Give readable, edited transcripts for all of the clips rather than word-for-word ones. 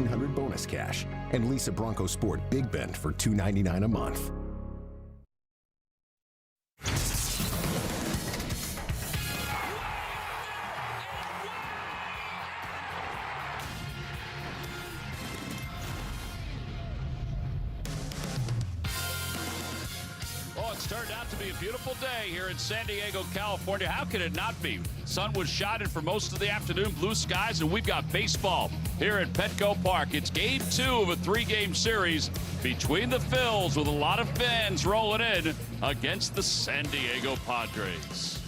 $1,500 bonus cash. And lease a Bronco Sport Big Bend for $299 a month. Turned out to be a beautiful day here in San Diego, California. How could it not be? Sun was shining for most of the afternoon, blue skies, and we've got baseball here at Petco Park. It's game 2 of a 3-game series between the Phils, with a lot of fans rolling in against the San Diego Padres.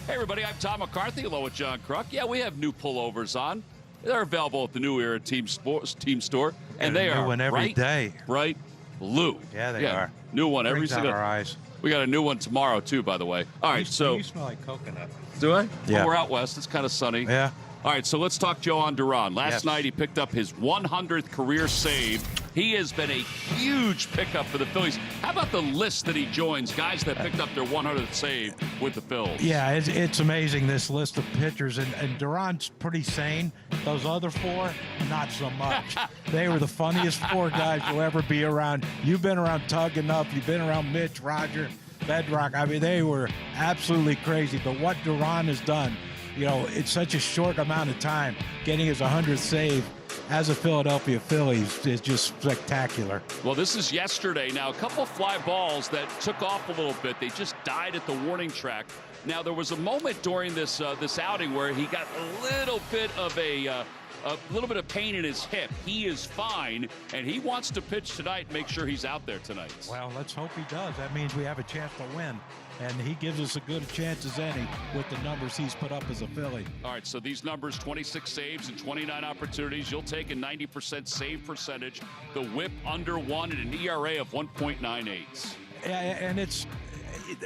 Hey everybody, I'm Tom McCarthy along with John Kruk. Yeah, we have new pullovers on. They're available at the New Era Team Store, and they are every day. Bright blue. Yeah, they are. New one every single. Our eyes. We got a new one tomorrow too, by the way. All right, so you smell like coconut. Do I? Yeah. Well, we're out west. It's kind of sunny. Yeah. All right, so let's talk Joan Duran. Last night he picked up his 100th career save. He has been a huge pickup for the Phillies. How about the list that he joins, guys that picked up their 100th save with the Phillies? Yeah, it's amazing, this list of pitchers. And Duran's pretty sane. Those other 4, not so much. They were the funniest 4 guys you'll ever be around. You've been around Tug enough. You've been around Mitch, Roger, Bedrock. I mean, they were absolutely crazy. But what Duran has done, it's such a short amount of time, getting his 100th save as a Philadelphia Phillies is just spectacular. Well, this is yesterday. Now, a couple fly balls that took off a little bit. They just died at the warning track. Now, there was a moment during this outing where he got a little bit of pain in his hip. He is fine, and he wants to pitch tonight and make sure he's out there tonight. Well, let's hope he does. That means we have a chance to win. And he gives us a good chance as any with the numbers he's put up as a Philly. All right, so these numbers, 26 saves and 29 opportunities. You'll take a 90% save percentage, the whip under 1, and an ERA of 1.98. Yeah, and it's,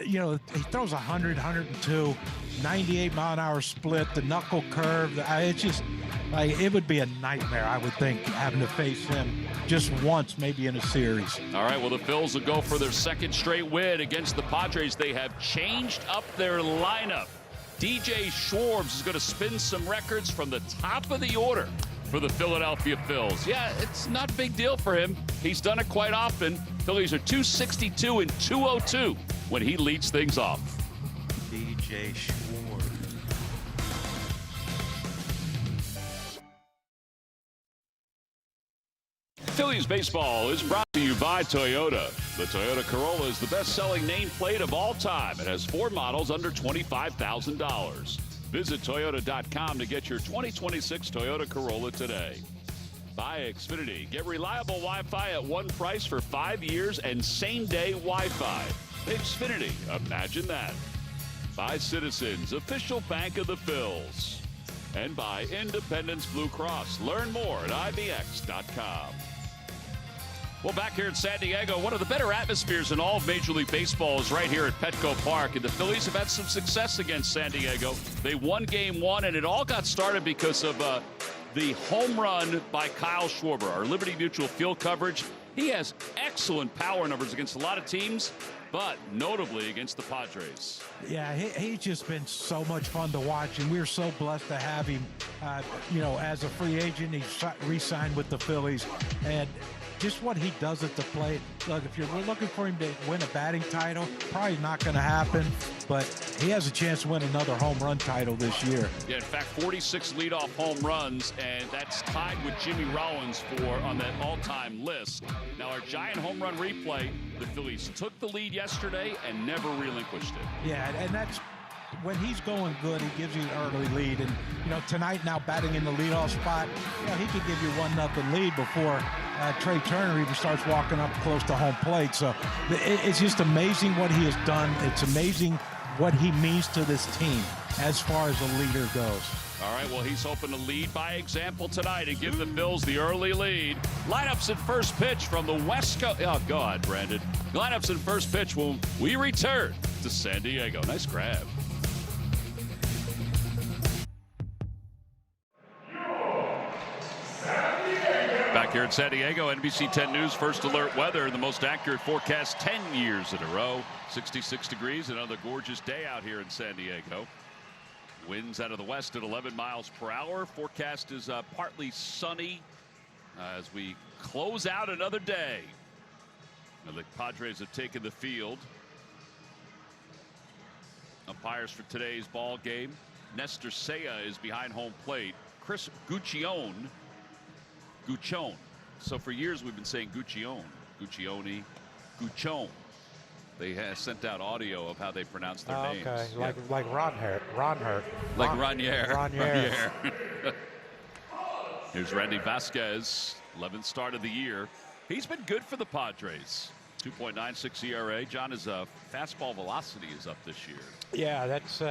he throws 100, 102, 98-mile-an-hour split, the knuckle curve. It's just, it would be a nightmare, I would think, having to face him just once, maybe in a series. All right, well, the Phils will go for their 2nd straight win against the Padres. They have changed up their lineup. DJ Schwartz is going to spin some records from the top of the order for the Philadelphia Phils. Yeah, it's not a big deal for him. He's done it quite often. Phillies are 262 and 202 when he leads things off. DJ Schwartz. Phillies baseball is brought to you by Toyota. The Toyota Corolla is the best-selling nameplate of all time. It has 4 models under $25,000. Visit Toyota.com to get your 2026 Toyota Corolla today. By Xfinity. Get reliable Wi-Fi at one price for 5 years and same-day Wi-Fi. Xfinity. Imagine that. By Citizens, official bank of the Phils. And by Independence Blue Cross. Learn more at IBX.com. Well, back here in San Diego, one of the better atmospheres in all of Major League Baseball is right here at Petco Park. And the Phillies have had some success against San Diego. They won Game 1, and it all got started because of the home run by Kyle Schwarber, our Liberty Mutual field coverage. He has excellent power numbers against a lot of teams, but notably against the Padres. Yeah, he's just been so much fun to watch, and we're so blessed to have him, as a free agent. He's re-signed with the Phillies, and just what he does at the plate. Look, if we're looking for him to win a batting title, probably not going to happen, but he has a chance to win another home run title this year. Yeah, in fact, 46 leadoff home runs, and that's tied with Jimmy Rollins on that all-time list. Now, our giant home run replay, the Phillies took the lead yesterday and never relinquished it. Yeah, and that's when he's going good, he gives you an early lead. And, tonight now batting in the leadoff spot, he could give you 1-0 lead before Trey Turner even starts walking up close to home plate. So it's just amazing what he has done. It's amazing what he means to this team as far as a leader goes. All right, well, he's hoping to lead by example tonight and give the Phils the early lead. Lineups at first pitch from the West Coast. Oh, go ahead, Brandon. Lineups at first pitch when we return to San Diego. Nice grab. Back here in San Diego, NBC 10 News First Alert weather, the most accurate forecast 10 years in a row. 66 degrees, another gorgeous day out here in San Diego. Winds out of the west at 11 miles per hour. Forecast is partly sunny as we close out another day. Now the Padres have taken the field. Umpires for today's ball game. Nestor Seiya is behind home plate. Chris Guccione. So for years we've been saying Guccione. Guccione. They have sent out audio of how they pronounce their names. Okay, Yeah. like Ronhert. Like Ranier. Ranier. Here's Randy Vasquez, 11th start of the year. He's been good for the Padres. 2.96 ERA. John, his fastball velocity is up this year. Yeah, that's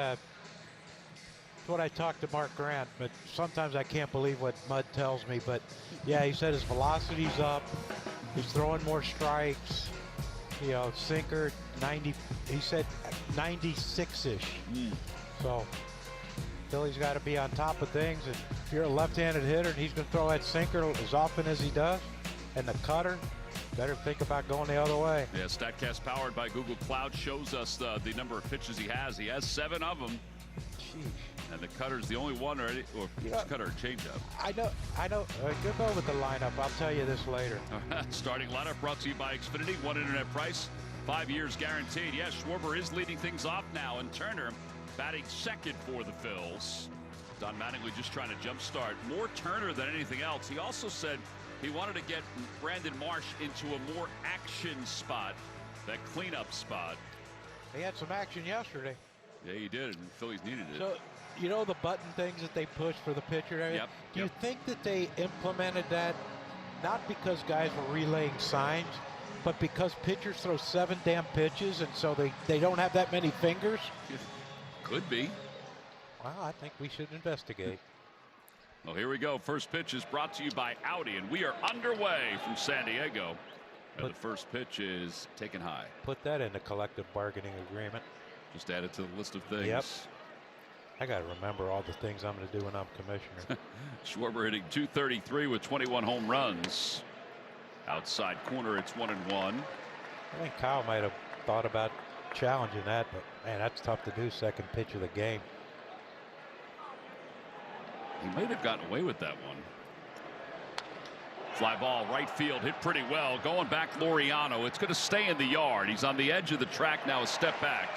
what I talked to Mark Grant, but sometimes I can't believe what Mud tells me. But yeah, he said his velocity's up. He's throwing more strikes. You know, sinker 90. He said 96-ish. So Philly's got to be on top of things. And if you're a left-handed hitter and he's going to throw that sinker as often as he does, and the cutter, better think about going the other way. Yeah, StatCast powered by Google Cloud shows us the number of pitches he has. He has 7 of them. Jeez. And the cutter's the only one, or cutter or changeup. I know. Go go with the lineup. I'll tell you this later. Starting lineup brought to you by Xfinity. One internet price, 5 years guaranteed. Yes, Schwarber is leading things off now, and Turner batting second for the Phils. Don Mattingly just trying to jumpstart. More Turner than anything else. He also said he wanted to get Brandon Marsh into a more action spot, that cleanup spot. He had some action yesterday. Yeah, he did, and Phillies needed it. So, you know the button things that they push for the pitcher? Yep. Do you think that they implemented that not because guys were relaying signs, but because pitchers throw 7 damn pitches and so they don't have that many fingers? Could be. Well, I think we should investigate. Well, here we go. First pitch is brought to you by Audi, and we are underway from San Diego. And the first pitch is taken high. Put that in the collective bargaining agreement. Just added to the list of things. Yep. I got to remember all the things I'm going to do when I'm commissioner. Schwarber hitting .233 with 21 home runs. Outside corner, it's 1-1. I think Kyle might have thought about challenging that, but man, that's tough to do. Second pitch of the game. He might have gotten away with that one. Fly ball, right field, hit pretty well. Going back, Laureano. It's going to stay in the yard. He's on the edge of the track now, a step back.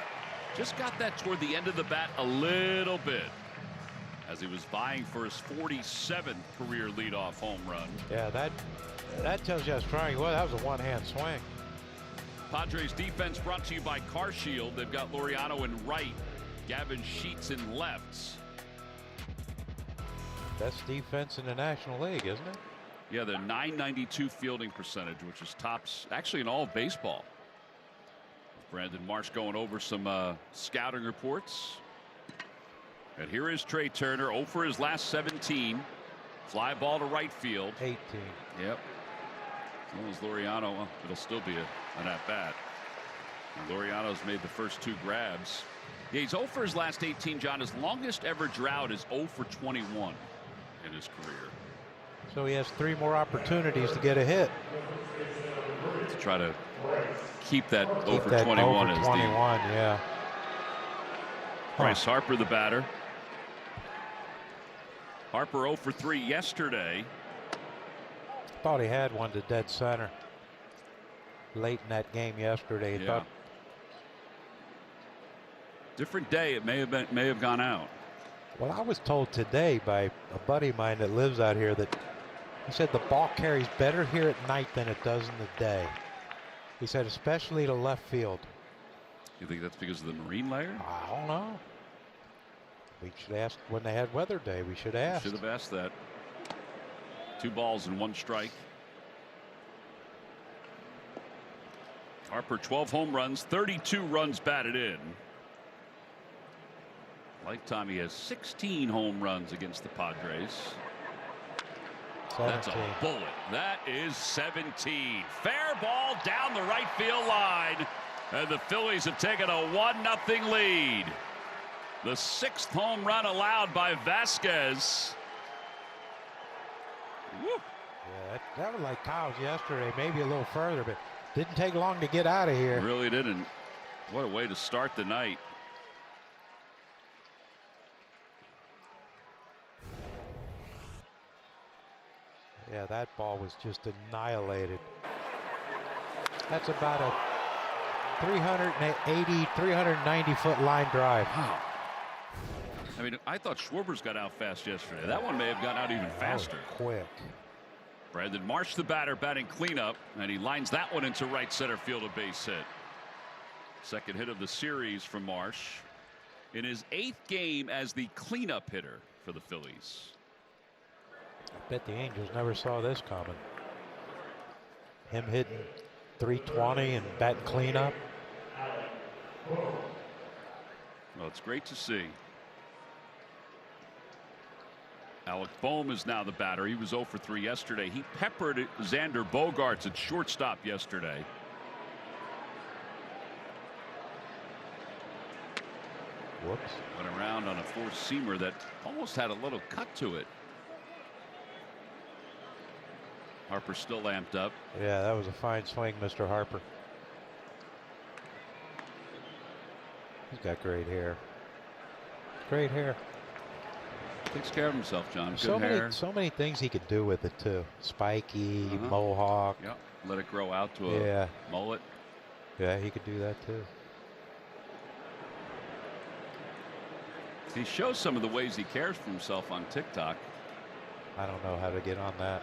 Just got that toward the end of the bat a little bit as he was vying for his 47th career leadoff home run. Yeah, that tells you how strong he was. That was a one-hand swing. Padres defense brought to you by CarShield. They've got Laureano in right, Gavin Sheets in left. Best defense in the National League, isn't it? Yeah, they're .992 fielding percentage, which is tops actually in all of baseball. Brandon Marsh going over some scouting reports. And here is Trey Turner, 0 for his last 17. Fly ball to right field. 18. Yep. As long as Laureano, well, it'll still be an at-bat. And Laureano's made the first 2 grabs. Yeah, he's 0 for his last 18, John. His longest ever drought is 0 for 21 in his career. So he has 3 more opportunities to get a hit. To try to keep that Keep 0 for that 21 over as 21, the yeah. Bryce Harper, the batter. Harper 0 for 3 yesterday. Thought he had one to dead center late in that game yesterday. He thought, different day. It may have gone out. well, I was told today by a buddy of mine that lives out here that he said the ball carries better here at night than it does in the day. He said especially to left field. You think that's because of the marine layer? I don't know. We should ask when they had weather day. We should ask. Should have asked that. 2 balls and 1 strike. Harper 12 home runs, 32 runs batted in. Lifetime he has 16 home runs against the Padres. 17. That's a bullet. That is 17. Fair ball down the right field line. And the Phillies have taken a 1-0 lead. The 6th home run allowed by Vasquez. Woo. Yeah, that was like Kyle's yesterday, maybe a little further, but didn't take long to get out of here. Really didn't. What a way to start the night. Yeah, that ball was just annihilated. That's about a 380, 390-foot line drive. Wow. I mean, I thought Schwarber's got out fast yesterday. That one may have gone out even faster. Quick. Brandon Marsh, the batter, batting cleanup, and he lines that one into right center field, a base hit. Second hit of the series from Marsh in his 8th game as the cleanup hitter for the Phillies. I bet the Angels never saw this coming. Him hitting 320 and batting cleanup. Well, it's great to see. Alec Boehm is now the batter. He was 0 for 3 yesterday. He peppered Xander Bogaerts at shortstop yesterday. Whoops. Went around on a four-seamer that almost had a little cut to it. Harper still amped up. Yeah, that was a fine swing, Mr. Harper. He's got great hair. Great hair. Takes care of himself, John. So Good hair. so many things he could do with it too. Spiky, mohawk. Yep. Let it grow out to a mullet. Yeah, he could do that too. He shows some of the ways he cares for himself on TikTok. I don't know how to get on that.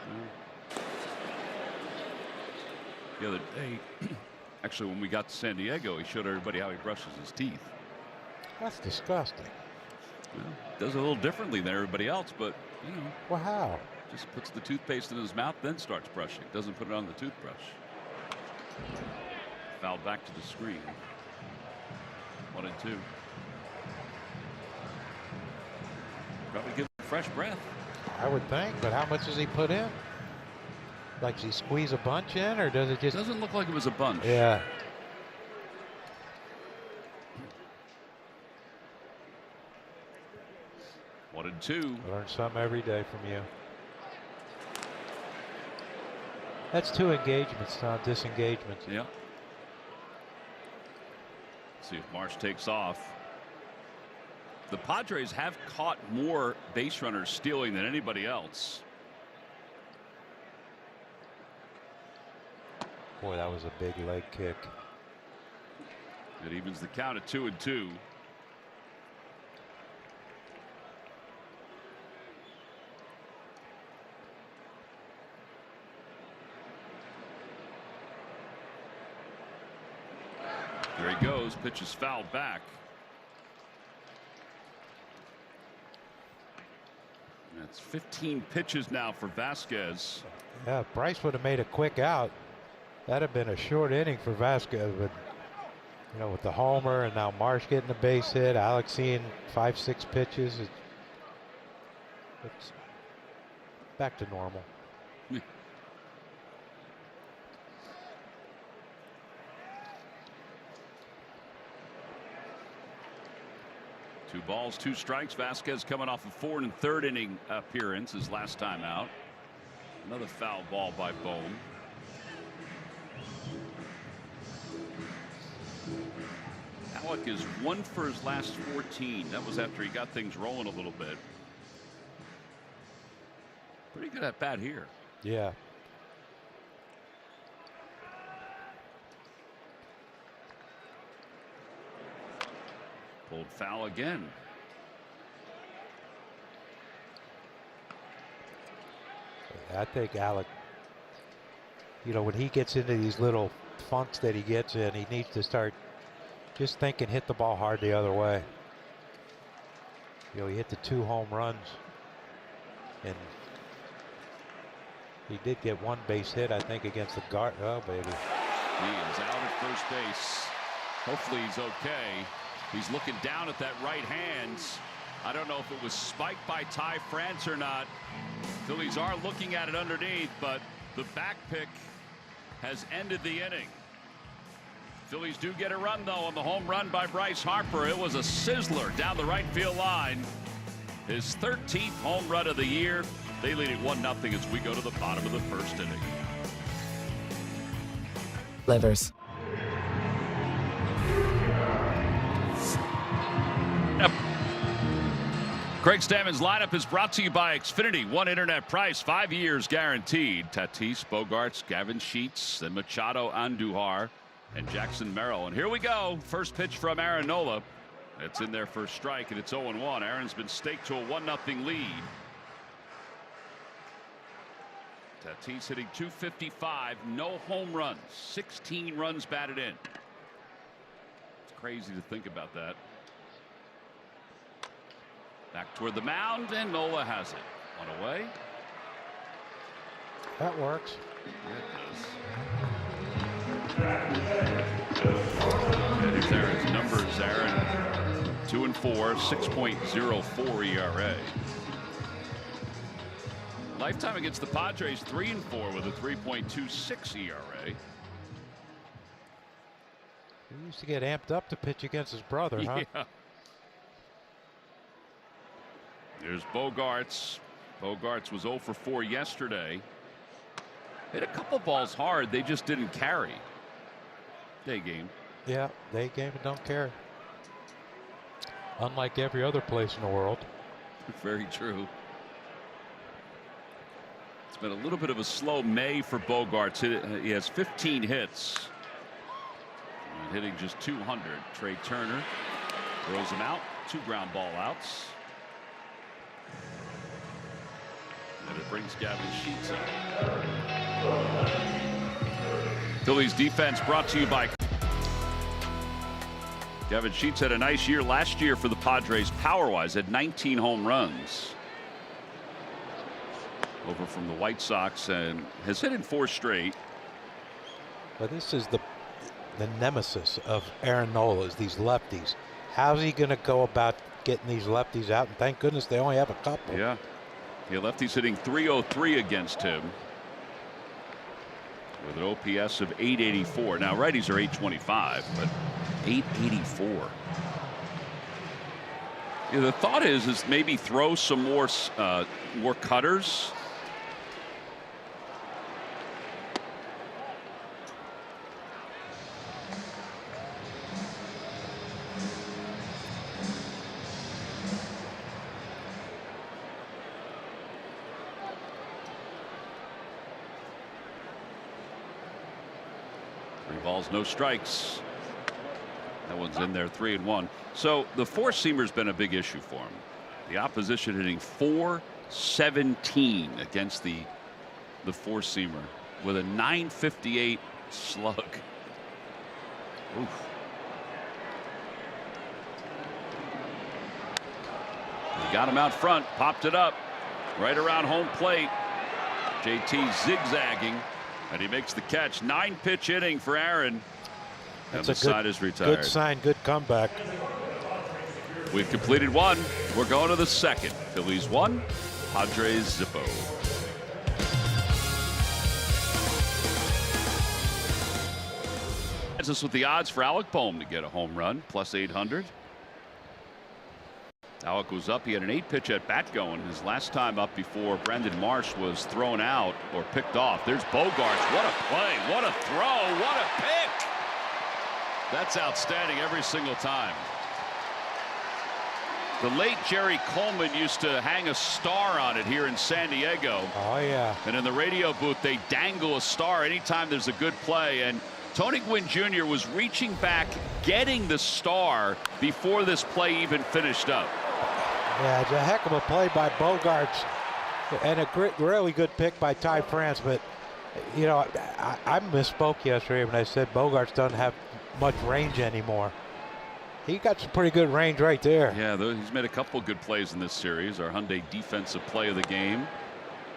The other day, actually, when we got to San Diego, he showed everybody how he brushes his teeth. That's disgusting. Well, does it a little differently than everybody else, but you know. Well, how? Just puts the toothpaste in his mouth, then starts brushing. Doesn't put it on the toothbrush. Foul back to the screen. 1-2. Probably give him fresh breath. I would think, but how much does he put in? Like, does he squeeze a bunch in, or does it just? Doesn't look like it was a bunch. Yeah. One and two. Learn something every day from you. That's 2 engagements, not disengagements. Yeah. See if Marsh takes off. The Padres have caught more base runners stealing than anybody else. Boy, that was a big leg kick. It evens the count at 2-2. There he goes. Pitch is fouled back. That's 15 pitches now for Vasquez. Yeah, if Bryce would have made a quick out, that'd have been a short inning for Vasquez. But you know, with the homer and now Marsh getting the base hit, Alex seeing 5-6 pitches, it's back to normal. Two balls, 2 strikes. Vasquez coming off a 4 1/3 inning appearance his last time out. Another foul ball by Boehm. Alec is 1 for his last 14. That was after he got things rolling a little bit. Pretty good at bat here. Yeah. Pulled foul again. I think Alec, you know, when he gets into these little funks that he gets in, he needs to start just thinking, hit the ball hard the other way. You know, he hit the 2 home runs, and he did get 1 base hit, I think, against the guard. Oh, baby. He is out at first base. Hopefully he's okay. He's looking down at that right hand. I don't know if it was spiked by Ty France or not. Phillies are looking at it underneath, but the back pick has ended the inning. Phillies do get a run, though, on the home run by Bryce Harper. It was a sizzler down the right field line. His 13th home run of the year. They lead it 1-0 as we go to the bottom of the first inning. Livers. Craig Stammen's lineup is brought to you by Xfinity. One internet price, 5 years guaranteed. Tatis, Bogarts, Gavin Sheets, then Machado, Andujar, and Jackson Merrill. And here we go. First pitch from Aaron Nola. It's in there for a strike, and it's 0-1. Aaron's been staked to a 1-0 lead. Tatis hitting .255, no home runs, 16 runs batted in. It's crazy to think about that. Back toward the mound, and Nola has it. One away. That works. Yeah, it does. Here's Aaron's numbers. Aaron 2-4, 6.04 ERA. Lifetime against the Padres 3-4 with a 3.26 ERA. He used to get amped up to pitch against his brother, huh? Yeah. There's Bogarts. Bogarts was 0 for 4 yesterday. Hit a couple balls hard. They just didn't carry. Day game. Yeah, day game and don't care. Unlike every other place in the world. Very true. It's been a little bit of a slow May for Bogarts. He has 15 hits. And hitting just 200. Trey Turner throws him out. 2 ground ball outs. And it brings Gavin Sheets up. Phillies defense brought to you by Gavin Sheets. Had a nice year last year for the Padres power-wise, had 19 home runs. Over from the White Sox and has hit in 4 straight. But this is the nemesis of Aaron Nola, is these lefties. How's he going to go about getting these lefties out? And thank goodness they only have a couple. Yeah. The lefty's hitting .303 against him with an OPS of .884. Now righties are .825, but .884. Yeah, the thought is maybe throw some more cutters. Balls, no strikes. That one's in there, 3-1. So the 4-seamer's been a big issue for him. The opposition hitting .417 against the 4-seamer with a .958 slug. Oof. He got him out front, popped it up right around home plate. JT zigzagging. And he makes the catch. 9-pitch inning for Aaron. And the side is retired. Good sign, good comeback. We've completed 1. We're going to the 2nd. Phillies 1, Padres 0. That's us with the odds for Alec Bohm to get a home run, +800. Alec was up. He had an 8-pitch at bat going his last time up before Brandon Marsh was thrown out or picked off. There's Bogarts. What a play. What a throw. What a pick. That's outstanding every single time. The late Jerry Coleman used to hang a star on it here in San Diego. Oh, yeah. And in the radio booth, they dangle a star anytime there's a good play. And Tony Gwynn Jr. was reaching back, getting the star before this play even finished up. Yeah, it's a heck of a play by Bogarts and a really good pick by Ty France. But, you know, I misspoke yesterday when I said Bogarts doesn't have much range anymore. He got some pretty good range right there. Yeah, he's made a couple good plays in this series. Our Hyundai defensive play of the game.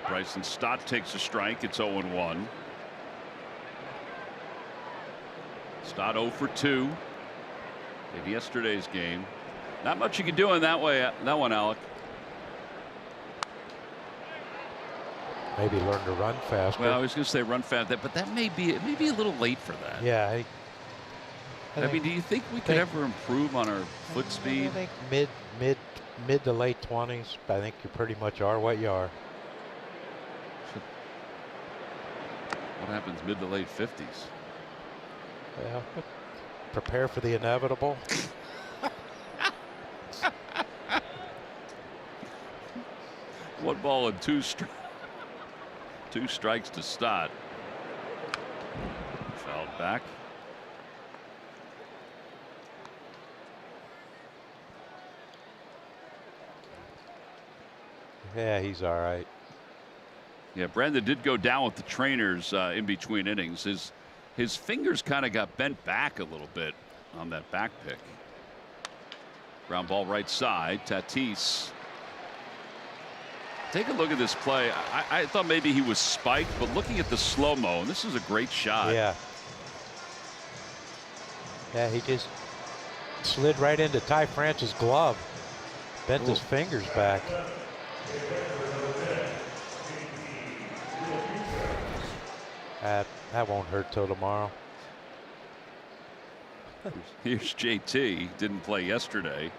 Bryson Stott takes a strike. It's 0-1. Stott 0 for 2 in yesterday's game. Not much you can do in that one, Alec. Maybe learn to run faster. Well, I was going to say run fast, but that may be a little late for that. Yeah. I mean, do you think we could ever improve on our foot speed? I think mid to late 20s. I think you pretty much are what you are. What happens mid to late 50s? Yeah. Prepare for the inevitable. 1 ball and 2 strikes to start. Fouled back. Yeah, he's all right. Yeah, Brandon did go down with the trainers in between innings. His fingers kind of got bent back a little bit on that back pick. Ground ball right side. Tatis. Take a look at this play. I thought maybe he was spiked, but looking at the slow-mo, and this is a great shot. Yeah. Yeah, he just slid right into Ty France's glove. Bent his fingers back. That won't hurt till tomorrow. Here's JT. Didn't play yesterday.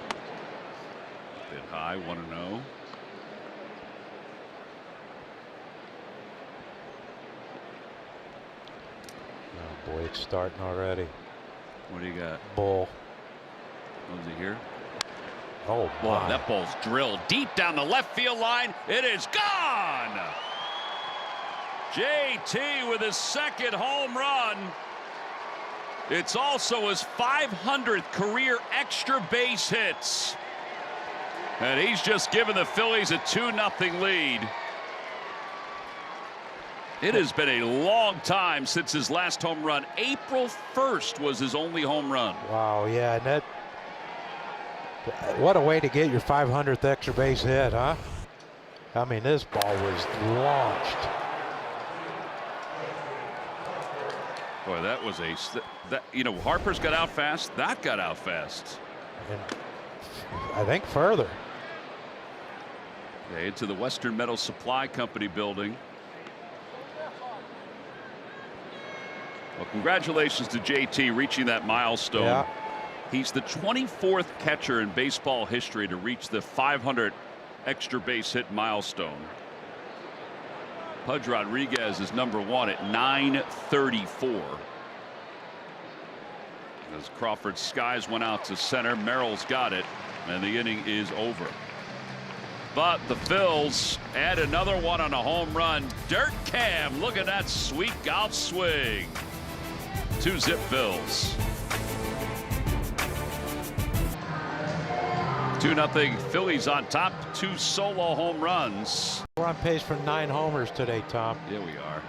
A bit high, 1-0. Oh boy, it's starting already. What do you got? Bull. Was he here? Oh, boy, that ball's drilled deep down the left field line. It is gone. JT with his second home run. It's also his 500th career extra base hits. And he's just given the Phillies a 2-0 lead. It has been a long time since his last home run. April 1st was his only home run. Wow, yeah, and that, what a way to get your 500th extra base hit, huh? I mean, this ball was launched. Boy, that was Harper's got out fast. That got out fast. And I think further. Yeah, into the Western Metal Supply Company building. Well, congratulations to JT reaching that milestone. Yeah. He's the 24th catcher in baseball history to reach the 500 extra base hit milestone. Pudge Rodriguez is #1 at 934. As Crawford's skies went out to center, Merrill's got it, and the inning is over. But the Phils add another one on a home run. Dirt Cam, look at that sweet golf swing. 2-zip Phils. 2-0 Phillies on top. 2 solo home runs. We're on pace for 9 homers today, Tom. Yeah, we are.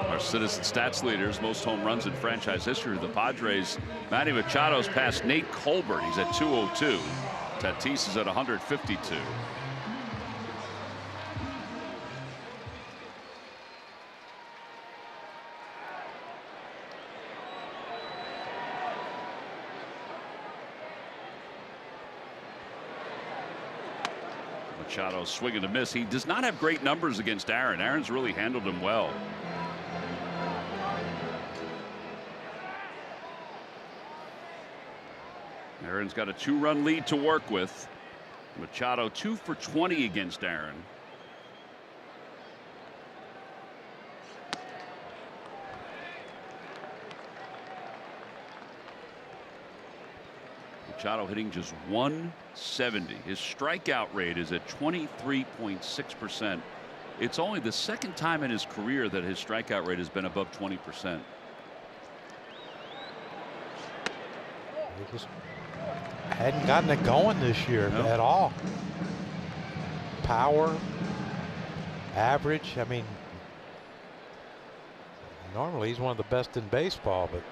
Our Citizen Stats leaders, most home runs in franchise history. The Padres. Manny Machado's past Nate Colbert. He's at 202. Tatis is at 152. Machado swinging a miss. He does not have great numbers against Aaron. Aaron's really handled him well. Aaron's got a 2-run lead to work with. Machado 2 for 20 against Aaron. Machado hitting just 170. His strikeout rate is at 23.6%. It's only the second time in his career that his strikeout rate has been above 20%. He just hadn't gotten it going this year at all. Power, average. I mean, normally he's one of the best in baseball, but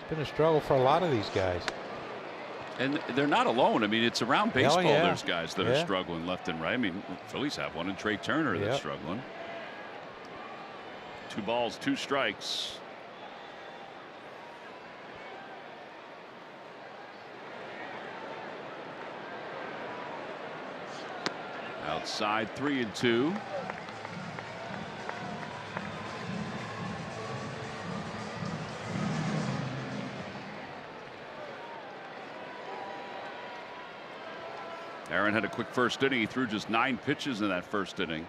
it's been a struggle for a lot of these guys. And they're not alone. I mean, it's around baseball. Yeah. There's guys that are struggling left and right. I mean, Phillies have one in Trey Turner that's struggling. 2 balls, 2 strikes. Outside 3-2. Aaron had a quick first inning. He threw just 9 pitches in that first inning.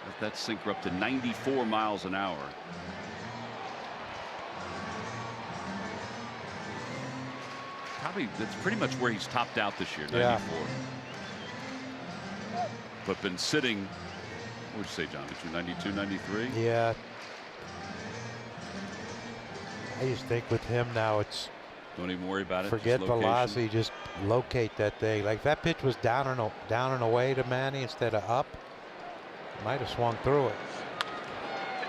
Let that sinker up to 94 miles an hour. that's pretty much where he's topped out this year, 94. Yeah. But been sitting, what would you say, John? Between 92, 93? Yeah. I just think with him now, it's Don't even worry about it. forget just location. velocity, just locate that thing. Like if that pitch was down and away to Manny instead of up, might have swung through it.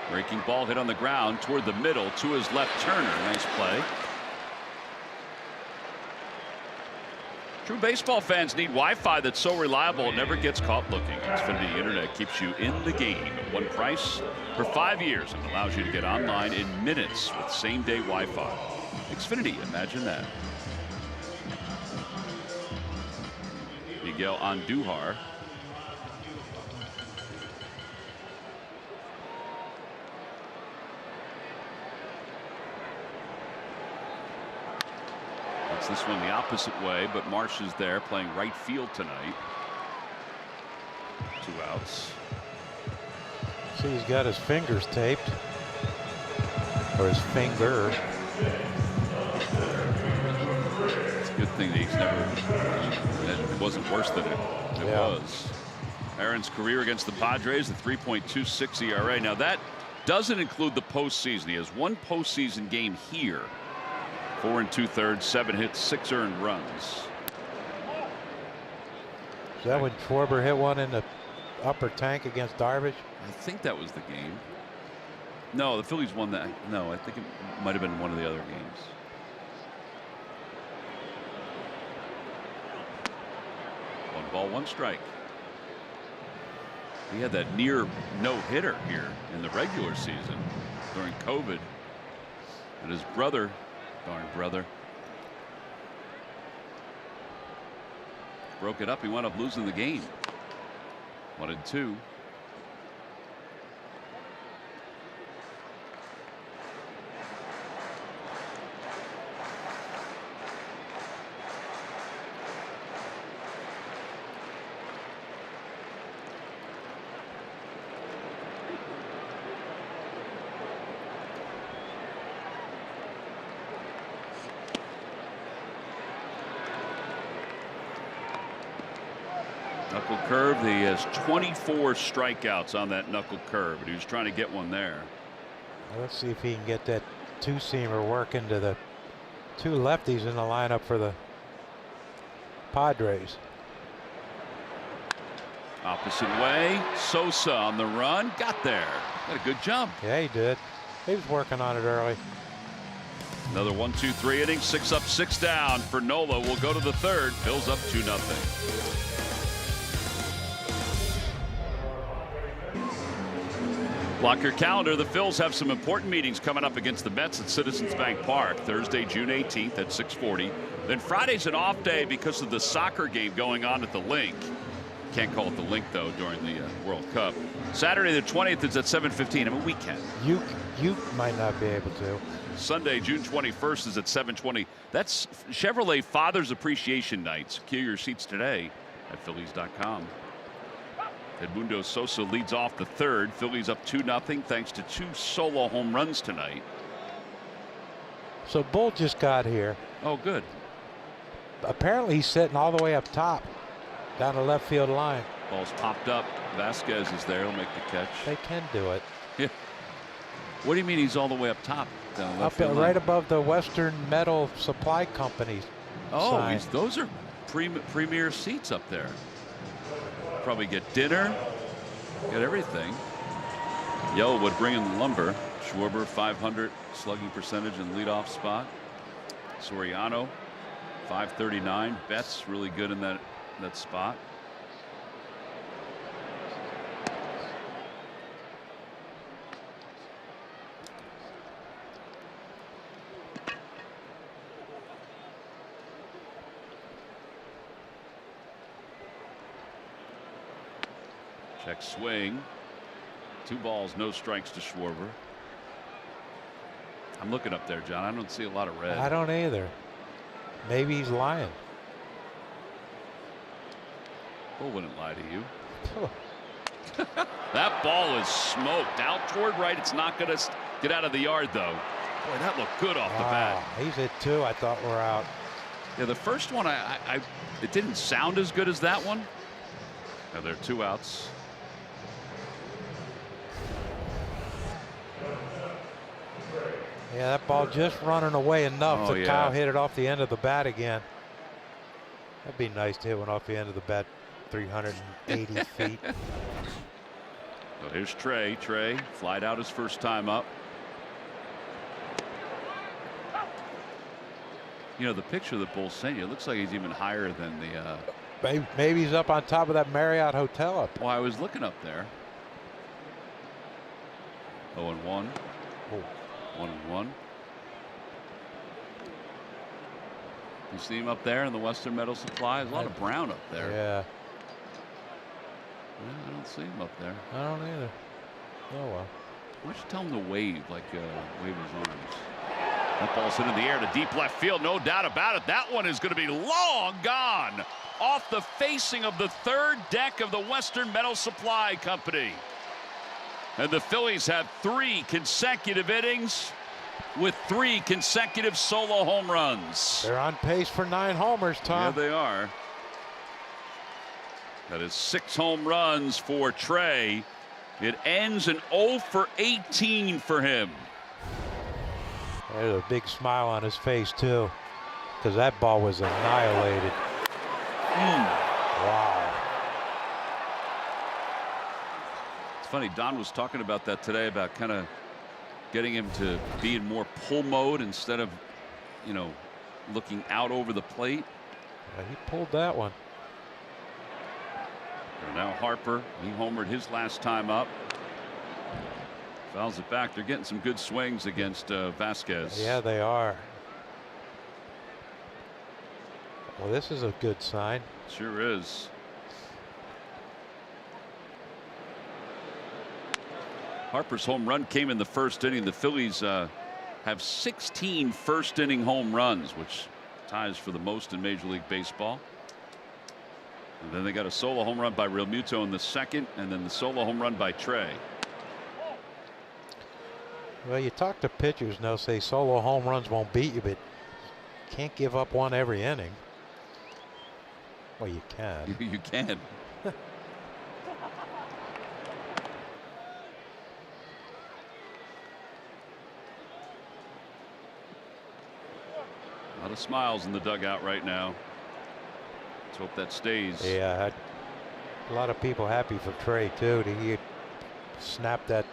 Breaking ball hit on the ground toward the middle to his left. Turner. Nice play. True baseball fans need Wi-Fi that's so reliable it never gets caught looking. Xfinity Internet keeps you in the game at one price for 5 years and allows you to get online in minutes with same-day Wi-Fi. Xfinity, imagine that. Miguel Andujar. It's this one the opposite way, but Marsh is there playing right field tonight. 2 outs. See, he's got his fingers taped, or his finger. It's a good thing that he's never. That it wasn't worse than it was. Aaron's career against the Padres, a 3.26 ERA. Now that doesn't include the postseason. He has 1 postseason game here. 4 2/3, 7 hits, 6 earned runs. Is that when Schwarber hit one in the upper tank against Darvish? I think that was the game. No, the Phillies won that. No, I think it might have been one of the other games. One ball, 1 strike. He had that near no-hitter here in the regular season during COVID. And his brother, darn brother, broke it up. He wound up losing the game. 1-2. Knuckle curve. He has 24 strikeouts on that knuckle curve, but he was trying to get one there. Well, let's see if he can get that 2-seamer working to the 2 lefties in the lineup for the Padres. Opposite way. Sosa on the run. Got there. Got a good jump. Yeah, he did. He was working on it early. Another 1-2-3 innings. 6 up, 6 down for Nola. We'll go to the 3rd. Phil's up 2-0. Block your calendar. The Phils have some important meetings coming up against the Mets at Citizens Bank Park Thursday, June 18th at 6:40. Then Friday's an off day because of the soccer game going on at the Link. Can't call it the Link though during the World Cup. Saturday the 20th is at 7:15. I mean, we can. You might not be able to. Sunday, June 21st is at 7:20. That's Chevrolet Father's Appreciation Night. Secure your seats today at Phillies.com. Edmundo Sosa leads off the 3rd. Phillies up 2-0 thanks to 2 solo home runs tonight. So Bull just got here. Oh, good. Apparently he's sitting all the way up top down the left field line. Ball's popped up. Vasquez is there. He'll make the catch. They can do it. Yeah. What do you mean he's all the way up top? Down left Up field right line? above the Western Metal Supply Company. Oh, sign. those are premier seats up there. Probably get dinner, get everything. Yell would bring in the lumber. Schwarber 500 slugging percentage in leadoff spot. Soriano 539. Betts really good in that spot. Check swing. 2 balls, no strikes to Schwarber. I'm looking up there, John. I don't see a lot of red. I don't either. Maybe he's lying. Bull wouldn't lie to you. That ball is smoked out toward right. It's not going to get out of the yard, though. Boy, that looked good off the bat. He's at 2. I thought we're out. Yeah, the first one, it didn't sound as good as that one. Now there are 2 outs. Yeah, that ball just running away enough that Kyle hit it off the end of the bat again. That'd be nice to hit one off the end of the bat 380 feet. So here's Trey. Trey flied out his first time up. You know, the picture that Bull sent you, it looks like he's even higher than the. Maybe he's up on top of that Marriott hotel up there. Well, I was looking up there. 0-1. Oh. 1-1. You see him up there in the Western Metal Supply? There's a lot of brown up there. Yeah. I don't see him up there. I don't either. Oh well. Why don't you tell him to wave, like wave his arms? That ball's hit in the air to deep left field, no doubt about it. That one is going to be long gone off the facing of the 3rd deck of the Western Metal Supply Company. And the Phillies have 3 consecutive innings with 3 consecutive solo home runs. They're on pace for 9 homers, Tom. Yeah, they are. That is 6 home runs for Trey. It ends an 0 for 18 for him. There's a big smile on his face, too, because that ball was annihilated. Wow. It's funny, Don was talking about that today, about kind of getting him to be in more pull mode instead of, you know, looking out over the plate. Yeah, he pulled that one. And now Harper, he homered his last time up. Fouls it back. They're getting some good swings against Vasquez. Yeah, they are. Well, this is a good sign. Sure is. Harper's home run came in the 1st inning. The Phillies have 16 first inning home runs, which ties for the most in Major League Baseball. And then they got a solo home run by Real Muto in the 2nd, and then the solo home run by Trey. Well, you talk to pitchers and they'll say solo home runs won't beat you, but you can't give up one every inning. Well, you can. You can. A lot of smiles in the dugout right now. Let's hope that stays. Yeah, a lot of people happy for Trey, too. He snapped that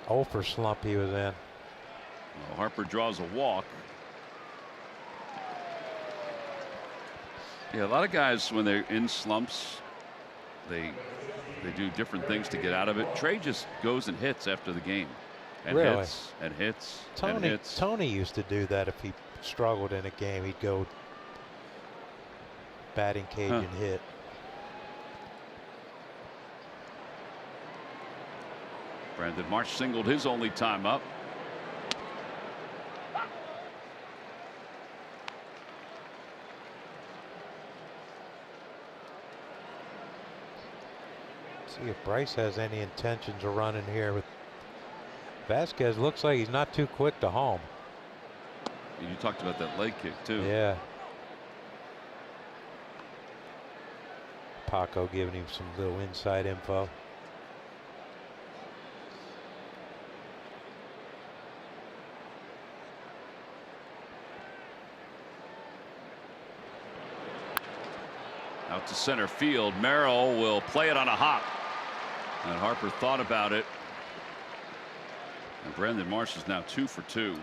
0 for slump he was in. Well, Harper draws a walk. Yeah, a lot of guys, when they're in slumps, they do different things to get out of it. Trey just goes and hits after the game, and really? hits and hits and hits. Tony used to do that if he struggled in a game. He'd go batting cage and hit. Brandon Marsh singled his only time up. See if Bryce has any intentions of running here with Vasquez. Looks like he's not too quick to home. You talked about that leg kick too. Yeah. Paco giving him some little inside info. Out to center field. Merrill will play it on a hop. And Harper thought about it. And Brandon Marsh is now 2 for 2.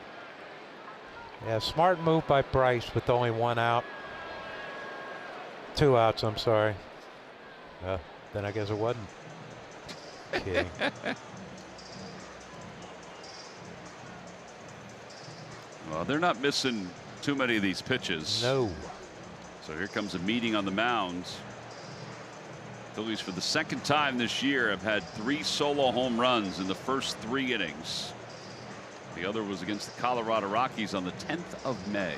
Yeah, smart move by Bryce with only 1 out. 2 outs, I'm sorry. Then I guess it wasn't. Kidding. Well, they're not missing too many of these pitches. No. So here comes a meeting on the mound. Phillies, for the 2nd time this year, have had 3 solo home runs in the first 3 innings. The other was against the Colorado Rockies on the 10th of May.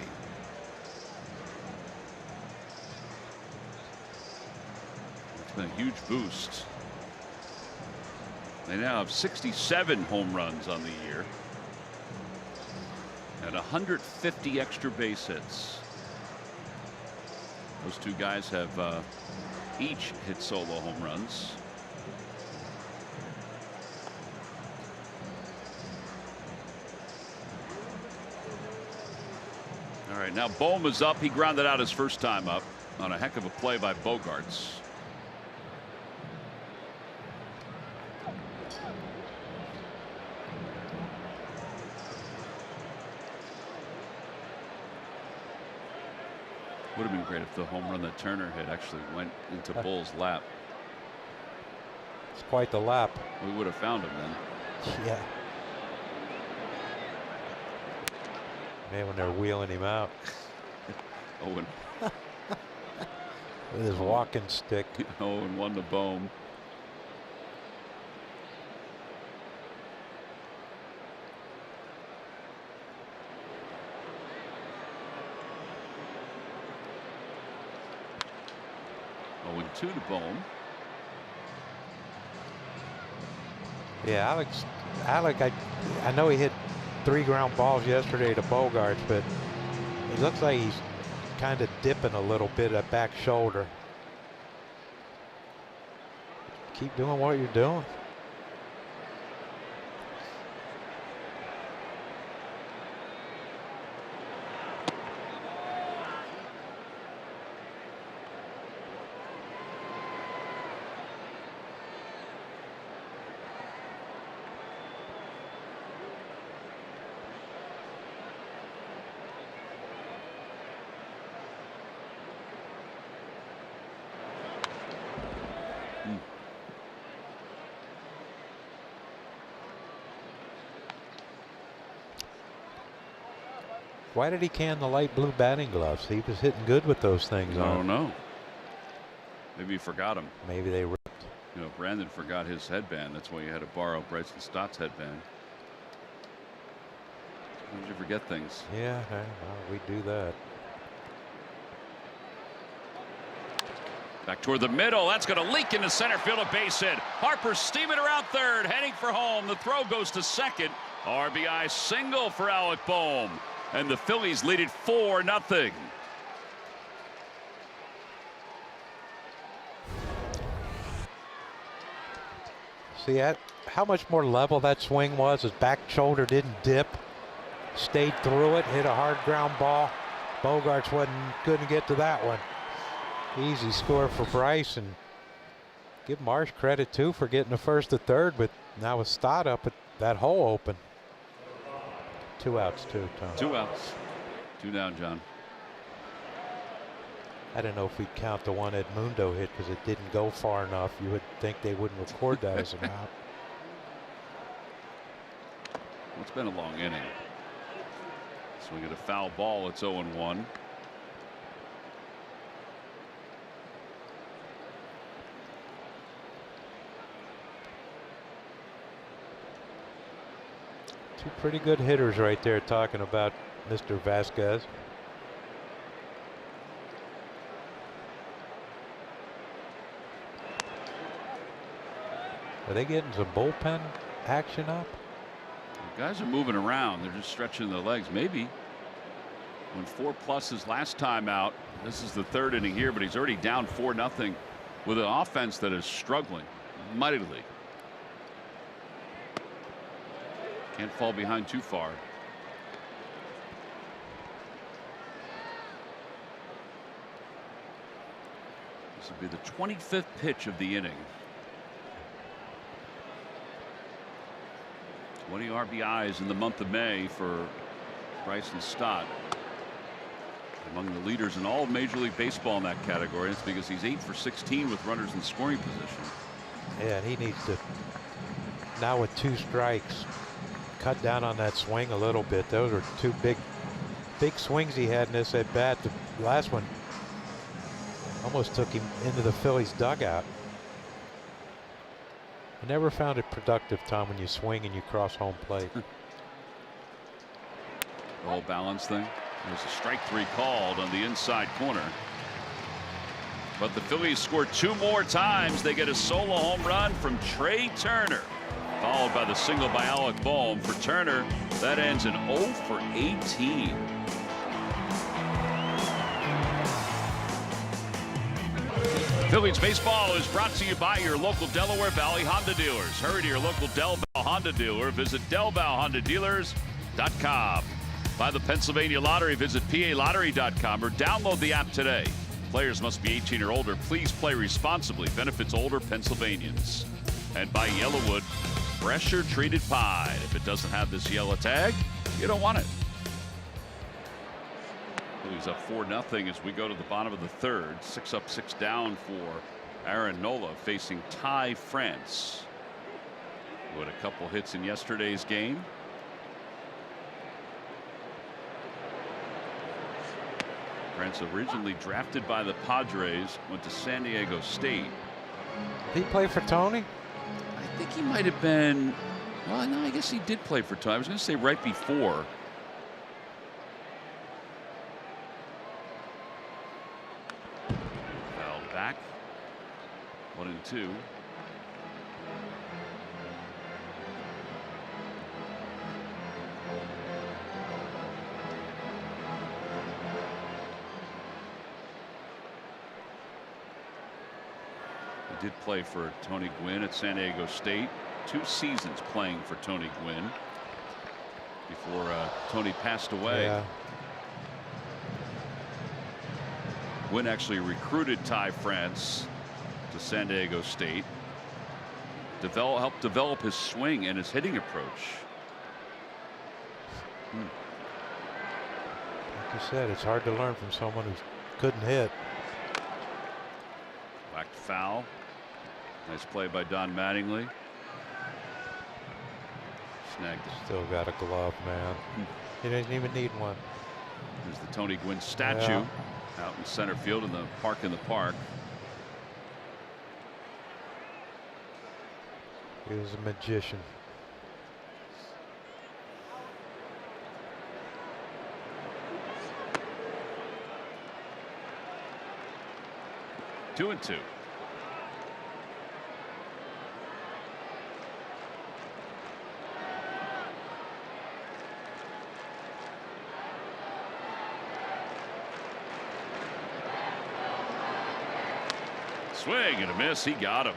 It's been a huge boost. They now have 67 home runs on the year and 150 extra base hits. Those two guys have each hit solo home runs. All right, now Bohm is up. He grounded out his first time up on a heck of a play by Bogaerts. Would have been great if the home run that Turner hit actually went into Bull's lap. It's quite the lap. We would have found him then. Yeah. Man, when they're wheeling him out. Owen. With his walking stick. 0-1 to Bohm. Two to Bohm. Yeah, Alec, I know he hit 3 ground balls yesterday to Bogaerts, but it looks like he's kind of dipping a little bit at back shoulder. Keep doing what you're doing. Why did he can the light blue batting gloves? He was hitting good with those things I on. don't know. Maybe he forgot them. Maybe they ripped. You know, Brandon forgot his headband. That's why you had to borrow Bryson Stott's headband. Sometimes you forget things. Yeah, well, we do that. Back toward the middle. That's going to leak into center field, a base hit. Harper steaming around third, heading for home. The throw goes to second. RBI single for Alec Bohm. And the Phillies lead it 4-0. See how much more level that swing was. His back shoulder didn't dip. Stayed through it. Hit a hard ground ball. Bogaerts couldn't get to that one. Easy score for Bryce, and give Marsh credit too for getting the first to third, but now with Stott up at that hole open. 2 outs too, Tom. 2 outs. 2 down, John. I don't know if we'd count the one Edmundo hit because it didn't go far enough. You would think they wouldn't record that as an out. It's been a long inning. So we get a foul ball. It's 0-1. Two pretty good hitters right there talking about Mr. Vasquez. Are they getting some bullpen action up? The guys are moving around. They're just stretching their legs. Maybe when 4+ his last time out. This is the 3rd inning here, but he's already down 4-0 with an offense that is struggling mightily. Can't fall behind too far. This will be the 25th pitch of the inning. 20 RBIs in the month of May for Bryson Stott. Among the leaders in all of Major League Baseball in that category. It's because he's 8 for 16 with runners in scoring position. Yeah, and he needs to, now with 2 strikes, cut down on that swing a little bit. Those are 2 big swings he had in this at bat. The last one almost took him into the Phillies dugout. I never found it productive, Tom, when you swing and you cross home plate. The whole balance thing. There's a strike 3 called on the inside corner. But the Phillies score 2 more times. They get a solo home run from Trey Turner, followed by the single by Alec Bohm. For Turner, that ends in 0 for 18. Phillies baseball is brought to you by your local Delaware Valley Honda dealers. Hurry to your local Del Val Honda dealer. Visit DelValHondaDealers.com. By the Pennsylvania Lottery, visit PALottery.com or download the app today. Players must be 18 or older. Please play responsibly. Benefits older Pennsylvanians. And by Yellowwood, pressure treated pine. If it doesn't have this yellow tag, you don't want it. Phillies up 4-0 as we go to the bottom of the third. 6 up, 6 down for Aaron Nola facing Ty France, who had a couple hits in yesterday's game. France, originally drafted by the Padres, went to San Diego State. Did he play for Tony? I think he might have been. Well, no, I guess he did play for Tony. I was going to say right before. Fouled back. 1-2. Did play for Tony Gwynn at San Diego State. 2 seasons playing for Tony Gwynn before Tony passed away. Yeah. Gwynn actually recruited Ty France to San Diego State. Helped develop his swing and his hitting approach. Like you said, it's hard to learn from someone who couldn't hit. Whacked foul. Nice play by Don Mattingly. Snagged it. Still got a glove, man. He didn't even need one. There's the Tony Gwynn statue out in center field in the park park. He was a magician. Two and two. Swing and a miss. He got him.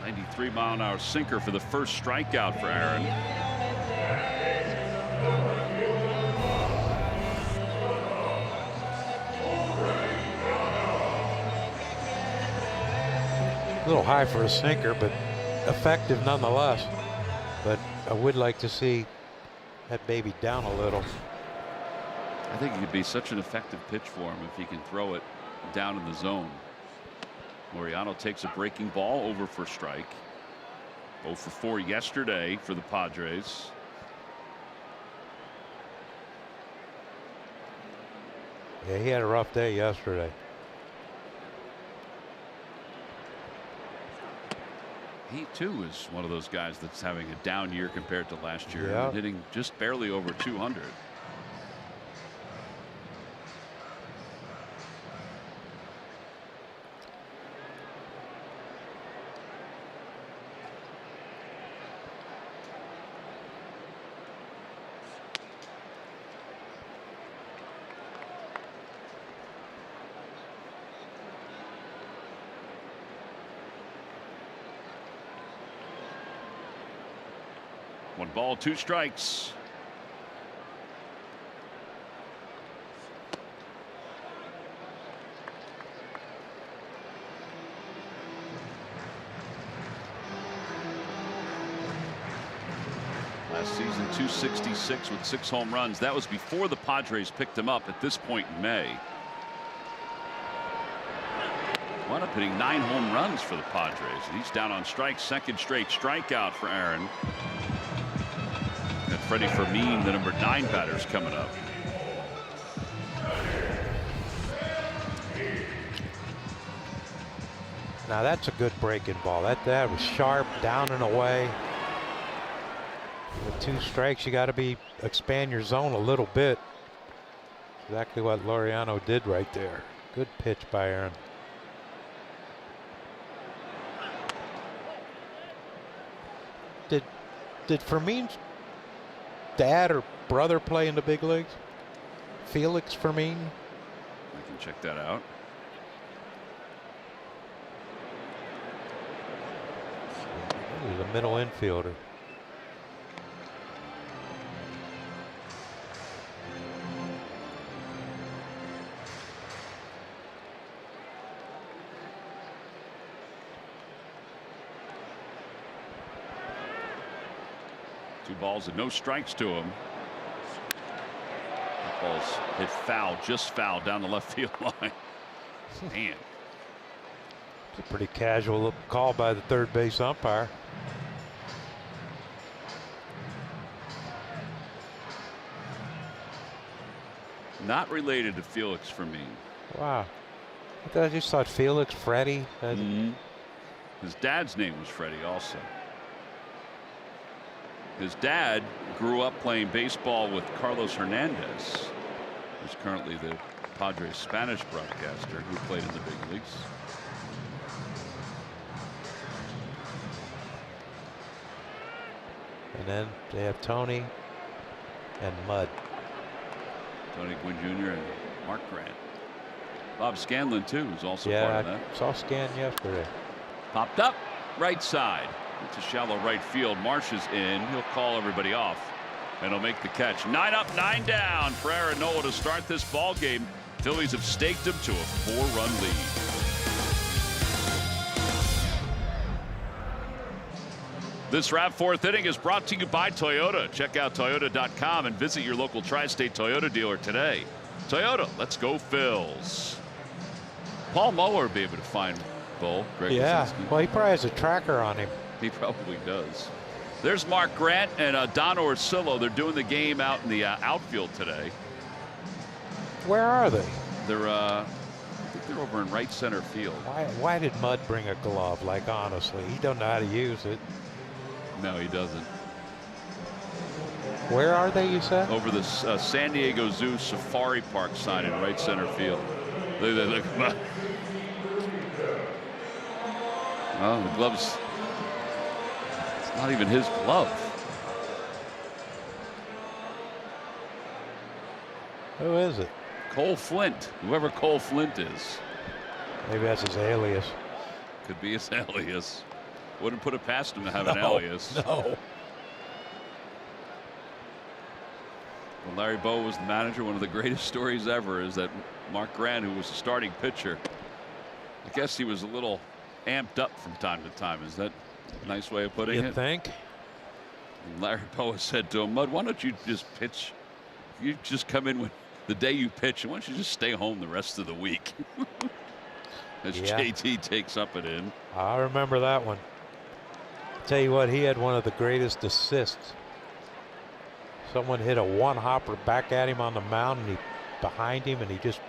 93-mile-an-hour sinker for the first strikeout for Aaron. A little high for a sinker, but effective nonetheless. But I would like to see that baby down a little. I think it could be such an effective pitch for him if he can throw it down in the zone. Laureano takes a breaking ball over for strike. 0 for 4 yesterday for the Padres. Yeah, he had a rough day yesterday. He too is one of those guys that's having a down year compared to last year. Yeah. Hitting just barely over 200. One ball, 2 strikes. Last season, 266 with 6 home runs. That was before the Padres picked him up at this point in May. Wound up hitting 9 home runs for the Padres. He's down on strikes. Second straight strikeout for Aaron. And Freddie Fermin, the number 9 batter's coming up. Now that's a good breaking ball. That was sharp, down and away. With 2 strikes, you got to expand your zone a little bit. Exactly what Laureano did right there. Good pitch by Aaron. Did Fermin's dad or brother play in the big leagues? Felix Fermin? I can check that out. He's a middle infielder. Two balls and no strikes to him. That ball's hit foul, just foul down the left field line. Man. It's a pretty casual call by the third base umpire. Not related to Felix for me. Wow. I just thought Felix, Freddie. His dad's name was Freddie also. His dad grew up playing baseball with Carlos Hernandez, who's currently the Padres Spanish broadcaster who played in the big leagues. And then they have Tony and Mud. Tony Gwynn Jr. and Mark Grant. Bob Scanlon too is also Yeah, part of that. I saw Scan yesterday. Popped up right side. It's a shallow right field. Marsh is in. He'll call everybody off and he'll make the catch. 9 up, 9 down for Aaron Nola to start this ball game. Phillies have staked him to a 4-run lead. This wrap fourth inning is brought to you by Toyota. Check out Toyota.com and visit your local tri-state Toyota dealer today. Toyota, let's go Phils. Paul Muller will be able to find Bull. Greg Yeah, Wyszynski. well, he probably has a tracker on him. He probably does. There's Mark Grant and Don Orsillo. They're doing the game out in the outfield today. Where are they? They're I think they're over in right center field. Why did Mud bring a glove? Like, honestly, he don't know how to use it. No, he doesn't. Where are they, you said? Over the San Diego Zoo Safari Park sign in right center field. Look. Oh, the glove's. It's not even his glove. Who is it? Cole Flint. Whoever Cole Flint is. Maybe that's his alias. Could be his alias. Wouldn't put it past him to have an alias. No. When Larry Bowa was the manager, one of the greatest stories ever is that Mark Grant, who was the starting pitcher, I guess he was a little amped up from time to time. Is that a nice way of putting it? You think? And Larry Bowa said to him, Mud, why don't you just pitch? You just come in with the day you pitch, and why don't you just stay home the rest of the week? As JT takes up and in. I remember that one. Tell you what, he had one of the greatest assists. Someone hit a one-hopper back at him on the mound, and behind him, and he just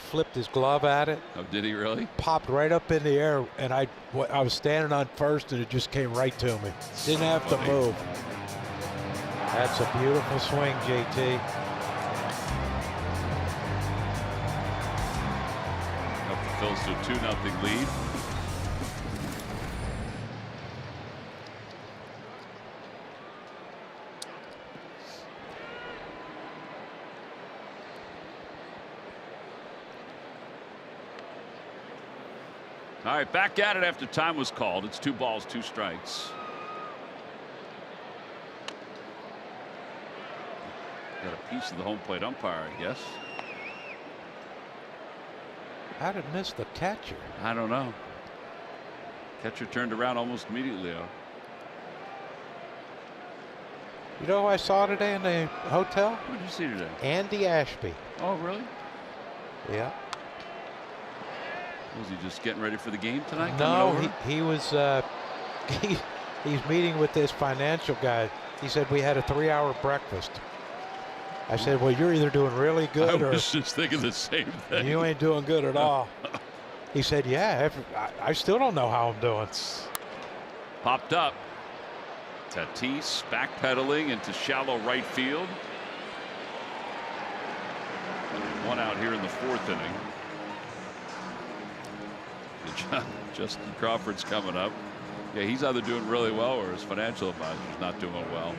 flipped his glove at it. Oh, did he really? Popped right up in the air, and I was standing on first, and it just came right to me. Didn't have to move. That's a beautiful swing, JT. Up the Phils to a 2-0 lead. All right, back at it after time was called. It's 2 balls, 2 strikes. Got a piece of the home plate umpire, I guess. How did it miss the catcher? I don't know. Catcher turned around almost immediately. You know who I saw today in the hotel? What did you see today? Andy Ashby. Oh, really? Yeah. Was he just getting ready for the game tonight? No, he was he's meeting with this financial guy. He said we had a 3-hour breakfast. I said, well, you're either doing really good I was just thinking the same thing. You ain't doing good at all. He said, yeah, I still don't know how I'm doing. Popped up. Tatis backpedaling into shallow right field. And 1 out here in the 4th inning. Justin Crawford's coming up. Yeah, he's either doing really well or his financial advisor's not doing well.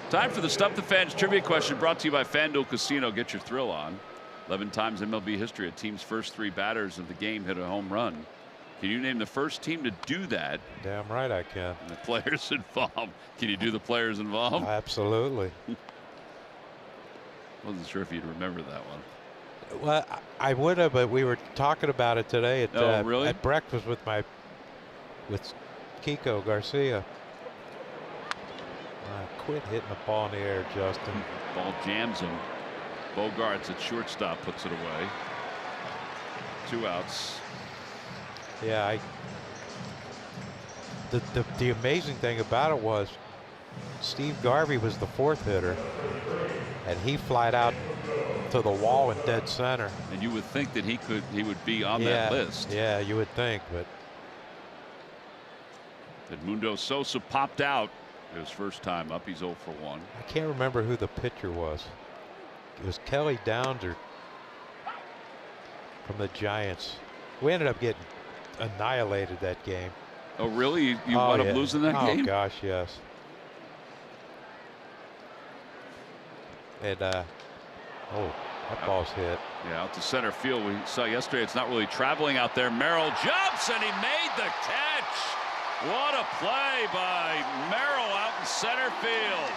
Time for the Stump the Fans trivia question brought to you by FanDuel Casino. Get your thrill on. 11 times MLB history, a team's first 3 batters of the game hit a home run. Can you name the first team to do that? Damn right I can. And the players involved. Can you do the players involved? Absolutely. Wasn't sure if you'd remember that one. Well, I would have, but we were talking about it today at, really? at breakfast with Kiko Garcia. Quit hitting the ball in the air, Justin. Ball jams him. Bogarts at shortstop puts it away. 2 outs. Yeah, the amazing thing about it was Steve Garvey was the 4th hitter, and he flied out to the wall in dead center. And you would think that he would be on that list. Yeah, you would think, but Edmundo Sosa popped out his first time up. He's 0 for 1. I can't remember who the pitcher was. It was Kelly Downs or from the Giants. We ended up getting annihilated that game. Oh, really? You wound up losing that game? Oh, gosh, yes. And, that ball's hit. Yeah, out to center field. We saw yesterday it's not really traveling out there. Merrill jumps, and he made the catch. What a play by Merrill out in center field.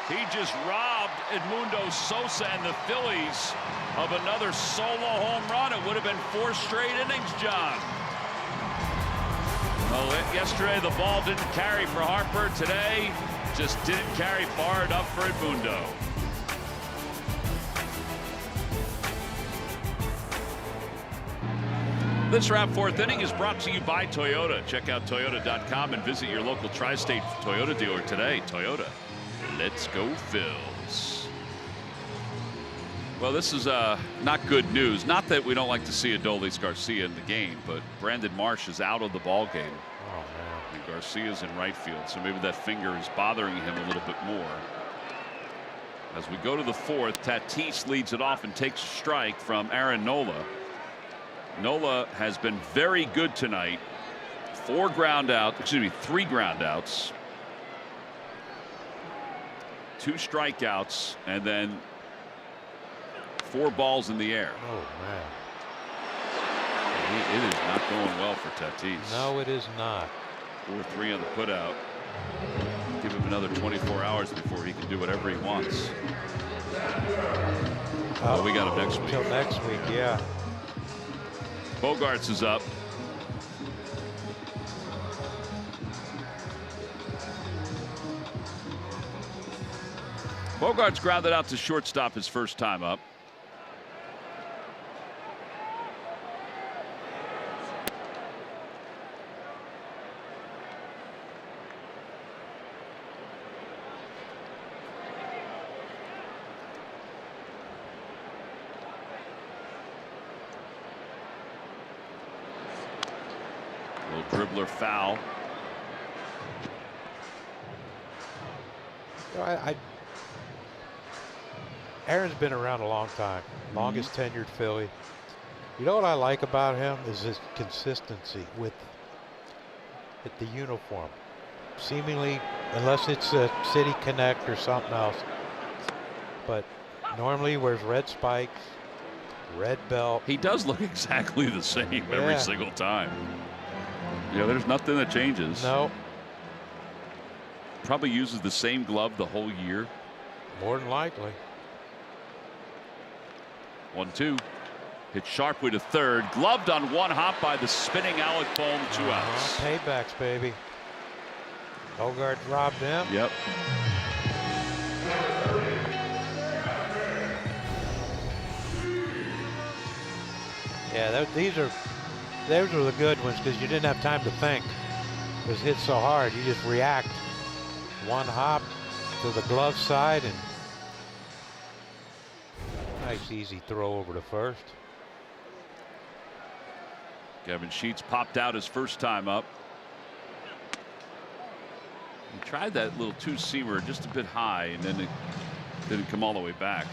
He just robbed Edmundo Sosa and the Phillies of another solo home run. It would have been 4 straight innings, John. Well, yesterday the ball didn't carry for Harper. Today just didn't carry far enough for Edmundo. This wrap 4th inning is brought to you by Toyota. Check out Toyota.com and visit your local tri-state Toyota dealer today. Toyota, let's go Phils. Well, this is not good news. Not that we don't like to see Adolis Garcia in the game, but Brandon Marsh is out of the ball game. Oh, man. And Garcia's in right field, so maybe that finger is bothering him a little bit more. As we go to the 4th, Tatis leads it off and takes a strike from Aaron Nola. Nola has been very good tonight. 3 groundouts, 2 strikeouts, and then 4 balls in the air. Oh, man. It is not going well for Tatis. No, it is not. 4-3 on the putout. Give him another 24 hours before he can do whatever he wants. Oh, we got him next week. Until next week, yeah. Bogarts is up. Bogarts grounded out to shortstop his first time up. Dribbler foul. Aaron's been around a long time. Longest tenured Philly. You know what I like about him is his consistency with the uniform. Seemingly, unless it's a City Connect or something else, but normally he wears red spikes, red belt. He does look exactly the same every single time. Yeah, there's nothing that changes. No. Probably uses the same glove the whole year. More than likely. 1-2. Hit sharply to third. Gloved on 1 hop by the spinning Alec Bohm. 2 outs. Paybacks, baby. Bogart robbed him. Yep. Yeah, those were the good ones because you didn't have time to think. It was hit so hard, you just react. 1 hop to the glove side and nice easy throw over to first. Kevin Sheets popped out his first time up. He tried that little 2-seamer just a bit high, and then it didn't come all the way back.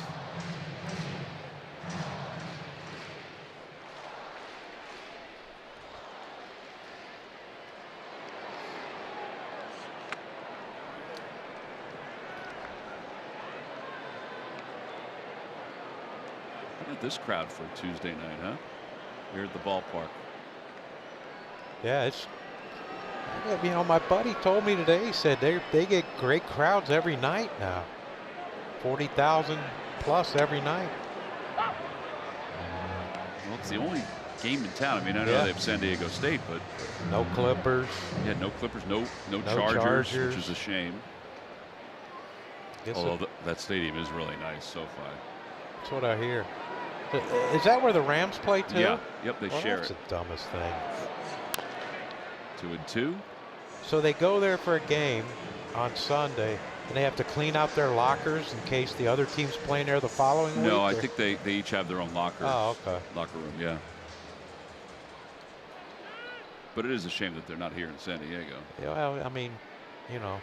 Look at this crowd for a Tuesday night, huh? Here at the ballpark. Yeah, it's. You know, my buddy told me today. He said they get great crowds every night now. 40,000 plus every night. Well, it's the only game in town. I mean, I know they have San Diego State, but no Clippers. Yeah, no Clippers, no Chargers, which is a shame. Although that stadium is really nice, SoFi. That's what I hear. Is that where the Rams play too? Yeah. Yep, they share that's it. That's the dumbest thing. 2-2. So they go there for a game on Sunday, and they have to clean out their lockers in case the other team's playing there the following week? No, I think they each have their own locker. Oh, okay. Locker room, yeah. But it is a shame that they're not here in San Diego. Yeah, well, I mean, you know,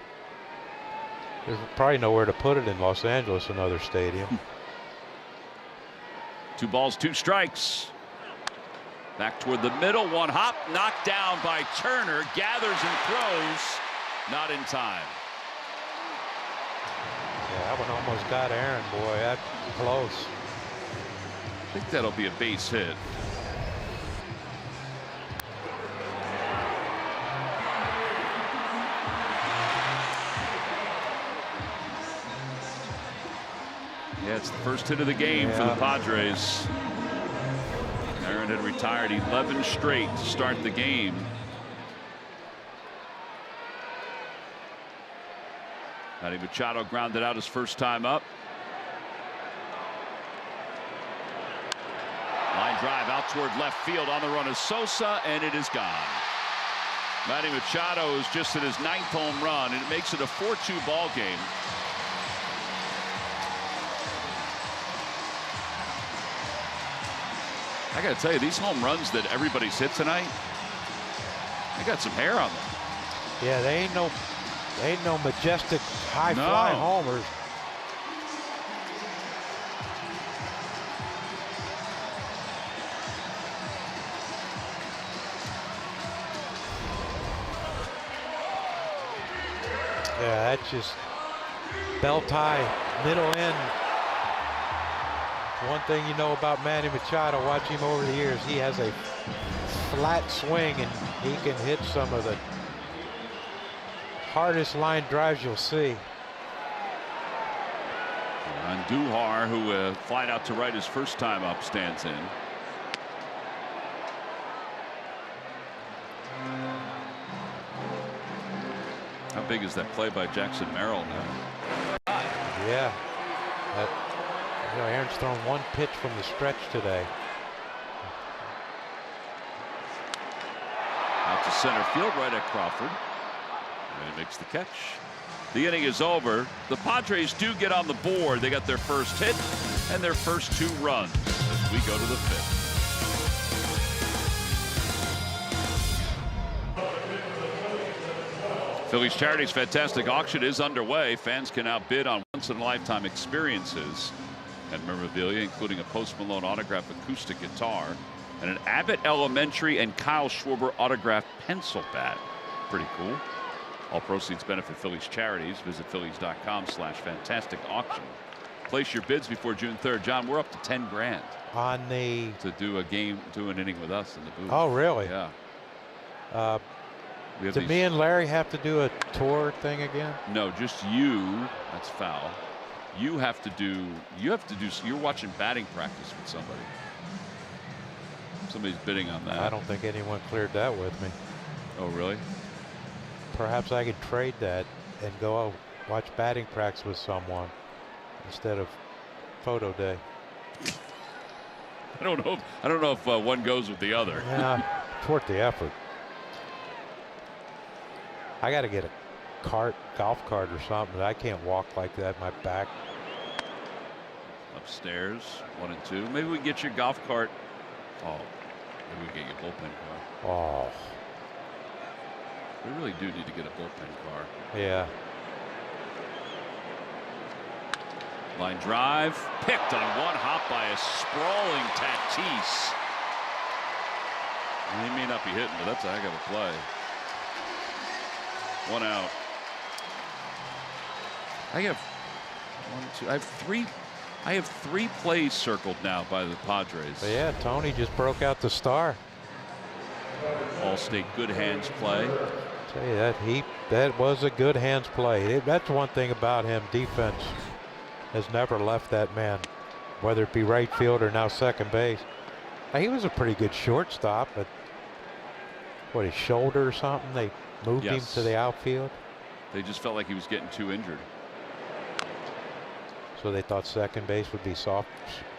there's probably nowhere to put it in Los Angeles, another stadium. 2 balls, 2 strikes. Back toward the middle, 1 hop, knocked down by Turner, gathers and throws, not in time. Yeah, that one almost got Aaron, boy, that's close. I think that'll be a base hit. Yeah, it's the first hit of the game for the Padres. Aaron had retired 11 straight to start the game. Manny Machado grounded out his first time up. Line drive out toward left field. On the run is Sosa, and it is gone. Manny Machado is just at his 9th home run, and it makes it a 4-2 ball game. I got to tell you, these home runs that everybody's hit tonight, they got some hair on them. Yeah, they ain't no majestic high fly homers. Yeah, that's just belt high, middle end. One thing you know about Manny Machado, watching him over the years, he has a flat swing and he can hit some of the hardest line drives you'll see. And Duhar, who flied out to right his first time up, stands in. How big is that play by Jackson Merrill now? Yeah. You know, Aaron's thrown 1 pitch from the stretch today. Out to center field, right at Crawford. And he makes the catch. The inning is over. The Padres do get on the board. They got their first hit and their first 2 runs as we go to the 5th. Phillies Charities Fantastic Auction is underway. Fans can now bid on once-in-a-lifetime experiences and memorabilia, including a Post Malone autographed acoustic guitar and an Abbott Elementary and Kyle Schwarber autographed pencil bat. Pretty cool. All proceeds benefit Phillies Charities. Visit phillies.com/fantastic auction. Place your bids before June 3rd. John, we're up to 10 grand on the to do a game, do an inning with us in the booth. Oh, really? Yeah. Do me and Larry have to do a tour thing again? No, just you. That's foul. You have to do. You're watching batting practice with somebody. Somebody's bidding on that. I don't think anyone cleared that with me. Oh, really? Perhaps I could trade that and go watch batting practice with someone instead of photo day. I don't know if one goes with the other. Yeah, it's worth the effort. I got to get a golf cart or something. I can't walk like that. My back. Upstairs, 1 and 2. Maybe we can get your golf cart. Oh, maybe we can get your bullpen car. Oh. We really do need to get a bullpen car. Yeah. Line drive, picked on 1 hop by a sprawling Tatis. He may not be hitting, but that's a heck of a play. 1 out. I have 1, 2. I have 3 plays circled now by the Padres. But yeah, Tony just broke out the star. All-state good hands play. Tell you that was a good hands play. That's one thing about him. Defense has never left that man, whether it be right field or now second base. Now, he was a pretty good shortstop, but what, his shoulder or something? They moved him to the outfield. They just felt like he was getting too injured. So they thought second base would be soft,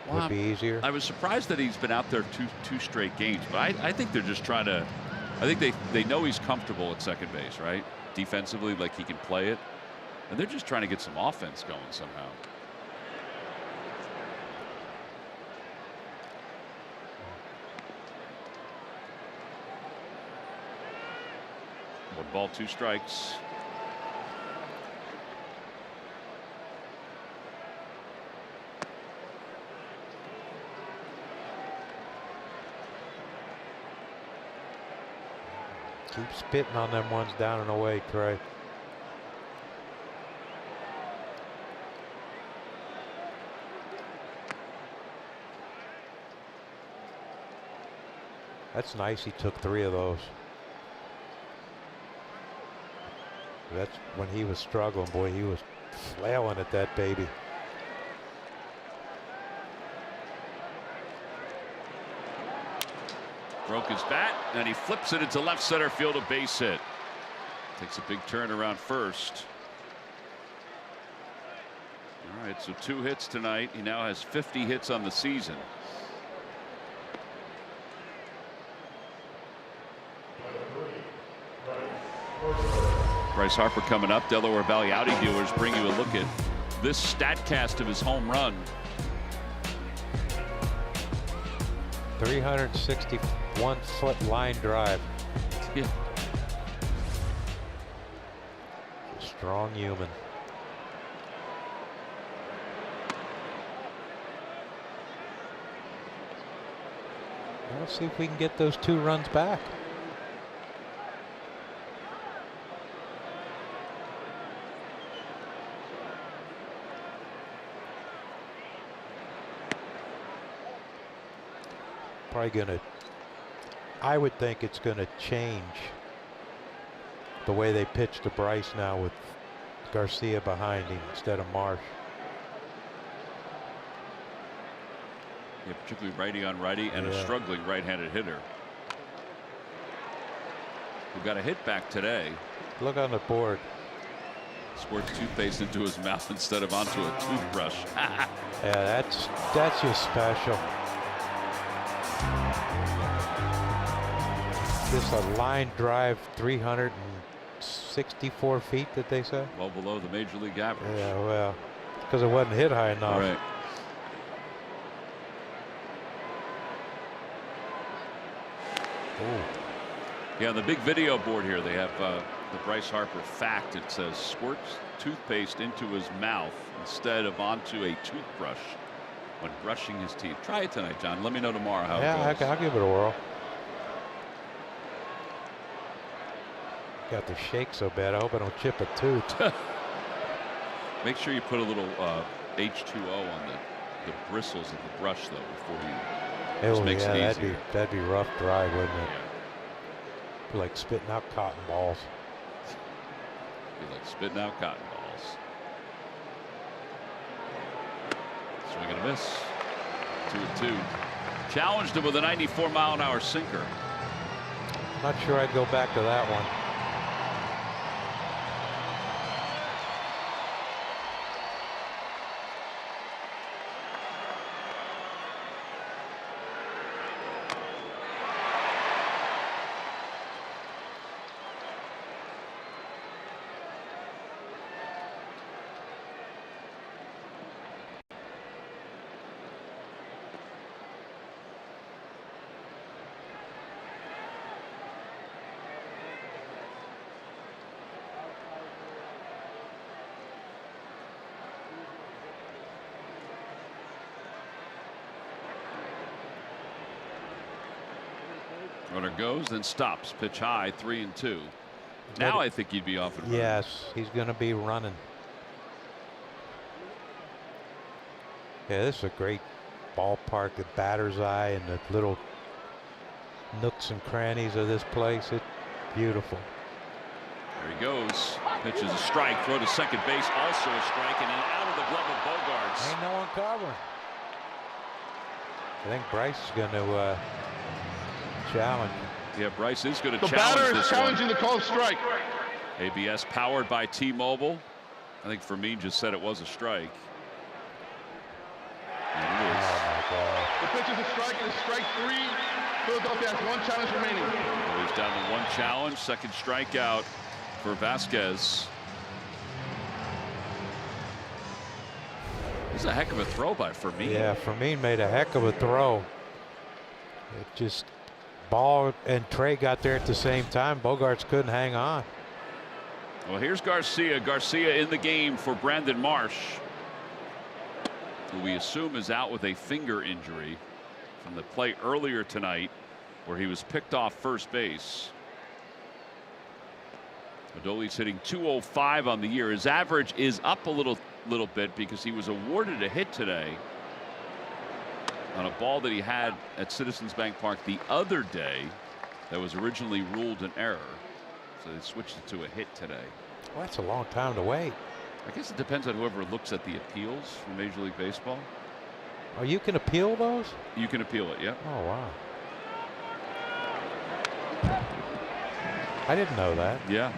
would be easier. I was surprised that he's been out there two straight games, but I think they're just trying to. I think they know he's comfortable at second base, right? Defensively, like he can play it, and they're just trying to get some offense going somehow. 1 ball, 2 strikes. Keep spitting on them ones down and away, Trey. That's nice. He took 3 of those. That's when he was struggling, boy. He was flailing at that baby. Broke his bat, and he flips it into left center field, a base hit. Takes a big turn around first. All right, so 2 hits tonight. He now has 50 hits on the season. Bryce Harper coming up. Delaware Valley Audi dealers bring you a look at this StatCast of his home run. 361-foot line drive. Yeah. A strong human. Let's see if we can get those 2 runs back. Probably gonna, I would think it's gonna change the way they pitch to Bryce now with Garcia behind him instead of Marsh. Yeah, particularly righty on righty and a struggling right-handed hitter. Who got a hit back today. Look on the board. Squirts toothpaste into his mouth instead of onto a toothbrush. Yeah, that's just special. Just a line drive, 364 feet, did they say? Well below the major league average. Yeah, well, because it wasn't hit high enough. Right. Ooh. Yeah, on the big video board here, they have the Bryce Harper fact. It says squirts toothpaste into his mouth instead of onto a toothbrush when brushing his teeth. Try it tonight, John. Let me know tomorrow how it goes. I'll give it a whirl. Got to shake so bad. I hope I don't chip a tooth. Make sure you put a little H2O on the bristles of the brush, though, before you. Just makes it easier. That'd be rough dry, wouldn't it? Be like spitting out cotton balls. Be like spitting out cotton balls. Swing and a miss. 2-2. Challenged him with a 94-mile-an-hour sinker. Not sure I'd go back to that one. Runner goes, then stops. Pitch high, 3-2. Now I think he'd be off and running. Yes, he's going to be running. Yeah, this is a great ballpark. The batter's eye and the little nooks and crannies of this place. It's beautiful. There he goes. Pitches a strike. Throw to second base. Also a strike. And then out of the glove of Bogarts. Ain't no one covering. I think Bryce is going to challenge. Yeah, Bryce is going to The challenge batter is this challenging one. the called strike. ABS powered by T-Mobile. I think Fermin just said it was a strike. And it is. Oh, my God. The pitch is a strike. It is strike 3. Philadelphia has 1 challenge remaining. So he's down to 1 challenge. Second strikeout for Vasquez. This is a heck of a throw by Fermin. Yeah, Fermin made a heck of a throw. It just ball and Trey got there at the same time. Bogarts couldn't hang on. Well, here's Garcia. Garcia in the game for Brandon Marsh, who we assume is out with a finger injury from the play earlier tonight where he was picked off first base. Adoli's hitting .205 on the year. His average is up a little bit because he was awarded a hit today on a ball that he had at Citizens Bank Park the other day that was originally ruled an error. So they switched it to a hit today. Well, that's a long time to wait. I guess it depends on whoever looks at the appeals from Major League Baseball. Oh, you can appeal those? You can appeal it, yeah. Oh, wow. I didn't know that. Yeah.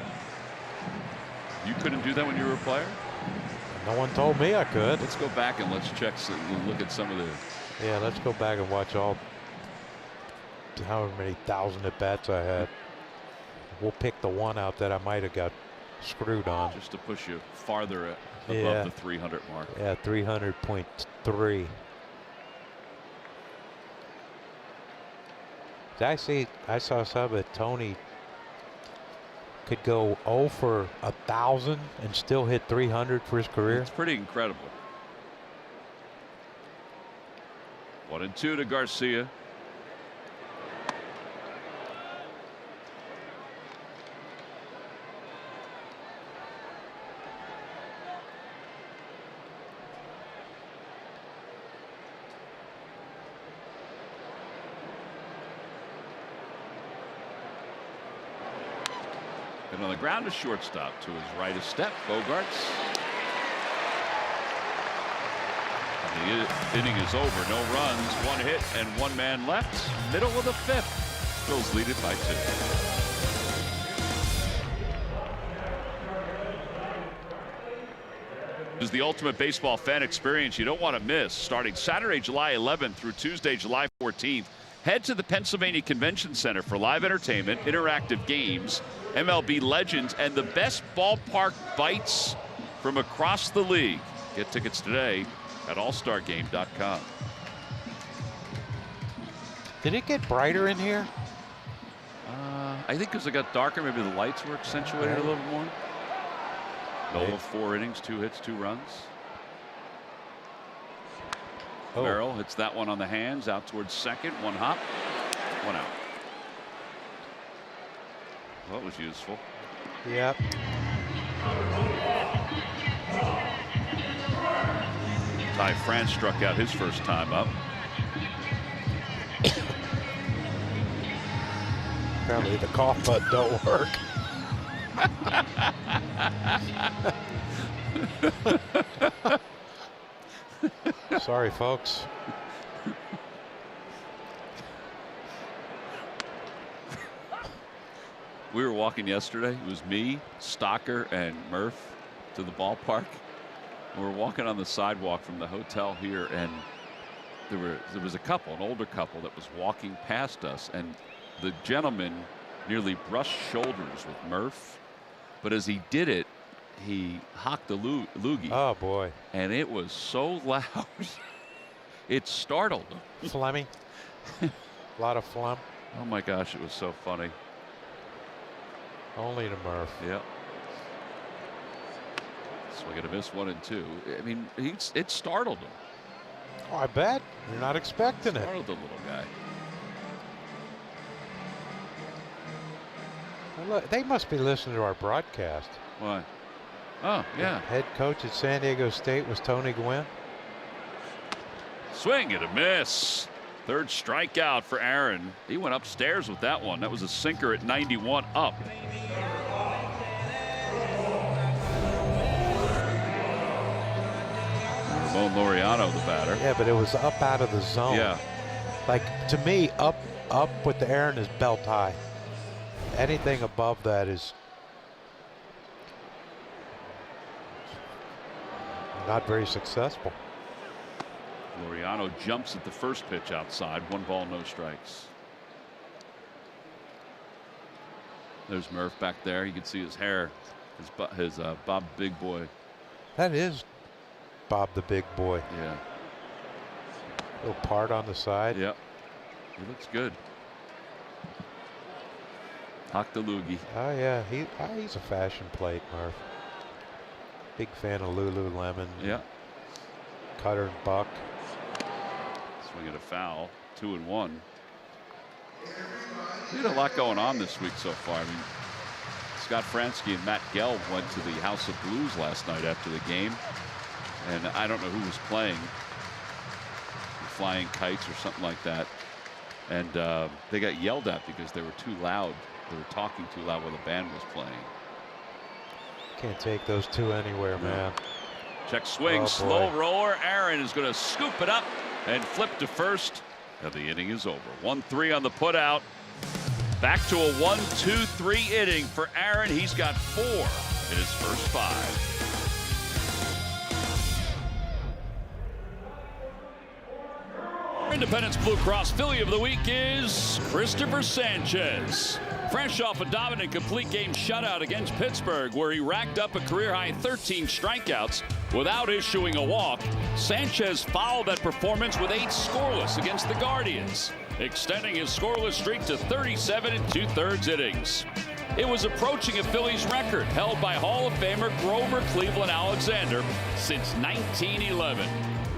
You couldn't do that when you were a player? No one told me I could. Let's go back and let's check, look at some of the. Yeah, let's go back and watch all however many thousand at bats I had. We'll pick the one out that I might have got screwed on. Just to push you farther above Yeah. the 300 mark. Yeah, 300.3. I saw some that Tony could go 0 for 1,000 and still hit 300 for his career. It's pretty incredible. 1-2 to Garcia. And on the ground to shortstop. To his right a step. Bogarts. And the inning is over. No runs, 1 hit, and 1 man left. Middle of the 5th. Phillies lead it by 2. This is the ultimate baseball fan experience you don't want to miss. Starting Saturday, July 11th through Tuesday, July 14th. Head to the Pennsylvania Convention Center for live entertainment, interactive games, MLB legends, and the best ballpark bites from across the league. Get tickets today at allstargame.com. Did it get brighter in here? I think because it got darker, maybe the lights were accentuated a little bit more. Nola, 4 innings, 2 hits, 2 runs. Oh. Merrill hits that one on the hands, out towards second. 1 hop, 1 out. Well, that was useful. Yep. Ty France struck out his first time up. Apparently the cough button don't work. Sorry, folks. We were walking yesterday. It was me, Stocker, and Murph to the ballpark. We were walking on the sidewalk from the hotel here, and there was a couple, an older couple, that was walking past us, and the gentleman nearly brushed shoulders with Murph, but as he did it, he hocked a loogie. Oh boy! And it was so loud, it startled him. Phlegmy. A lot of phlegm. Oh my gosh, it was so funny. Only to Murph. Yep. Swing and a miss, 1 and 2. I mean, it startled him. Oh, I bet. You're not expecting it. Startled the little guy. Well, look, they must be listening to our broadcast. Why? Oh, yeah. Head coach at San Diego State was Tony Gwynn. Swing and a miss. Third strikeout for Aaron. He went upstairs with that one. That was a sinker at 91 up. Ramon Laureano, the batter. Yeah, but it was up out of the zone. Yeah. Like, to me, up with the Aaron is belt high. Anything above that is not very successful. Laureano jumps at the first pitch outside. 1 ball, no strikes. There's Murph back there. You can see his hair. His Bob Big Boy. That is Bob the Big Boy. Yeah. Little part on the side. Yep. He looks good. Hock the loogie. Oh yeah, he's a fashion plate, Murph. Big fan of Lululemon. Yeah. Cutter and Buck. Swing at a foul. 2-1. We had a lot going on this week so far. I mean, Scott Fransky and Matt Gelb went to the House of Blues last night after the game, and I don't know who was playing. Flying Kites or something like that, and they got yelled at because they were too loud. They were talking too loud while the band was playing. Can't take those two anywhere, man. Check swing, slow roller. Aaron is going to scoop it up and flip to first. Now the inning is over. 1-3 on the putout. Back to a 1-2-3 inning for Aaron. He's got 4 in his first 5. Independence Blue Cross Philly of the Week is Christopher Sanchez. Fresh off a dominant complete game shutout against Pittsburgh, where he racked up a career-high 13 strikeouts without issuing a walk, Sanchez followed that performance with 8 scoreless against the Guardians, extending his scoreless streak to 37 2/3 innings. It was approaching a Phillies record held by Hall of Famer Grover Cleveland Alexander since 1911.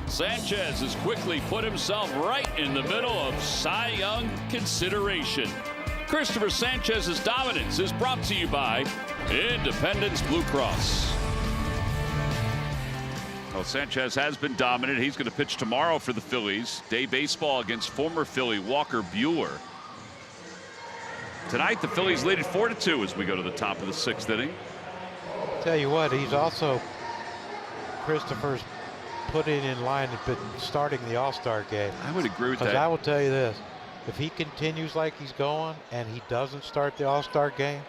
Sanchez has quickly put himself right in the middle of Cy Young consideration. Christopher Sanchez's dominance is brought to you by Independence Blue Cross. Well, Sanchez has been dominant. He's going to pitch tomorrow for the Phillies. Day baseball against former Philly Walker Buehler. Tonight, the Phillies lead it 4-2 as we go to the top of the 6th inning. Tell you what, he's also Christopher's put it in line and been starting the All-Star game. I would agree with that. Because I will tell you this, if he continues like he's going and he doesn't start the All-Star game,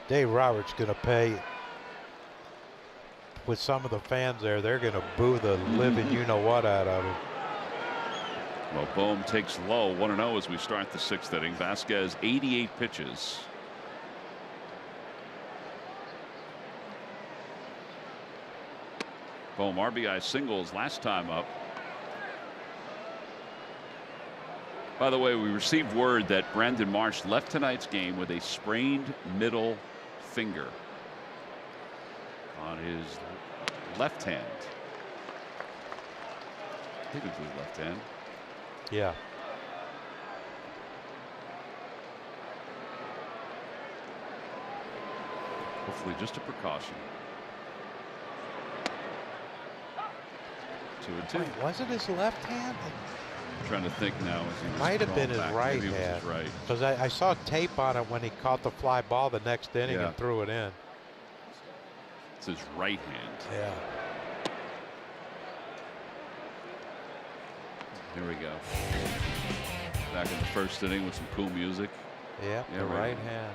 Dave Roberts going to pay. With some of the fans there, they're going to boo the living you-know-what out of him. Well, Bohm takes low, 1-0 as we start the 6th inning. Vasquez, 88 pitches. Bohm RBI singles last time up. By the way, we received word that Brandon Marsh left tonight's game with a sprained middle finger on his left hand. I think it was his left hand. Yeah. Hopefully just a precaution. 2-2. Wait, was it his left hand? I'm trying to think now. As he was Might have been his back. right Maybe it was hand. his right. Because I saw tape on it when he caught the fly ball the next inning Yeah. and threw it in. It's his right hand. Yeah. Here we go. Back in the 1st inning with some cool music. Yeah, Yeah, the right. right hand.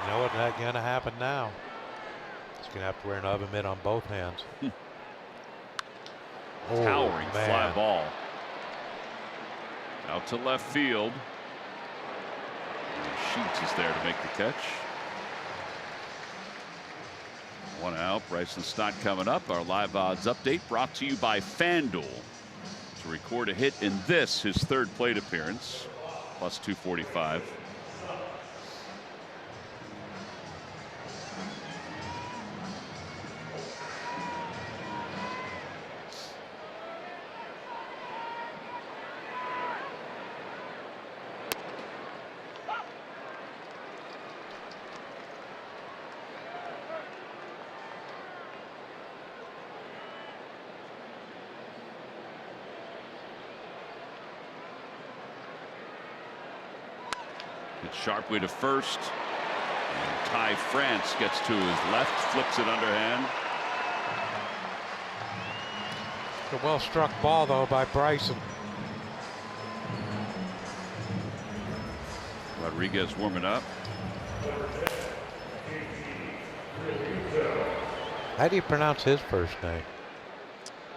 You know what's going to happen now? He's going to have to wear an oven mitt on both hands. Oh, Towering man. fly ball. Out to left field. And Sheets is there to make the catch. 1 out. Bryson Stott coming up. Our live odds update brought to you by FanDuel. To record a hit in this, his 3rd plate appearance, plus 245. It's sharply to first. And Ty France gets to his left, flips it underhand. A well struck ball though by Bryson. Rodriguez warming up. How do you pronounce his first name?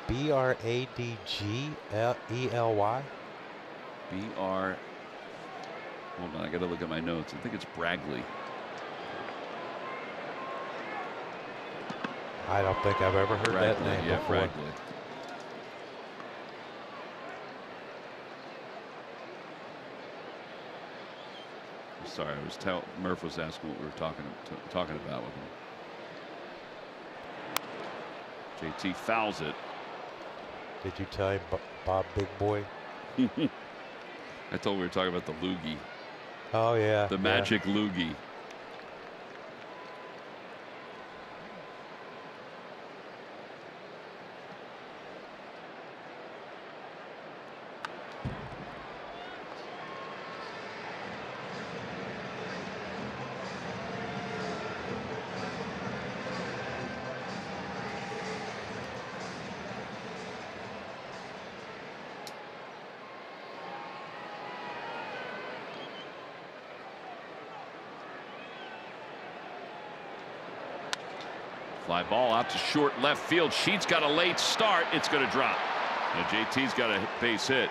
Bradgely? B-R. Hold on, I gotta look at my notes. I think it's Bragley. I don't think I've ever heard that name before. Bragley. Sorry, Murph was asking what we were talking about with him. JT fouls it. Did you tell him, Bob Big Boy? I told we were talking about the loogie. Oh yeah, the magic loogie. Fly ball out to short left field. Sheets got a late start. It's going to drop. And JT's got a base hit.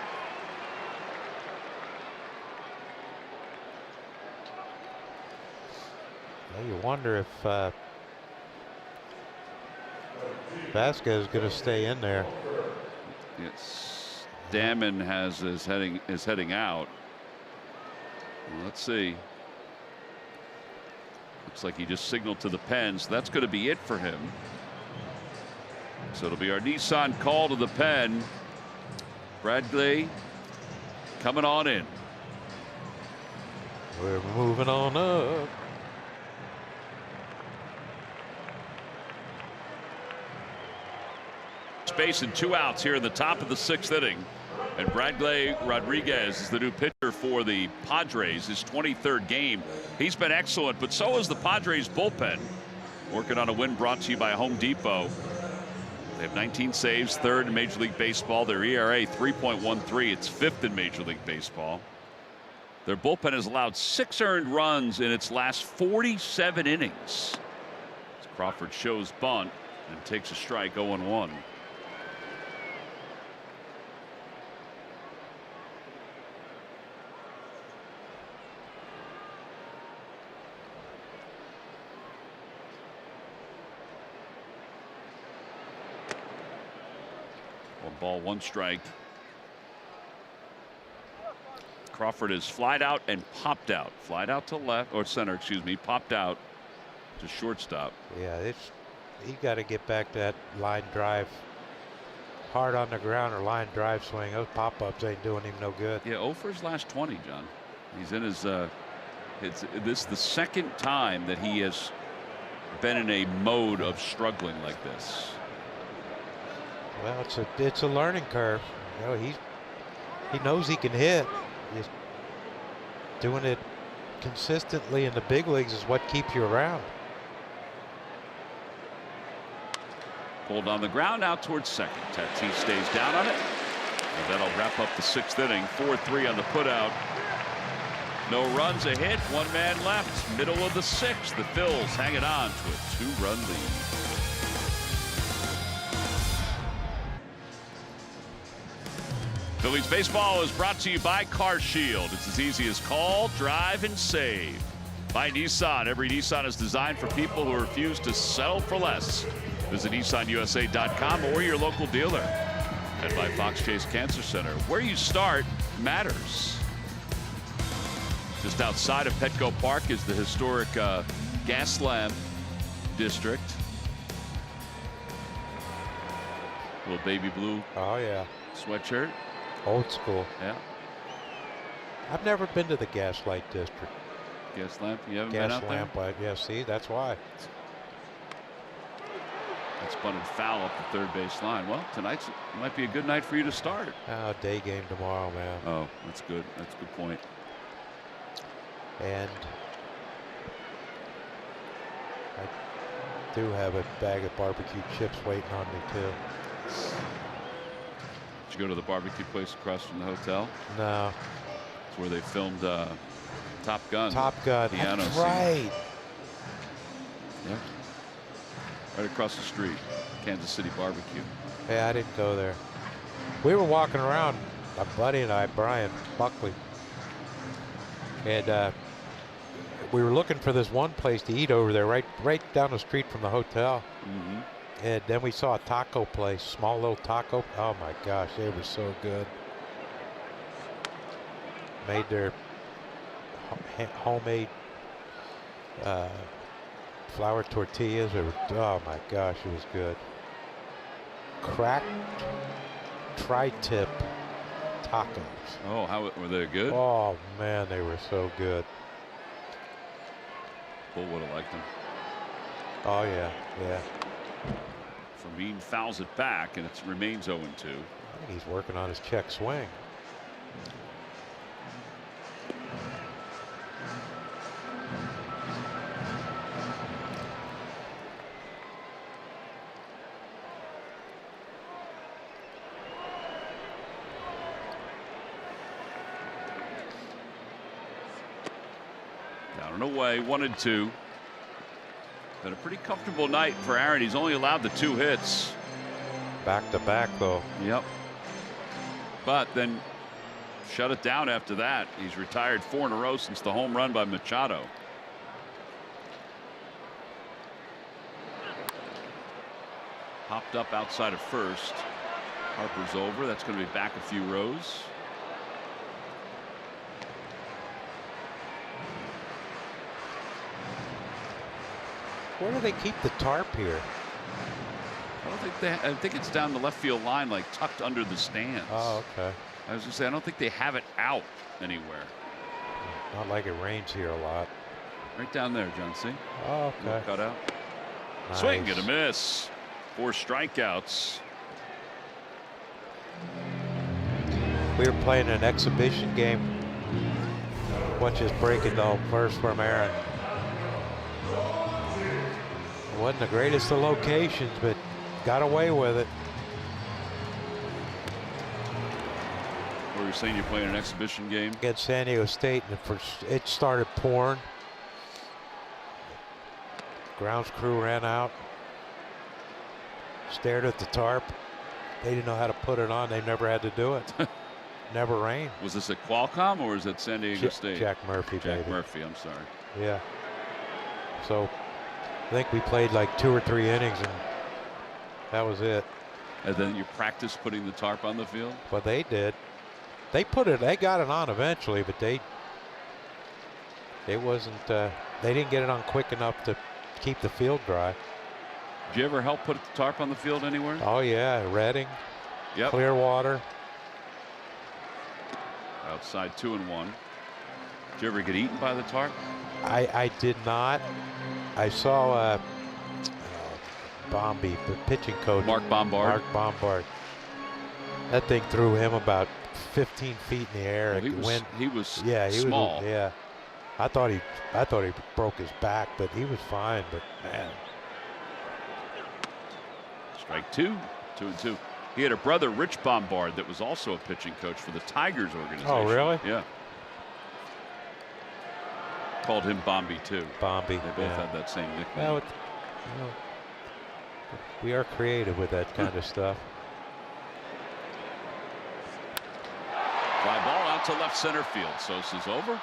Well, you wonder if Vasquez is going to stay in there. Yes, Damon is heading out. Well, let's see. Looks like he just signaled to the pen, so that's going to be it for him. So it'll be our Nissan call to the pen. Bradley coming on in. We're moving on up. Space and 2 outs here in the top of the 6th inning. And Bradley Rodriguez is the new pitcher for the Padres, his 23rd game. He's been excellent, but so is the Padres bullpen. Working on a win brought to you by Home Depot. They have 19 saves, 3rd in Major League Baseball. Their ERA 3.13. It's 5th in Major League Baseball. Their bullpen has allowed 6 earned runs in its last 47 innings. As Crawford shows bunt and takes a strike, 0-1. Ball, 1 strike. Crawford is flied out and popped out. Flied out to left or center, excuse me, popped out to shortstop. Yeah, he got to get back to that line drive, hard on the ground or line drive swing. Those pop-ups ain't doing him no good. Yeah, 0 for his last 20, John. He's in his. This is the 2nd time that he has been in a mode of struggling like this. Well, it's a learning curve. You know, he knows he can hit. He's doing it consistently in the big leagues is what keeps you around. Pulled on the ground out towards second. Tatis stays down on it. And that'll wrap up the 6th inning. 4-3 on the putout. No runs, a hit, 1 man left. Middle of the 6th. The Phillies hanging on to a 2-run lead. Phillies baseball is brought to you by Car Shield. It's as easy as call, drive, and save. By Nissan. Every Nissan is designed for people who refuse to settle for less. Visit nissanusa.com or your local dealer. And by Fox Chase Cancer Center. Where you start matters. Just outside of Petco Park is the historic Gaslamp District. Little baby blue. Oh yeah. Sweatshirt. Old school. Yeah. I've never been to the Gaslight District. Gaslamp, you haven't been out there? Gaslamp, yeah, see, that's why. It's bunted foul up the 3rd base line. Well, tonight might be a good night for you to start. Oh, day game tomorrow, man. Oh, that's good. That's a good point. And I do have a bag of barbecue chips waiting on me too. Did you go to the barbecue place across from the hotel? No. It's where they filmed Top Gun. Top Gun. Piano That's scene. right. Yeah. Right across the street, Kansas City barbecue. Yeah, I didn't go there. We were walking around, my buddy and I, Brian Buckley, and we were looking for this one place to eat over there, right down the street from the hotel. Mm-hmm. And then we saw a taco place, small little taco. Oh my gosh, they were so good. Made their homemade flour tortillas. Oh my gosh, it was good. Cracked tri-tip tacos. Oh, how were they good? Oh man, they were so good. Bull would have liked them. Oh yeah, yeah. Fermin fouls it back, and it remains 0-2. I think he's working on his check swing. Down and away, 1-2. Been a pretty comfortable night for Aaron. He's only allowed the 2 hits. Back to back though. Yep. But then shut it down after that. He's retired 4 in a row since the home run by Machado. Popped up outside of first. Harper's over. That's going to be back a few rows. Where do they keep the tarp here? I don't think they. I think it's down the left field line, like tucked under the stands. Oh, okay. I was going to say, I don't think they have it out anywhere. Not like it rains here a lot. Right down there, John. See? Oh, okay. Cut out. Nice. Swing and a miss. 4 strikeouts. We were playing an exhibition game. Watch this breaking the first from Aaron. Wasn't the greatest of locations, but got away with it. Or you're saying you're playing an exhibition game? Against San Diego State, and it started pouring. Grounds crew ran out, stared at the tarp. They didn't know how to put it on. They never had to do it. Never rained. Was this at Qualcomm or is it San Diego State? Jack Murphy, Jack baby. Murphy, I'm sorry. Yeah. So I think we played like 2 or 3 innings, and that was it. And then you practice putting the tarp on the field? But they did. They put it. They got it on eventually, but they wasn't. They didn't get it on quick enough to keep the field dry. Did you ever help put the tarp on the field anywhere? Oh yeah, Reading, Yep. Clearwater. Outside 2-1. Did you ever get eaten by the tarp? I did not. I saw Bombi, the pitching coach. Mark Bombard. Mark Bombard. That thing threw him about 15 feet in the air. Well, he was small. Yeah. I thought he broke his back, but he was fine. But man. Strike 2. 2-2. He had a brother, Rich Bombard, that was also a pitching coach for the Tigers organization. Oh, really? Yeah. Called him Bombi too. Bombi. They both had that same nickname. Well, we are creative with that kind of stuff. Fly ball out to left center field. Sosa's over.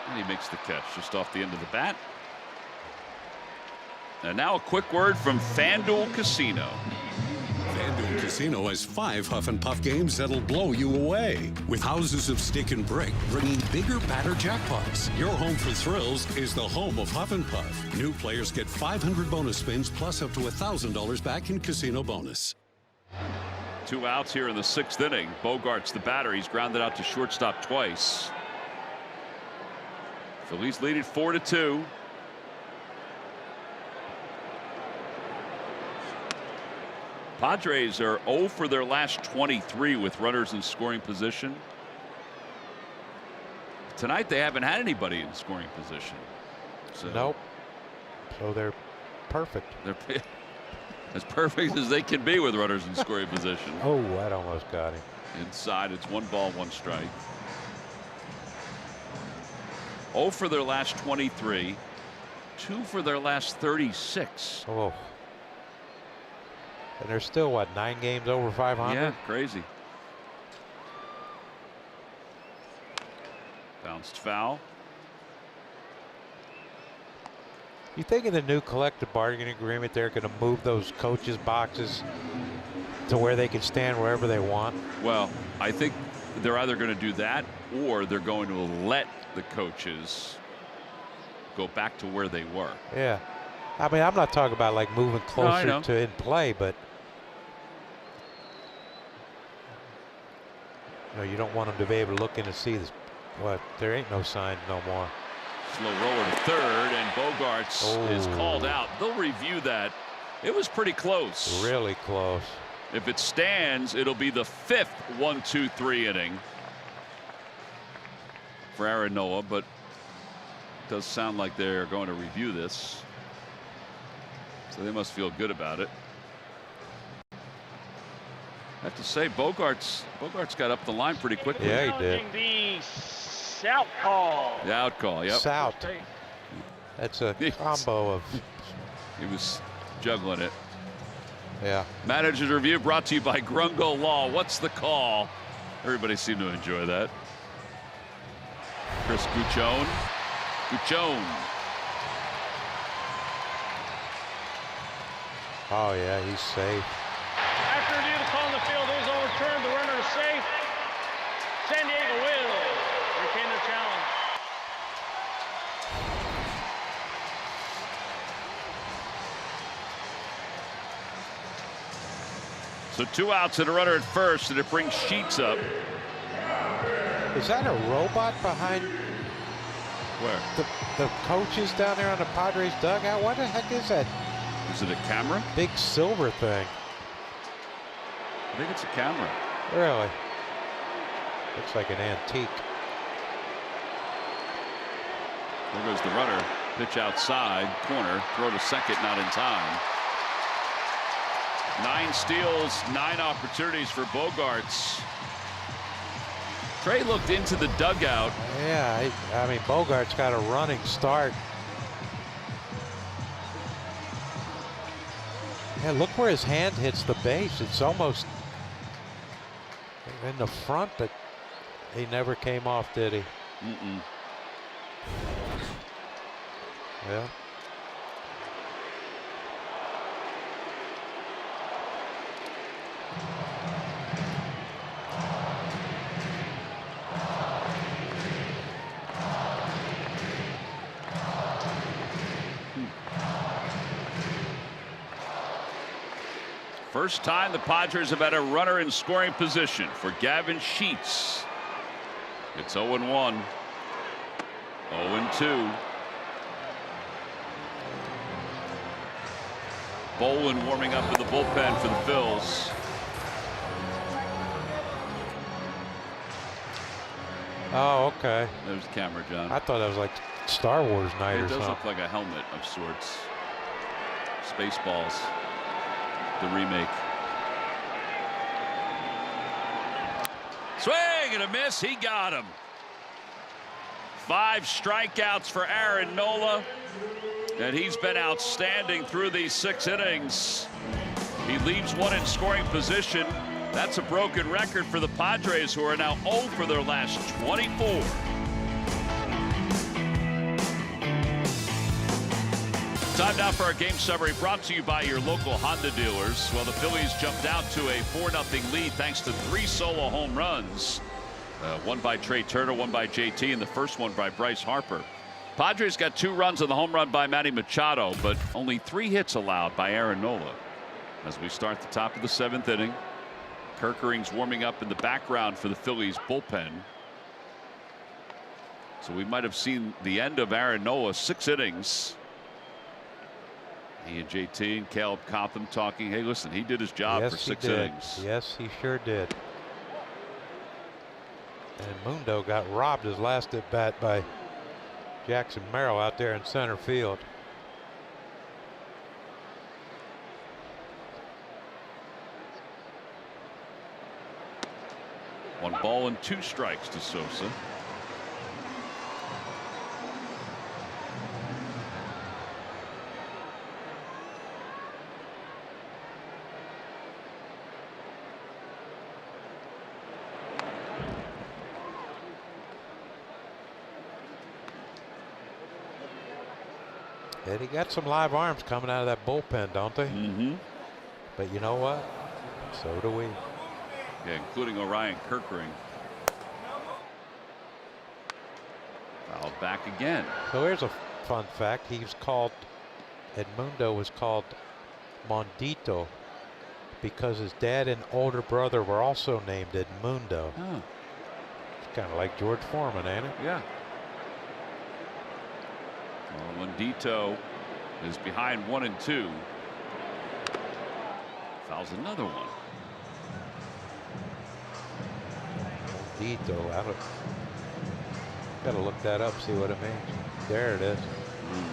And he makes the catch just off the end of the bat. And now a quick word from FanDuel Casino. FanDuel Casino has 5 Huff and Puff games that'll blow you away. With houses of stick and brick, bringing bigger, badder jackpots. Your home for thrills is the home of Huff and Puff. New players get 500 bonus spins plus up to $1,000 back in casino bonus. 2 outs here in the 6th inning. Bogart's the batter. He's grounded out to shortstop twice. Phillies lead it 4-2. Padres are 0 for their last 23 with runners in scoring position. tonight they haven't had anybody in scoring position. So Nope. So they're perfect. they're as perfect as they can be with runners in scoring position. Oh, that almost got him. Inside, it's 1 ball, 1 strike. 0 for their last 23, 2 for their last 36. Oh. And they're still, what, 9 games over 500? Yeah, crazy. Bounced foul. You think in the new collective bargaining agreement they're going to move those coaches' boxes to where they can stand wherever they want? Well, I think they're either going to do that or they're going to let the coaches go back to where they were. Yeah. I mean, I'm not talking about like moving closer to in play, but you don't want them to be able to look in and see this. What? There ain't no sign no more. Slow roller to third, and Bogarts is called out. They'll review that. It was pretty close. Really close. If it stands, it'll be the 5th 1-2-3 inning for Aaron Nola, but it does sound like they're going to review this. So they must feel good about it. I have to say, Bogarts got up the line pretty quickly. Yeah, he did. The out call. The out call, yep. South. That's a combo of. He was juggling it. Yeah. Manager's review brought to you by Grungo Law. What's the call? Everybody seemed to enjoy that. Chris Guchon. Oh, yeah, he's safe. After review, the call in the field is overturned. The runner is safe. San Diego will retain their challenge. So 2 outs and a runner at first, and it brings Sheets up. Is that a robot behind Where? the coaches down there on the Padres dugout? What the heck is that? Is it a camera? Big silver thing. I think it's a camera. Really? Looks like an antique. There goes the runner. Pitch outside, corner, throw to second, not in time. 9 steals, 9 opportunities for Bogarts. Trey looked into the dugout. Yeah, I mean, Bogart's got a running start. Yeah, look where his hand hits the base. It's almost in the front, but he never came off, did he? Mm-mm. Yeah. First time the Padres have had a runner in scoring position for Gavin Sheets. It's 0-1. 0-2. Bolin warming up in the bullpen for the Phillies. Oh, okay. There's the camera, John. I thought that was like Star Wars night It or does something. look like a helmet of sorts. Spaceballs, the remake. Swing and a miss. He got him. 5 strikeouts for Aaron Nola, and he's been outstanding through these 6 innings. He leaves one in scoring position. That's a broken record for the Padres, who are now 0 for their last 24. Time now for our game summary, brought to you by your local Honda dealers. Well, the Phillies jumped out to a 4-0 lead thanks to 3 solo home runs. One by Trey Turner, one by JT, and the first one by Bryce Harper. Padres got 2 runs on the home run by Manny Machado, but only 3 hits allowed by Aaron Nola. As we start the top of the 7th inning, Kerkering's warming up in the background for the Phillies bullpen. So we might have seen the end of Aaron Nola. 6 innings. He and JT and Caleb Cotham talking. Hey, listen, he did his job for 6 innings. Yes, he sure did. And Mundo got robbed his last at bat by Jackson Merrill out there in center field. One ball and 2 strikes to Sosa. And he got some live arms coming out of that bullpen, don't they? Mm-hmm. But you know what? So do we. Yeah, including Orion Kirkring. Fouled back again. So here's a fun fact. Edmundo was called Mondito because his dad and older brother were also named Edmundo. Huh. It's kind of like George Foreman, ain't it? Yeah. Well, Mondito is behind 1-2. Fouls another one. Mondito. Gotta look that up, see what it means. There it is.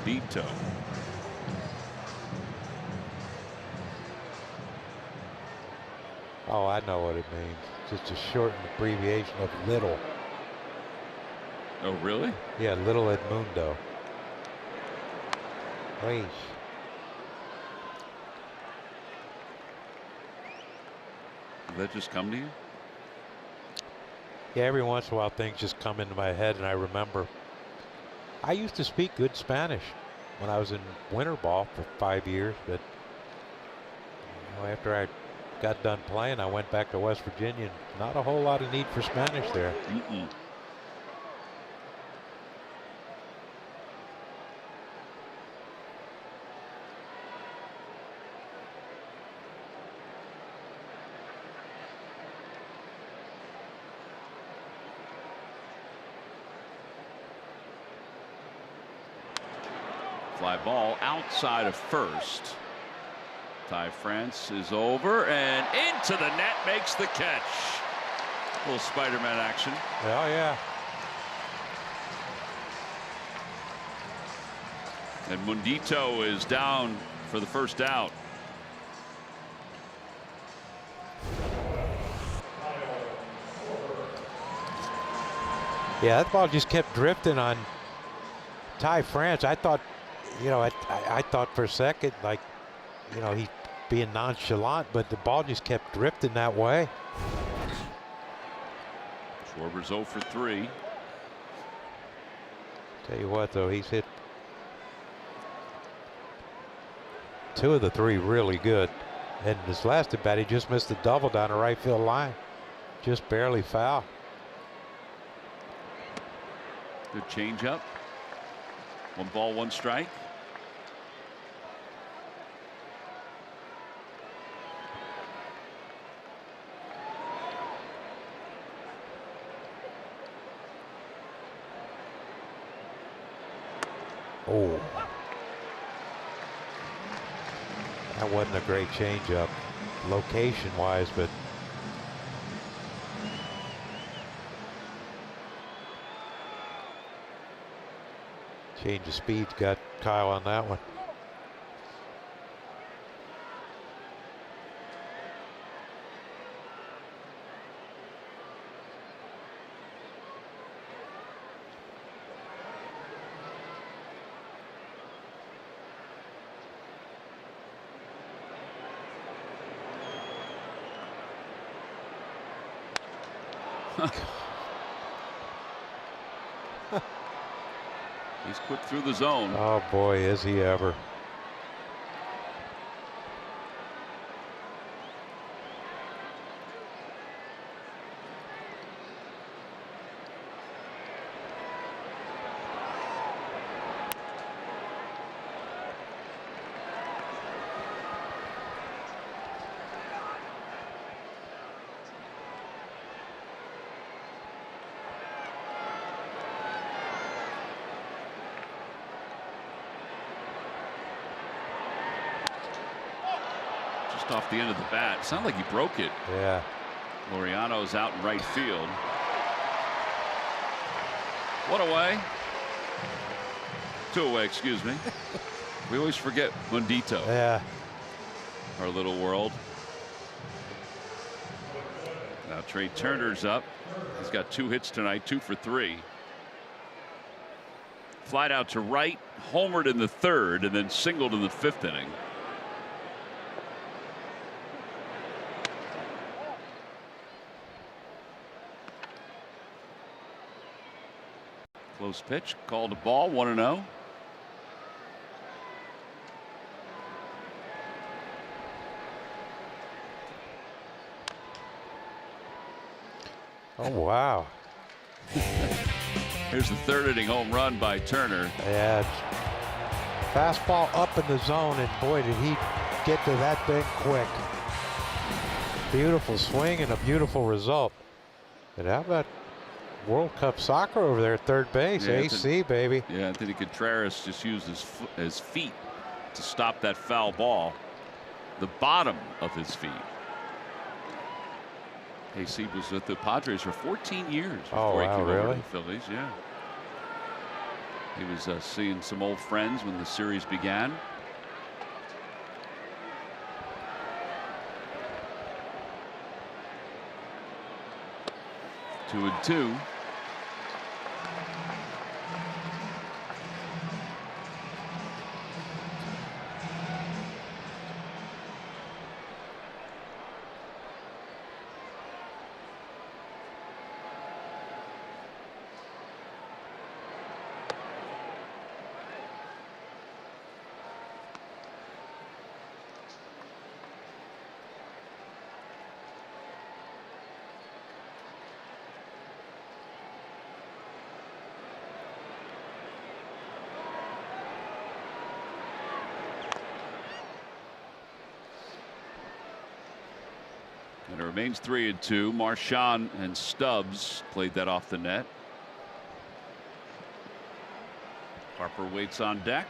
Mondito. Oh, I know what it means. Just a shortened abbreviation of Little. Oh, really? Yeah, Little Edmundo. Please. Did that just come to you? Yeah, every once in a while things just come into my head, and I remember. I used to speak good Spanish when I was in winter ball for 5 years, but after I got done playing, I went back to West Virginia, and not a whole lot of need for Spanish there. Mm-mm. Fly ball outside of first. Ty France is over and into the net, makes the catch. A little Spider-Man action. Oh, yeah. And Mondito is down for the first out. Yeah, that ball just kept drifting on Ty France. I thought, I thought for a second, like, he being nonchalant, but the ball just kept drifting that way. Schwarber's 0 for 3. Tell you what, though, he's hit 2 of the 3 really good. And his last at bat, he just missed the double down the right field line. Just barely foul. Good changeup. 1 ball, 1 strike. Oh. That wasn't a great changeup location-wise, but change of speed got Kyle on that one. He's quick through the zone. Oh boy, is he ever. Off the end of the bat. Sounded like he broke it. Yeah. Laureano's out in right field. One away. 2 away, excuse me. We always forget Mundito. Yeah. Our little world. Now Trey Turner's up. He's got 2 hits tonight, 2 for 3. Flied out to right, homered in the 3rd, and then singled in the 5th inning. Close pitch, called a ball, 1-0. Oh, wow. Here's the 3rd inning home run by Turner. Yeah. Fastball up in the zone, and boy, did he get to that thing quick. Beautiful swing and a beautiful result. And how about World Cup soccer over there at third base? Yeah, AC, baby. Yeah, Anthony Contreras just used his feet to stop that foul ball. The bottom of his feet. AC was with the Padres for 14 years before he came over to the Phillies. Yeah. He was seeing some old friends when the series began. Two and two. And it remains 3-2. Marchand and Stubbs played that off the net. Harper waits on deck.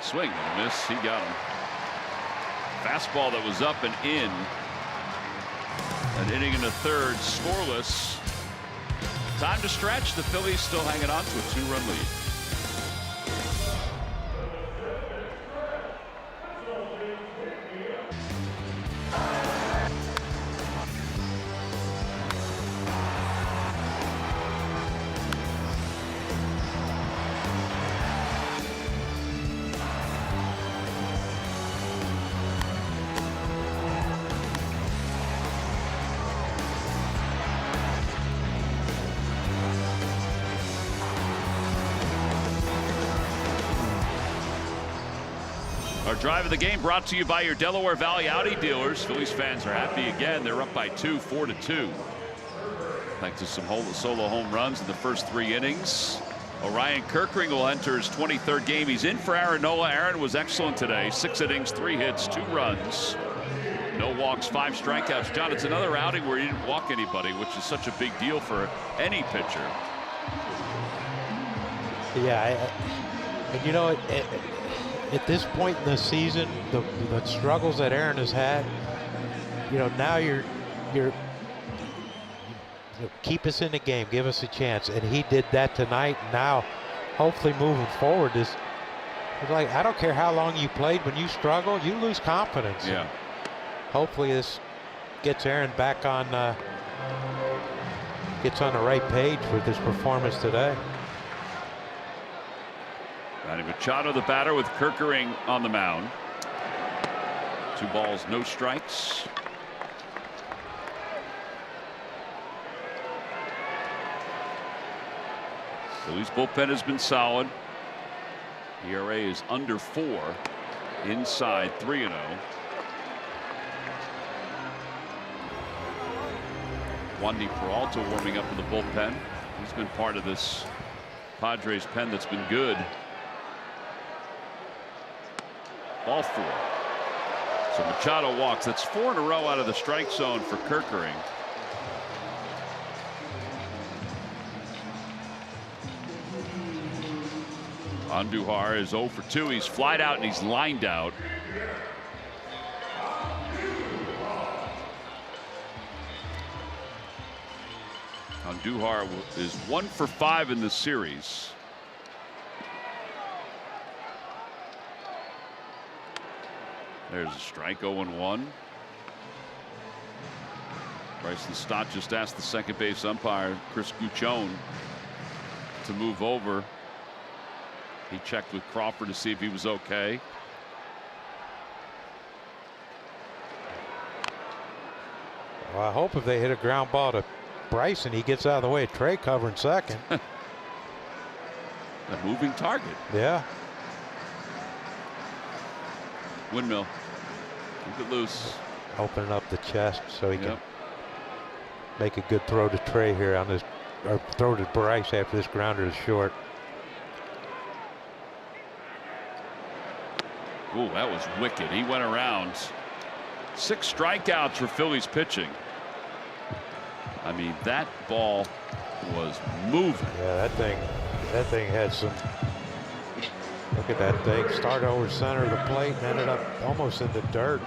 Swing and a miss. He got him. Fastball that was up and in. An inning and a third, scoreless. Time to stretch. The Phillies still hanging on to a 2-run lead. Our drive of the game brought to you by your Delaware Valley Audi dealers. Phillies fans are happy again. They're up by 2, 4-2. Thanks to some solo home runs in the first 3 innings. Orion Kirkring will enter his 23rd game. He's in for Aaron Nola. Aaron was excellent today. 6 innings, 3 hits, 2 runs. No walks, 5 strikeouts. John, it's another outing where he didn't walk anybody, which is such a big deal for any pitcher. Yeah, and you know, at this point in the season, the struggles that Aaron has had, you know, now you're keep us in the game, give us a chance, and he did that tonight. Now, hopefully, moving forward, it's like, I don't care how long you played, when you struggle, you lose confidence. Yeah. Hopefully, this gets Aaron back on, gets on the right page with his performance today. Manny Machado, the batter, with Kirkering on the mound. 2 balls, no strikes. Phillies bullpen has been solid. ERA is under 4. Inside 3-0. Wandy Peralta warming up in the bullpen. He's been part of this Padres pen that's been good. Ball 4. So Machado walks. That's 4 in a row out of the strike zone for Kerkering. Andujar is 0 for 2. He's flied out and he's lined out. Andujar is 1 for 5 in the series. There's a strike. 0-1. Bryson Stott just asked the second base umpire, Chris Guccione, to move over. He checked with Crawford to see if he was okay. Well, I hope if they hit a ground ball to Bryson, he gets out of the way. Trey covering second. A moving target. Yeah. Windmill. Keep it loose. Opening up the chest so he can make a good throw to Trey here on this, or throw to Bryce after this grounder is short. Ooh, that was wicked. He went around. 6 strikeouts for Phillies pitching. I mean, that ball was moving. Yeah, that thing had some. Look at that thing. Started over center of the plate and ended up almost in the dirt.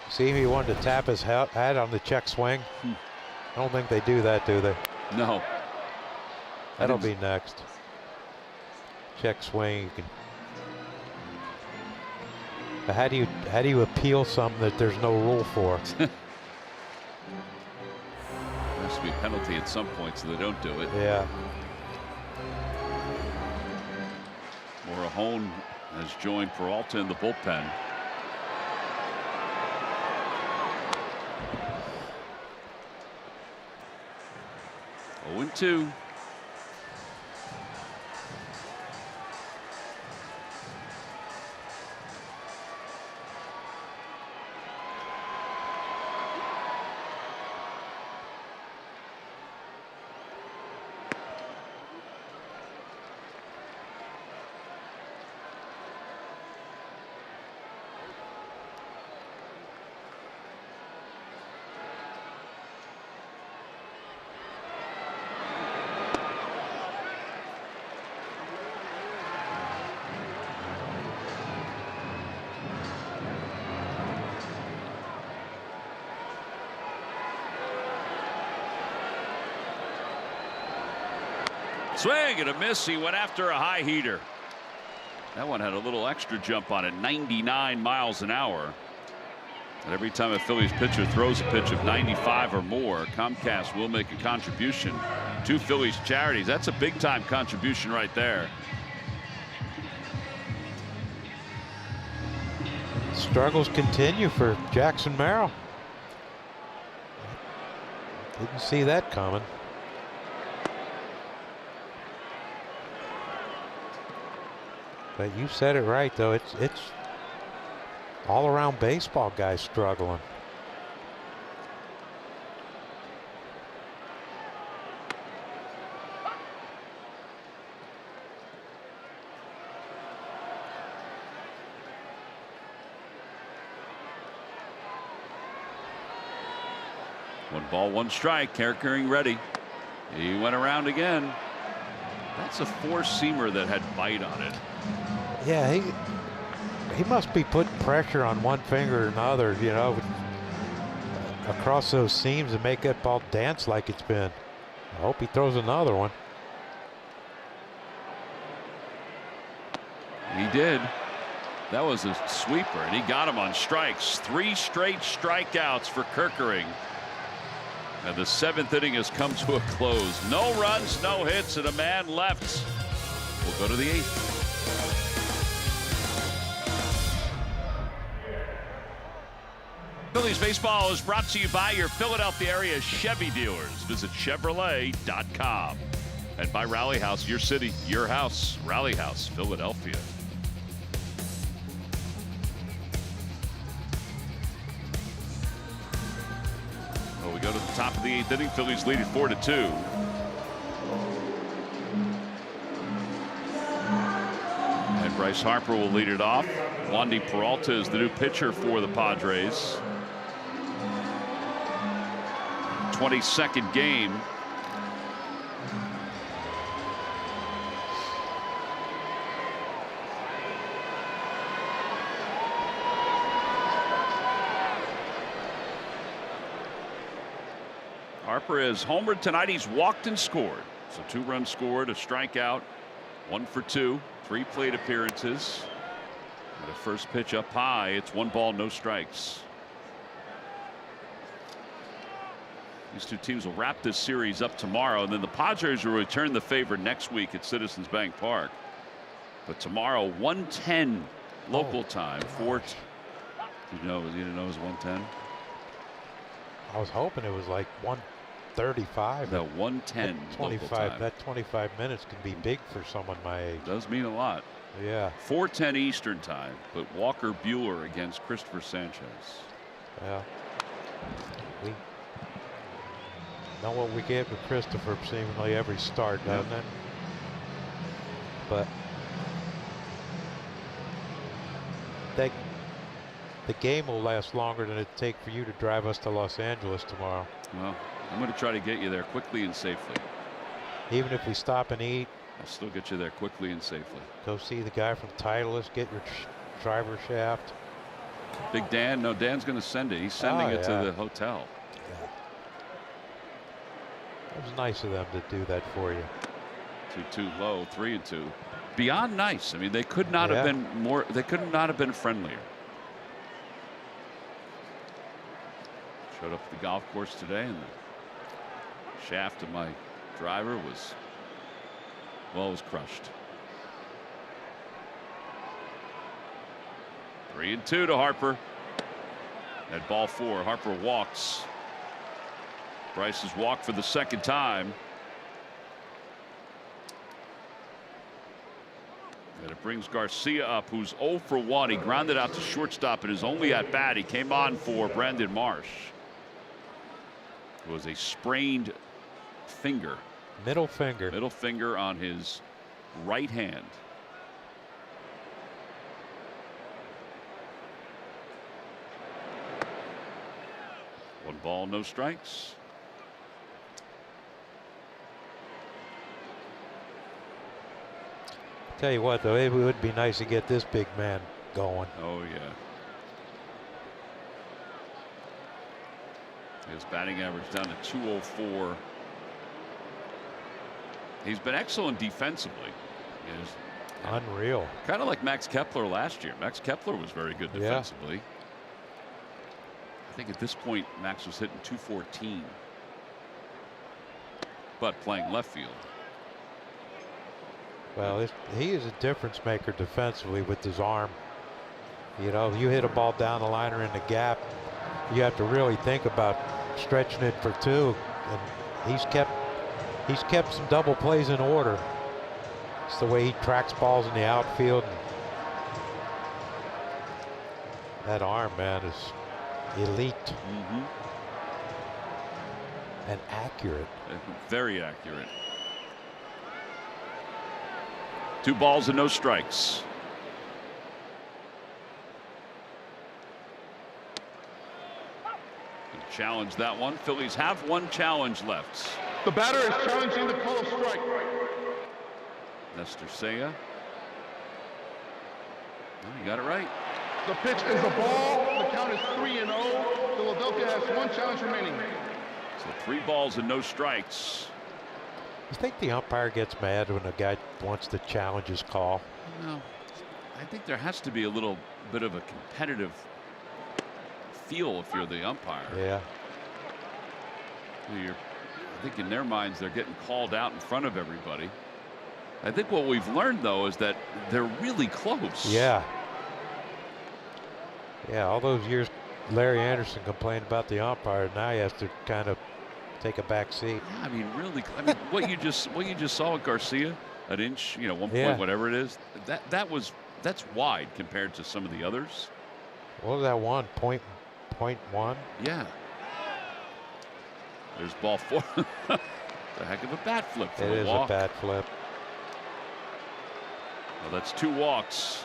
See if he wanted to tap his hat on the check swing. I don't think they do that, do they? No. That'll be next. Check swing. You can. How do you appeal something that there's no rule for? There has to be a penalty at some point, so they don't do it. Yeah. Morahone has joined Peralta in the bullpen. Oh, 0-2. Swing and a miss. He went after a high heater. That one had a little extra jump on it, 99 miles an hour. And every time a Phillies pitcher throws a pitch of 95 or more, Comcast will make a contribution to Phillies charities. That's a big time contribution right there. Struggles continue for Jackson Merrill. Didn't see that coming. But you said it right, though. It's all around baseball guys struggling. One ball, one strike. Kerkering ready. He went around again. That's a four-seamer that had bite on it. Yeah, he must be putting pressure on one finger or another, you know, across those seams and make that ball dance like it's been. I hope he throws another one. He did. That was a sweeper, and he got him on strikes. 3 straight strikeouts for Kerkering. And the 7th inning has come to a close. No runs, no hits, and a man left. We'll go to the 8th. Phillies baseball is brought to you by your Philadelphia area Chevy dealers. Visit Chevrolet.com. And by Rally House, your city, your house. Rally House, Philadelphia. go to the top of the 8th inning. Phillies lead it 4-2. And Bryce Harper will lead it off. Wandy Peralta is the new pitcher for the Padres. 22nd game. Harper has homered tonight. He's walked and scored. So 2 runs scored, a strikeout, 1 for 2, 3 plate appearances. And a first pitch up high. It's 1 ball, no strikes. These 2 teams will wrap this series up tomorrow, and then the Padres will return the favor next week at Citizens Bank Park. But tomorrow, 1:10 local time. You didn't know it was 1:10? I was hoping it was like 1:35. No, 1:10 local time. That 25 minutes can be big for someone my age. Does mean a lot. Yeah. 4:10 Eastern time, but Walker Buehler against Christopher Sanchez. Yeah. We know what we get with Christopher seemingly every start, doesn't it? But the game will last longer than it take for you to drive us to Los Angeles tomorrow. Well, I'm going to try to get you there quickly and safely. Even if we stop and eat, I'll still get you there quickly and safely. go see the guy from Titleist, get your driver shaft. Big Dan, no, Dan's going to send it. He's sending it to yeah. the hotel. Yeah. It was nice of them to do that for you. 2-2 low, 3-2. Beyond nice. I mean, they could not have been more. They could not have been friendlier. Showed up at the golf course today, and the shaft of my driver was crushed. 3-2 to Harper. At ball 4, Harper walks. Bryce has walked for the 2nd time. And it brings Garcia up, who's 0 for 1. He grounded out to shortstop in his only at bat. He came on for Brandon Marsh. It was a sprained finger. Middle finger. Middle finger on his right hand. One ball, no strikes. Tell you what, though, it would be nice to get this big man going. Oh, yeah. His batting average down to 204. He's been excellent defensively. Unreal. Kind of like Max Kepler last year. Max Kepler was very good defensively. Yeah. I think at this point, Max was hitting 214. But playing left field. Well, he is a difference maker defensively with his arm. You know, you hit a ball down the line or in the gap, you have to really think about stretching it for 2. And he's kept some double plays in order. It's the way he tracks balls in the outfield. That arm, man, is elite. And accurate. Very accurate. 2 balls and no strikes. Challenge that one. Phillies have 1 challenge left. The batter is challenging the call of strike. Nestor Seiya. Oh, you got it right. The pitch is a ball. The count is 3-0. Philadelphia has 1 challenge remaining. So 3 balls and no strikes. You think the umpire gets mad when a guy wants to challenge his call? No. I think there has to be a little bit of a competitive feel if you're the umpire. Yeah. I think in their minds they're getting called out in front of everybody. I think what we've learned, though, is that they're really close. Yeah. Yeah, all those years Larry Anderson complained about the umpire. Now he has to kind of take a back seat. Yeah, I mean, really. I mean, what you just saw with Garcia, an inch, 1 point, whatever it is. That's wide compared to some of the others. What was that one? Point one? Yeah. There's ball 4. A heck of a bat flip for it the is walk. a bat flip. Well, that's 2 walks.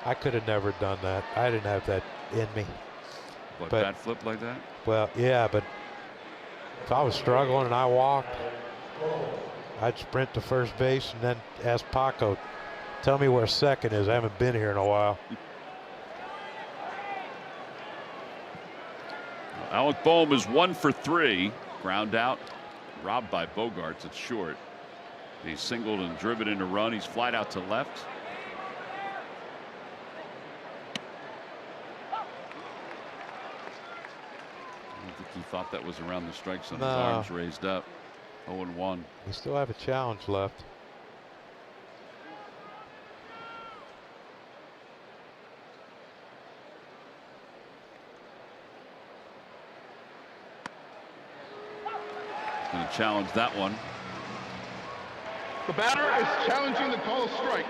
I could have never done that. I didn't have that in me. What, But- bat flip like that? Well, yeah, but if I was struggling and I walked, I'd sprint to first base and then ask Paco, tell me where second is. I haven't been here in a while. Alec Boehm is 1 for 3. Ground out. Robbed by Bogarts. It's short. He's singled and driven in a run. He's flied out to left. I don't think he thought that was around the strike zone. His No. arms raised up. 0-1. We still have a challenge left. Going to challenge that one. The batter is challenging the call strike.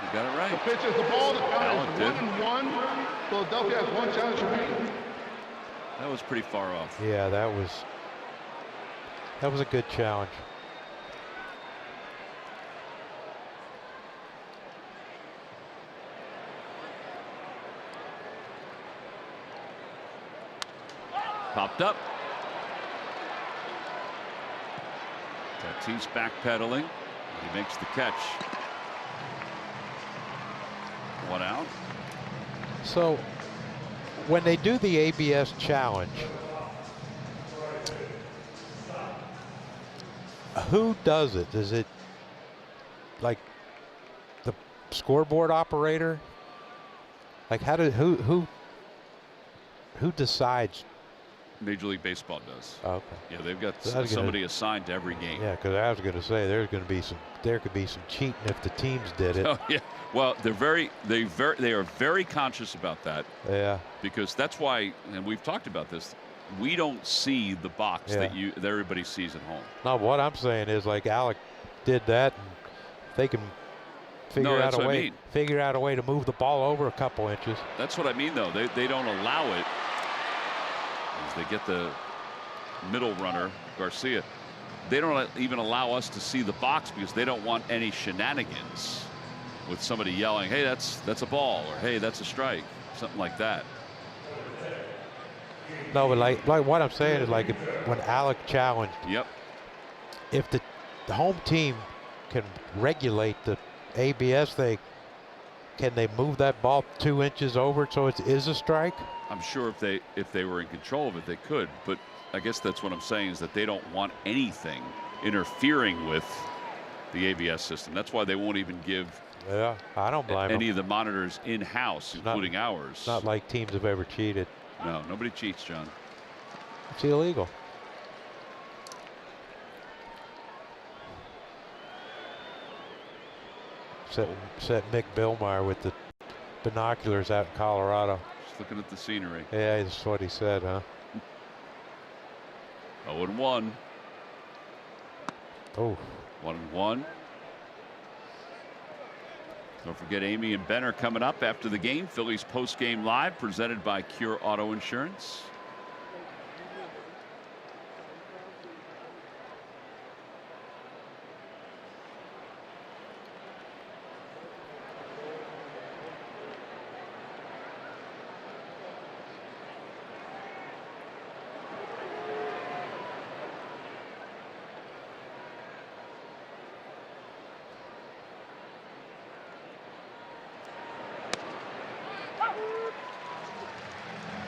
You got it The right. pitch is the ball. The count Alec is did. 1-1. Philadelphia has 1 challenge remaining. That was pretty far off. Yeah, that was a good challenge. Popped up. Tatis backpedaling. He makes the catch. 1 out. So when they do the ABS challenge, who does it? Is it like the scoreboard operator? Like who decides? Major League Baseball does. Okay. Yeah, they've got So that's somebody assigned to every game. Yeah, because I was going to say there could be some cheating if the teams did it. Oh yeah. Well, they are very conscious about that. Yeah. Because that's why, and we've talked about this. We don't see the box Yeah. that everybody sees at home. No, what I'm saying is like Alec did that, and they can figure that's out a what I way. mean. Figure out a way to move the ball over a couple inches. That's what I mean, though. They don't allow it. As they get the middle runner, Garcia. They don't even allow us to see the box because they don't want any shenanigans with somebody yelling, "Hey, that's a ball," or "Hey, that's a strike," something like that. No, but like what I'm saying is like when Alec challenged, Yep. if the home team can regulate the ABS thing, can they move that ball 2 inches over so it is a strike? I'm sure if they were in control of it, they could. But I guess that's what I'm saying is that they don't want anything interfering with the ABS system. That's why they won't even give Yeah, I don't blame any them. of the monitors in-house, including ours. It's not like teams have ever cheated. No, nobody cheats, John. It's illegal. Set Mick Billmeyer with the binoculars out in Colorado. Just looking at the scenery. Yeah, that's what he said, huh? 0-1. Oh. 1-1. Don't forget Amy and Ben are coming up after the game. Phillies post-game live presented by Cure Auto Insurance.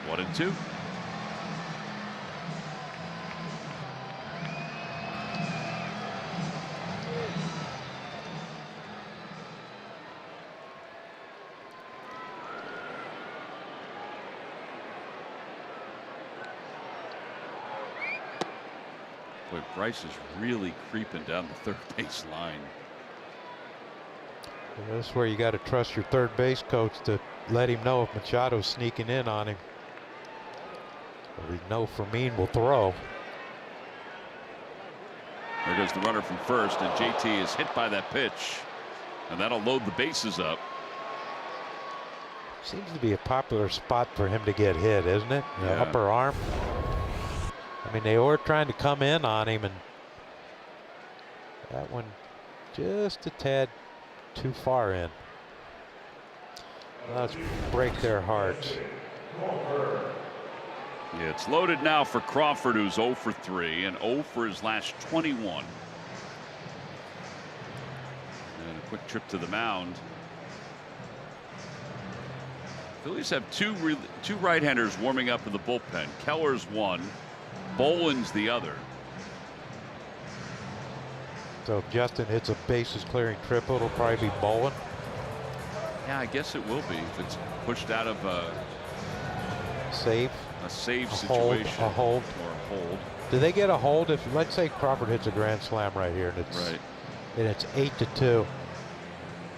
One and two. Boy, Bryce is really creeping down the third base line. Well, that's where you got to trust your third base coach to let him know if Machado's sneaking in on him. We know Fermin will throw. There goes the runner from first, and JT is hit by that pitch, and that'll load the bases up. Seems to be a popular spot for him to get hit, isn't it? The Yeah. upper arm. I mean, they were trying to come in on him, and that one just a tad too far in. Let's break their hearts. Yeah, it's loaded now for Crawford, who's 0 for 3 and 0 for his last 21. And a quick trip to the mound. Phillies have two right-handers warming up in the bullpen. Keller's one, Boland's the other. So if Justin hits a bases clearing triple, it'll probably be Boland. Yeah, I guess it will be if it's pushed out of a Save. save Hold, situation a hold. or a hold. Do they get a hold if, let's say, Crawford hits a grand slam right here, and it's 8-2?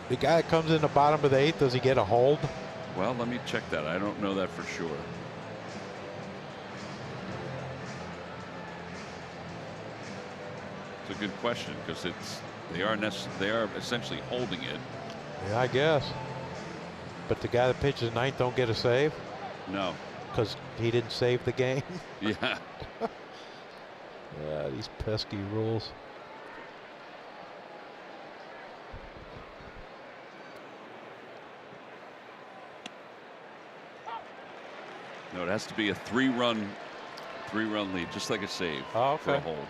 The guy that comes in the bottom of the 8th, does he get a hold? Well, let me check that. I don't know that for sure. It's a good question because they are essentially holding it. Yeah, I guess. But the guy that pitches 9th don't get a save No. because he didn't save the game. Yeah. Yeah, these pesky rules. No, it has to be a three-run lead, just like a save Oh, for a okay. hold.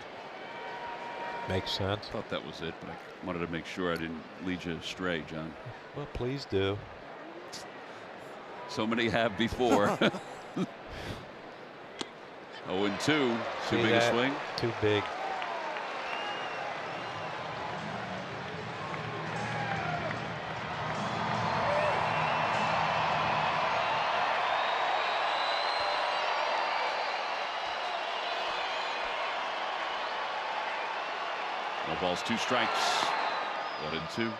Makes sense. Thought that was it, but I wanted to make sure I didn't lead you astray, John. Well, please do. So many have before. 0-2. Too See big that? a swing. Too big. No balls, 2 strikes. 1-2.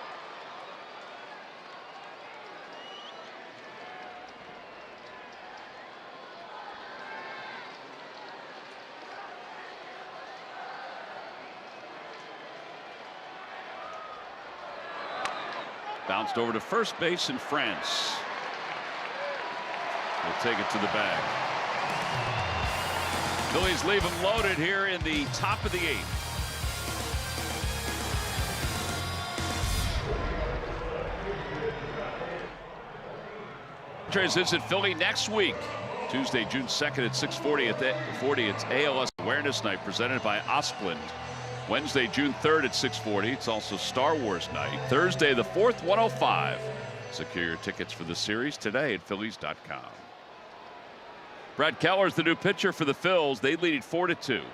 Bounced over to first base in France. We'll take it to the bag. Phillies leave him loaded here in the top of the 8th. Padres visit Philly next week, Tuesday, June 2nd at 6:40 at the 40. It's ALS Awareness Night presented by Osplund. Wednesday, June 3rd at 6:40. It's also Star Wars Night. Thursday, the 4th, 105. Secure your tickets for the series today at Phillies.com. Brad Keller's the new pitcher for the Phils. They lead it 4-2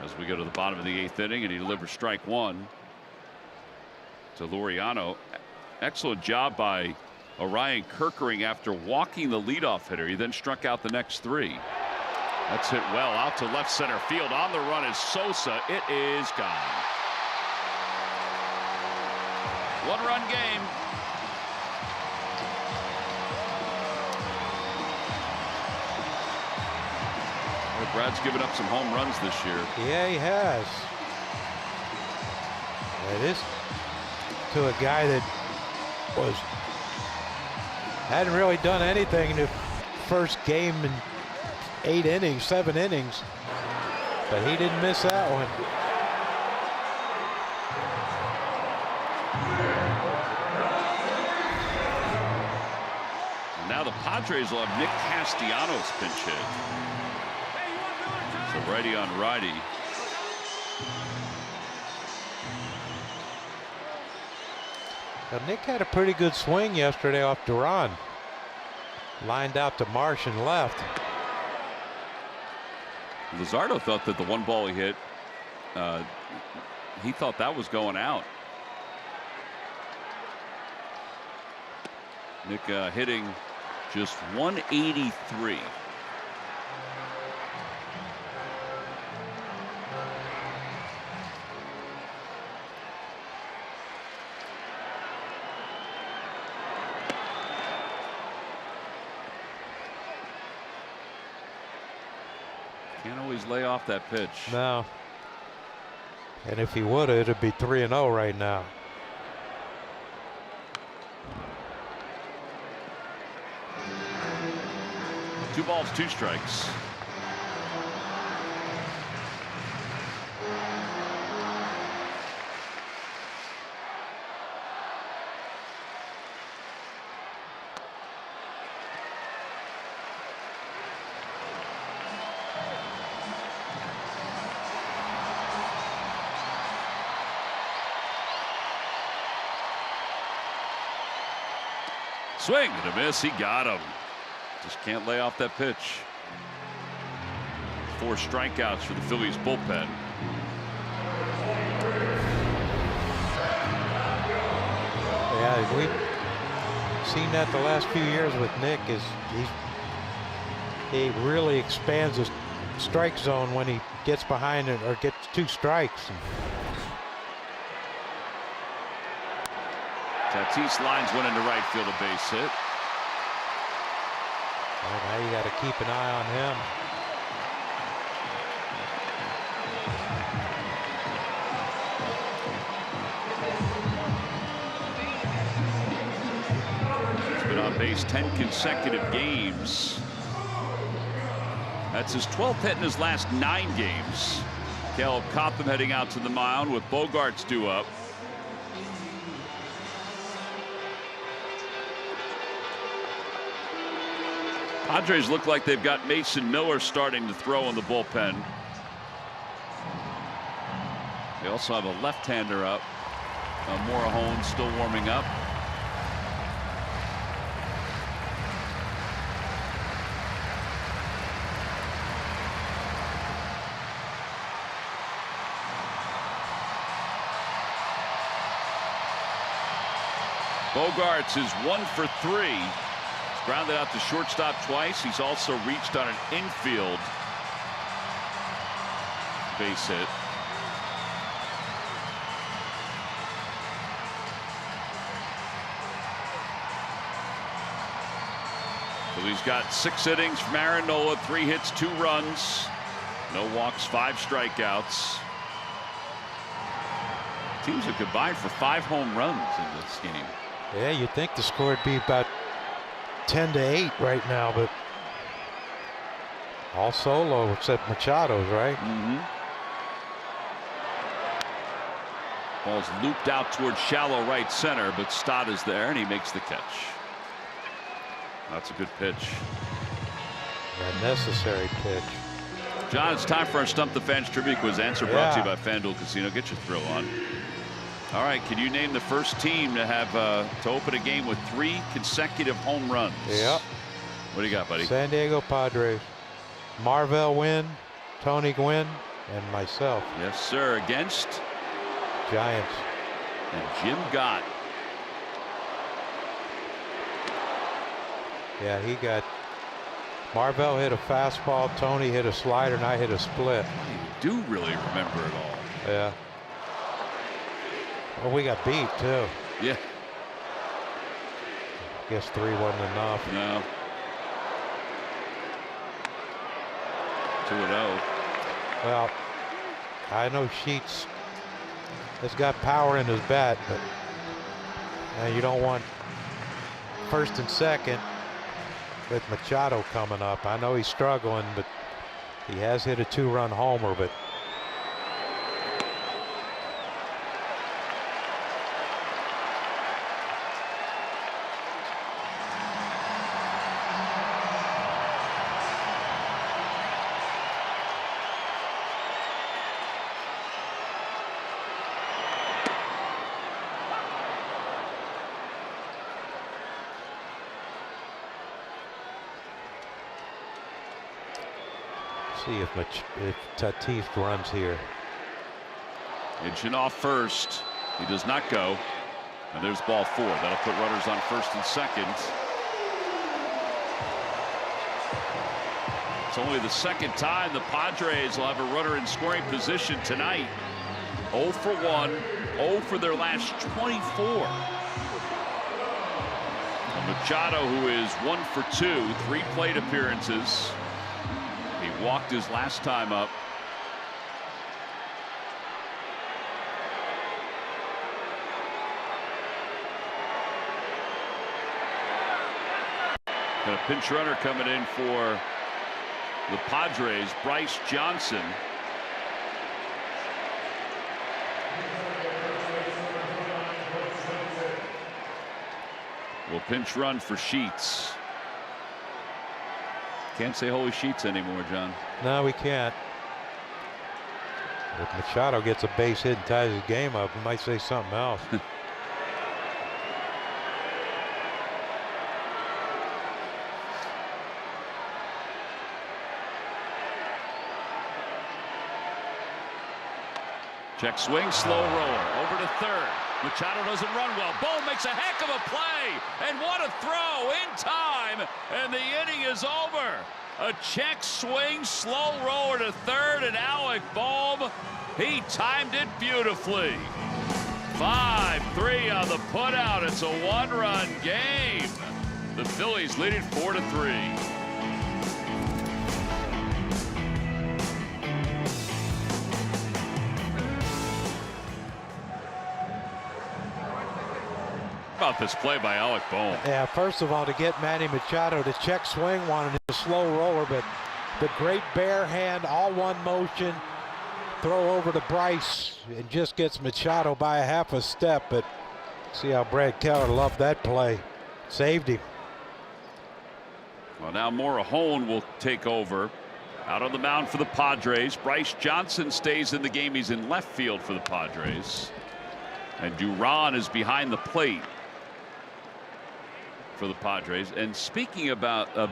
as we go to the bottom of the 8th inning, and he delivers strike 1 to Laureano. Excellent job by Orion Kirkering after walking the leadoff hitter. He then struck out the next 3. That's hit well out to left center field. On the run is Sosa. It is gone. 1-run game. Well, Brad's given up some home runs this year. Yeah, he has. It is to a guy that hadn't really done anything in the first game in 8 innings, 7 innings, but he didn't miss that one. And now the Padres will have Nick Castellanos pinch hit. So righty on righty. Now, Nick had a pretty good swing yesterday off Duran. Lined out to Marsh and left. Luzardo thought that the one ball he hit, he thought that was going out. Nick hitting just 183. Can't always lay off that pitch. No. And if he would, it'd be 3-0 right now. 2 balls, 2 strikes. Swing and a miss. He got him. Just can't lay off that pitch. 4 strikeouts for the Phillies bullpen. Yeah, we've seen that the last few years with Nick. He really expands his strike zone when he gets behind it or gets 2 strikes. Tatis lines one into right field, a base hit. Well, now you got to keep an eye on him. He's been on base 10 consecutive games. That's his 12th hit in his last 9 games. Caleb Cotham heading out to the mound with Bogarts due up. Padres look like they've got Mason Miller starting to throw in the bullpen. They also have a left-hander up. Morahone still warming up. Bogarts is 1 for 3. Grounded out to shortstop twice. He's also reached on an infield base hit. So he's got 6 innings from Aaron Nola, 3 hits, 2 runs, no walks, 5 strikeouts. Teams have combined for 5 home runs in this game. Yeah, you'd think the score would be about 10-8 right now, but all solo except Machado's, right? Ball's looped out towards shallow right center, but Stott is there and he makes the catch. That's a good pitch. A necessary pitch. John, it's time for our Stump the Fans trivia quiz. Answer brought to you by FanDuel Casino. Get your thrill on. All right, can you name the first team to have to open a game with 3 consecutive home runs? Yep. What do you got, buddy? San Diego Padres. Marvell Wynn, Tony Gwynn, and myself. Yes, sir. Against Giants. And Jim Gott. Yeah, he got. Marvell hit a fastball, Tony hit a slider, and I hit a split. You do really remember it all. Yeah. Well, we got beat too. Yeah. Guess 3 wasn't enough. No. 2-0. Well, I know Sheets has got power in his bat, but you don't want first and second with Machado coming up. I know he's struggling, but he has hit a 2-run homer, but see if Tatis runs here. Edging off first. He does not go. And there's ball 4. That'll put runners on first and second. It's only the second time the Padres will have a runner in scoring position tonight. 0 for 1, 0 for their last 24. And Machado, who is 1 for 2, 3 plate appearances. He walked his last time up. Got a pinch runner coming in for the Padres, Bryce Johnson. Will pinch run for Sheets. Can't say holy Sheets anymore, John. No, we can't. If Machado gets a base hit and ties his game up, we might say something else. Check swing, slow roller, over to third. Machado doesn't run well. Bohm makes a heck of a play, and what a throw in time, and the inning is over. A check swing, slow roller to third, and Alec Bohm, he timed it beautifully. 5-3 on the putout. It's a one-run game. The Phillies lead it 4-3. About this play by Alec Bohm. Yeah, first of all, to get Manny Machado to check swing, wanted a slow roller, but the great bare hand, all one motion, throw over to Bryce, and just gets Machado by a half a step. But see how Brad Keller loved that play. Saved him. Well, now Morahone will take over. Out on the mound for the Padres. Bryce Johnson stays in the game. He's in left field for the Padres. And Duran is behind the plate for the Padres. And speaking of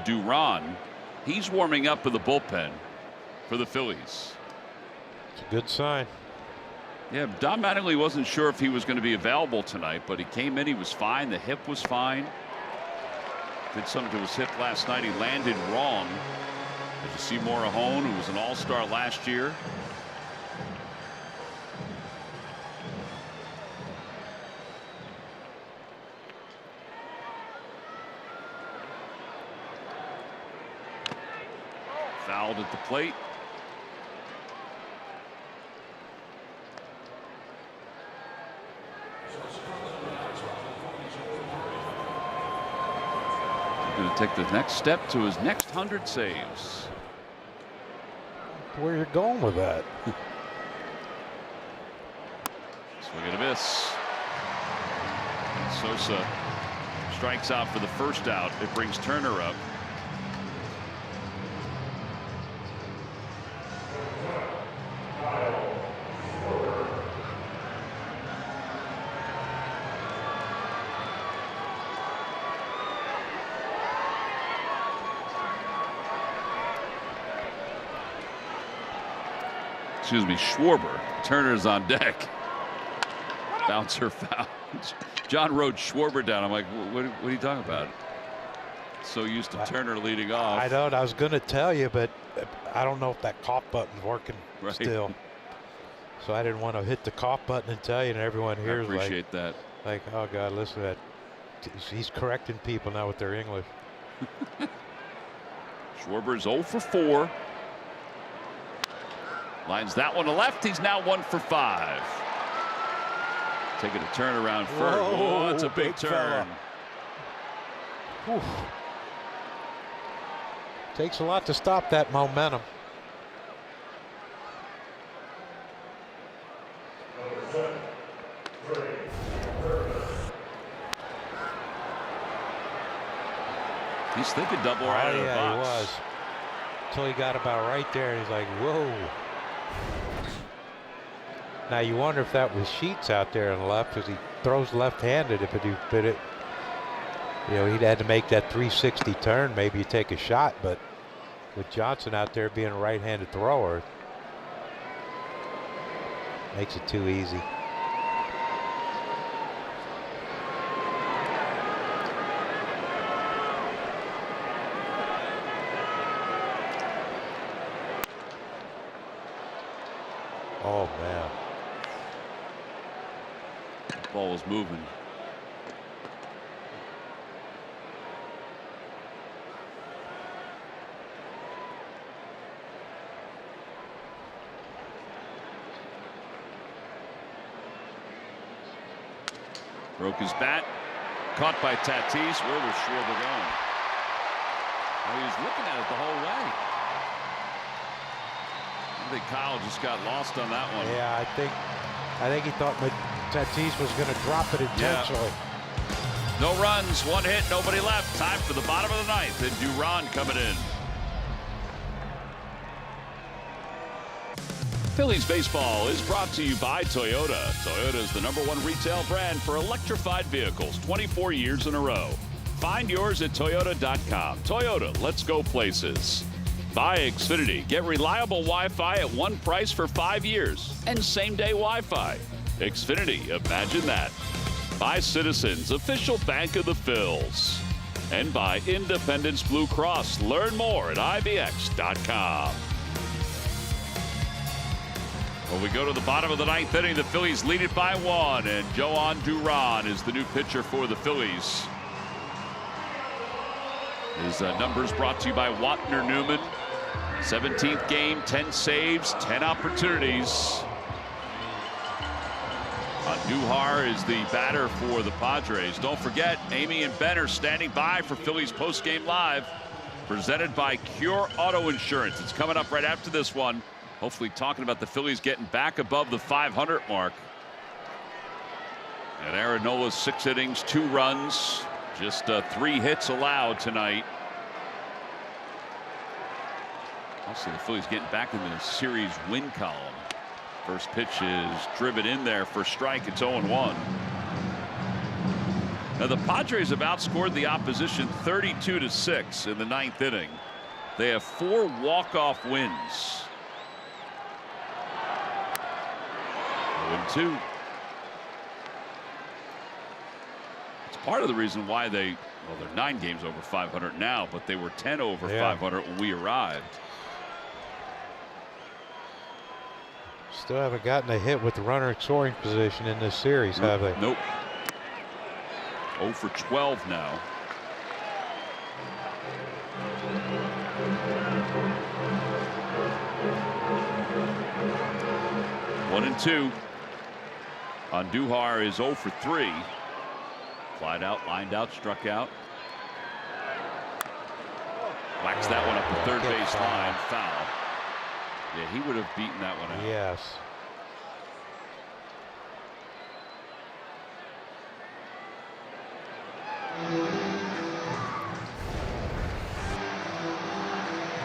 Duran, he's warming up in the bullpen for the Phillies. It's a good sign. Yeah, Don Mattingly wasn't sure if he was going to be available tonight, but he came in, he was fine, the hip was fine. Did something to his hip last night, he landed wrong. As you see Morahone, who was an all-star last year. Fouled at the plate. Going to take the next step to his next 100 saves. Where you're going with that? Swing and a miss. Sosa strikes out for the first out. It brings Turner up. Excuse me, Schwarber. Turner's on deck. Bouncer foul. John wrote Schwarber down. I'm like, what are you talking about? So used to Turner leading off. I don't. I was going to tell you, but I don't know if that cough button's working still. So I didn't want to hit the cough button and tell you, and everyone here is like, appreciate that. Like, oh God, listen to that. He's correcting people now with their English. Schwarber's 0 for 4. Lines that one to left. He's now 1 for 5. Taking a turn around first. Oh, that's a big turn. Takes a lot to stop that momentum. He's thinking double right out of the box. Yeah, he was. Until he got about right there, and he's like, whoa. Now you wonder if that was Sheets out there on the left, because he throws left-handed. If it, you know, he'd had to make that 360 turn. Maybe you take a shot, but with Johnson out there being a right-handed thrower, makes it too easy. Oh man. Ball was moving. Broke his bat. Caught by Tatis. Where was Schwarber going? he was looking at it the whole way. I think Kyle just got lost on that one. Yeah, I think he thought Tatis was going to drop it intentionally. No runs, one hit, nobody left. Time for the bottom of the ninth, and Duran coming in. Phillies baseball is brought to you by Toyota. Toyota is the #1 retail brand for electrified vehicles 24 years in a row. Find yours at Toyota.com. Toyota, let's go places. By Xfinity, get reliable Wi-Fi at one price for 5 years and same-day Wi-Fi. Xfinity, imagine that. By Citizens, official bank of the Phils. And by Independence Blue Cross. Learn more at IBX.com. Well, we go to the bottom of the ninth inning. The Phillies lead it by 1, and Joan Duran is the new pitcher for the Phillies. His numbers brought to you by Watner Newman. 17th game, 10 saves, 10 opportunities. Andujar is the batter for the Padres. Don't forget, Amy and Ben are standing by for Phillies Postgame Live, presented by Cure Auto Insurance. It's coming up right after this one. Hopefully talking about the Phillies getting back above the 500 mark. And Aaron Nola's 6 innings, 2 runs, just 3 hits allowed tonight. Also, the Phillies getting back in the series win column. First pitch is driven in there for strike. It's 0-1. Now the Padres have outscored the opposition 32-6 in the 9th inning. They have 4 walk-off wins. 0-2. It's part of the reason why they're 9 games over 500 now, but they were 10 over 500 when we arrived. Still haven't gotten a hit with the runner in scoring position in this series, have they? Nope. 0 for 12 now. One and 2. Andujar is 0 for 3. Flied out, lined out, struck out. Whacks that one up the third base line. Foul. Yeah, he would have beaten that one out. Yes.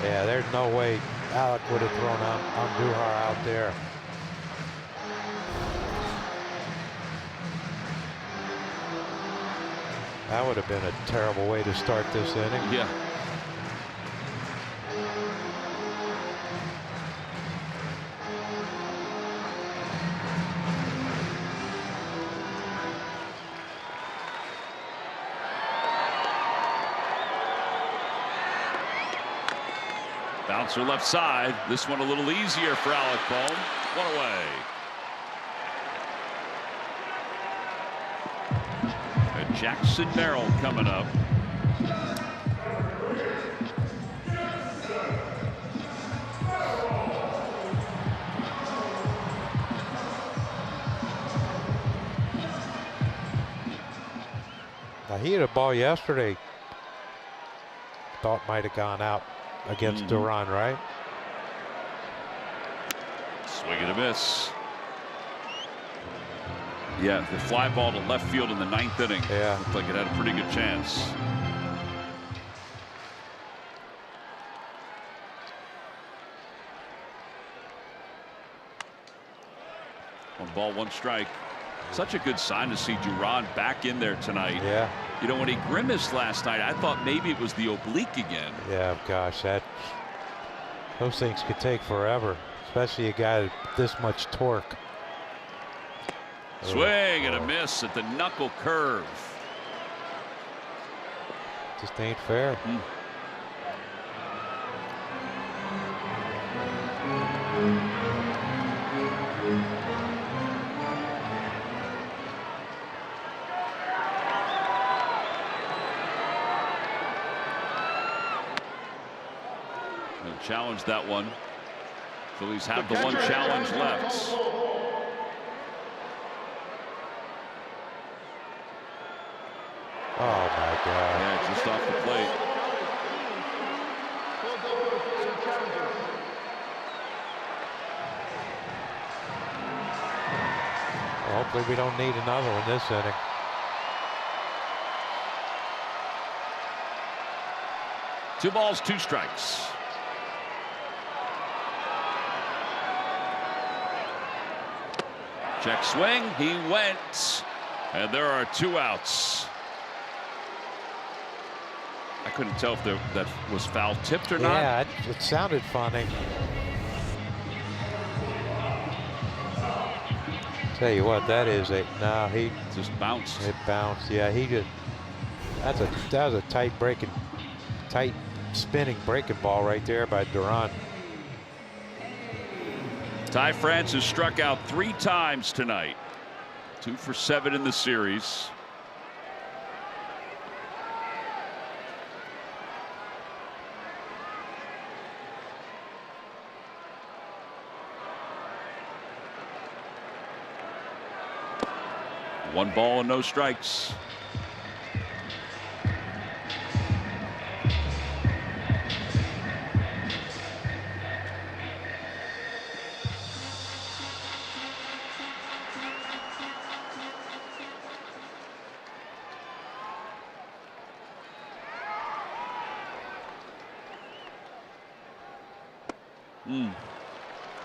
Yeah, there's no way Alec would have thrown Andujar out there. That would have been a terrible way to start this inning. Yeah. Bouncer left side. This one a little easier for Alec Bohm. One away. And Jackson Merrill coming up. Now, he had a ball yesterday. Thought might have gone out against Duran, right? Swing and a miss. Yeah, the fly ball to left field in the 9th inning. Yeah. Looked like it had a pretty good chance. One ball, one strike. Such a good sign to see Duran back in there tonight. Yeah. You know, when he grimaced last night, I thought maybe it was the oblique again. Yeah, gosh, those things could take forever, especially a guy with this much torque. Swing and a miss at the knuckle curve. Just ain't fair. Challenge that one. Phillies have the one challenge left. Oh my God. Yeah, just off the plate. challenges. Well, hopefully we don't need another one this inning. Two balls, two strikes. Check swing. He went. And there are two outs. I couldn't tell if that was foul tipped or not. Yeah, it sounded funny. Tell you what, that is he just bounced. It bounced. Yeah, he just. That was a tight spinning breaking ball right there by Duran. Ty France has struck out 3 times tonight. 2 for 7 in the series. One ball and no strikes.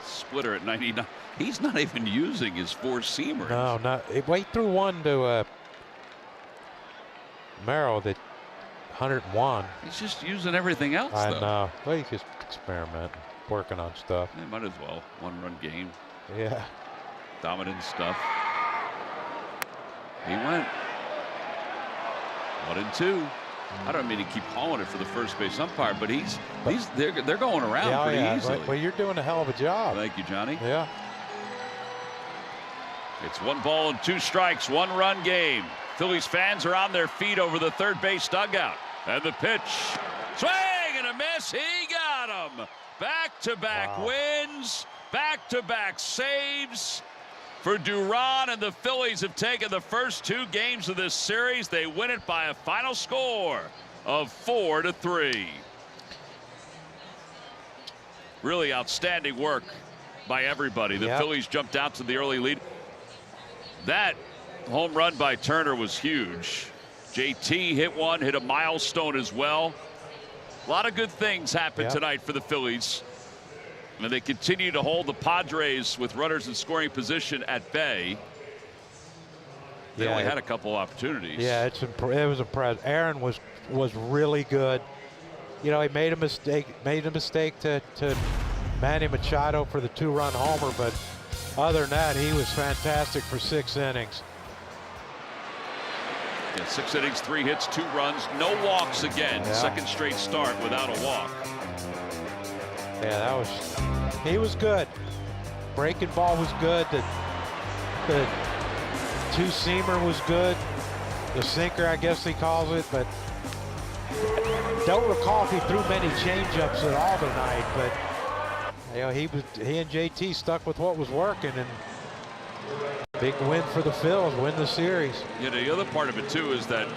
Splitter at 99. He's not even using his 4-seamer. No, not. Wait through one to Merrill that 101. He's just using everything else. I though. know. Well, he's just experimenting, working on stuff. They might as well. 1-run game. Yeah. Dominant stuff. He went. 1-2. I don't mean to keep calling it for the first base umpire, but they're going around pretty easily. Well, you're doing a hell of a job. Thank you, Johnny. Yeah. It's 1 ball and 2 strikes, 1-run game. Phillies fans are on their feet over the third base dugout. And the pitch. Swing and a miss. He got him. Back-to-back wins. Back-to-back saves for Duran, and the Phillies have taken the first 2 games of this series. They win it by a final score of 4-3. Really outstanding work by everybody. The Phillies jumped out to the early lead. That home run by Turner was huge. JT hit one, hit a milestone as well. A lot of good things happened tonight for the Phillies. And they continue to hold the Padres with runners in scoring position at bay. They only had a couple opportunities. Yeah, it was impressive. Aaron was really good. You know, he made a mistake to Manny Machado for the 2-run homer, but other than that, he was fantastic for 6 innings. Yeah, 6 innings, 3 hits, 2 runs, no walks again. Second straight start without a walk. Yeah, he was good. Breaking ball was good. The 2-seamer was good. The sinker, I guess he calls it, but don't recall if he threw many changeups at all tonight. But you know, he and JT stuck with what was working, and big win for the Phils, win the series. Yeah, the other part of it too is that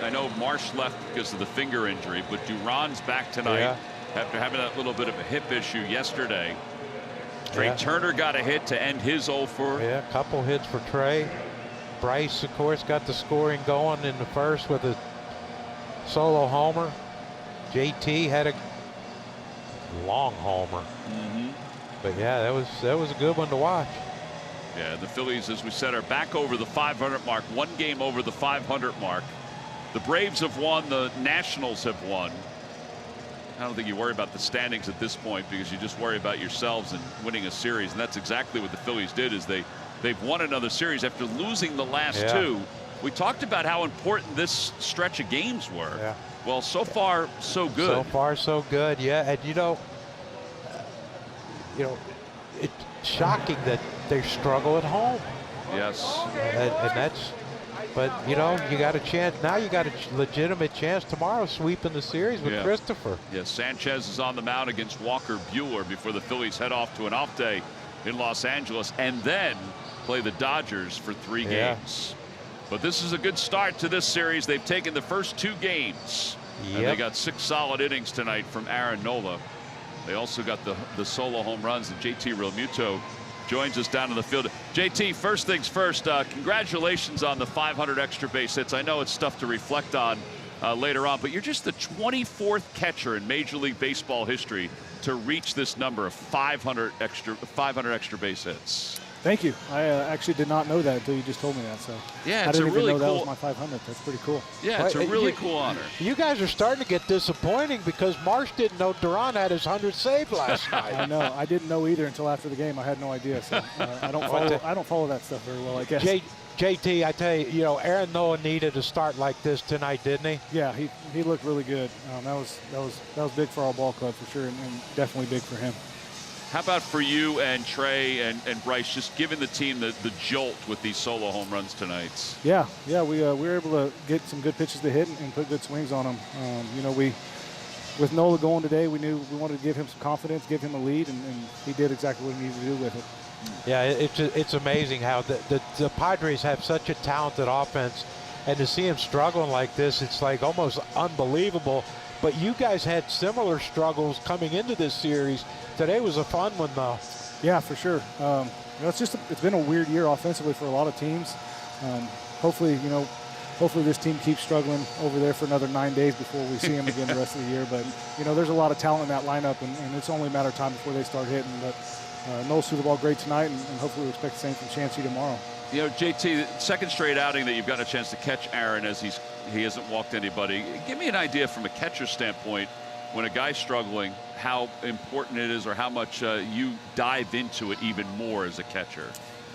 I know Marsh left because of the finger injury, but Duran's back tonight after having that little bit of a hip issue yesterday. Trey Turner got a hit to end his 0-for. Yeah, a couple hits for Trey. Bryce, of course, got the scoring going in the first with a solo homer. JT had a long homer. But yeah, that was a good one to watch. Yeah, the Phillies, as we said, are back over the 500 mark. 1 game over the 500 mark. The Braves have won. The Nationals have won. I don't think you worry about the standings at this point because you just worry about yourselves and winning a series. And that's exactly what the Phillies did, is they've won another series after losing the last 2. We talked about how important this stretch of games were. Yeah. Well, so far, so good. So far, so good. Yeah, and you know, it's shocking that they struggle at home. Yes. And that's, but you know, you got a chance now. You got a legitimate chance tomorrow sweeping the series with Christopher. Yes, Sanchez is on the mound against Walker Buehler before the Phillies head off to an off day in Los Angeles and then play the Dodgers for 3 games. But this is a good start to this series. They've taken the first 2 games. And they got 6 solid innings tonight from Aaron Nola. They also got the solo home runs, and JT Realmuto joins us down in the field. JT, first things first, congratulations on the 500 extra base hits. I know it's stuff to reflect on later on, but you're just the 24th catcher in Major League Baseball history to reach this number of 500 extra base hits. Thank you. I actually did not know that until you just told me that. So yeah, I didn't even really know that cool. was my 500th. That's pretty cool. Yeah, it's a really cool honor. You guys are starting to get disappointing because Marsh didn't know Duran had his 100 saved last night. I know. I didn't know either until after the game. I had no idea. So I don't follow that stuff very well, I guess. JT, I tell you, Aaron Nola needed a start like this tonight, didn't he? Yeah, he looked really good. That was big for our ball club for sure, and definitely big for him. How about for you and Trey and Bryce, just giving the team the jolt with these solo home runs tonight? Yeah, we were able to get some good pitches to hit and put good swings on them. With Nola going today, we knew we wanted to give him some confidence, give him a lead, and he did exactly what he needed to do with it. Yeah, it's amazing how the Padres have such a talented offense, and to see him struggling like this, it's like almost unbelievable. But you guys had similar struggles coming into this series. Today was a fun one, though. Yeah, for sure. It's been a weird year offensively for a lot of teams. Hopefully this team keeps struggling over there for another 9 days before we see them again the rest of the year. But there's a lot of talent in that lineup, and it's only a matter of time before they start hitting. But Noel threw the ball great tonight, and hopefully we expect the same from Chansey tomorrow. JT, second straight outing that you've gotten a chance to catch Aaron as he hasn't walked anybody. Give me an idea from a catcher standpoint, when a guy's struggling, how important it is or how much you dive into it even more as a catcher.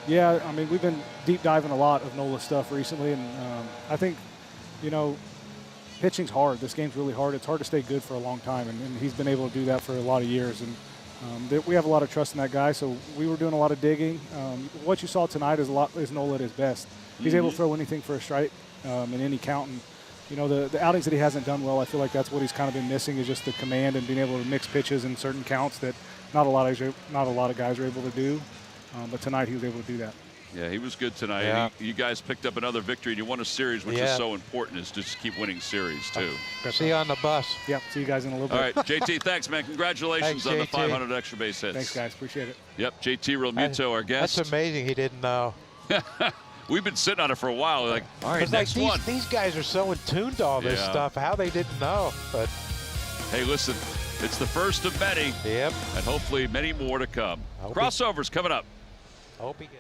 Yeah, I mean, we've been deep diving a lot of Nola's stuff recently, and I think, pitching's hard. This game's really hard. It's hard to stay good for a long time, and he's been able to do that for a lot of years. And we have a lot of trust in that guy, so we were doing a lot of digging. What you saw tonight is Nola at his best. He's able to throw anything for a strike in any count. And, the outings that he hasn't done well, I feel like that's what he's kind of been missing, is just the command and being able to mix pitches in certain counts that not a lot of guys are able to do. But tonight he was able to do that. Yeah, he was good tonight. Yeah. You guys picked up another victory, and you won a series, which is so important, is just keep winning series, too. See you on the bus. Yeah, see you guys in a little bit. All right, JT, thanks, man. Congratulations Thanks, on the JT. 500 extra base hits. Thanks, guys. Appreciate it. Yep, JT Realmuto, our guest. That's amazing he didn't know. We've been sitting on it for a while. Like, all right, next one. These guys are so in tune to all this stuff. How they didn't know. But hey, listen, it's the first of many. Yep. And hopefully many more to come. Crossovers coming up. I hope he gets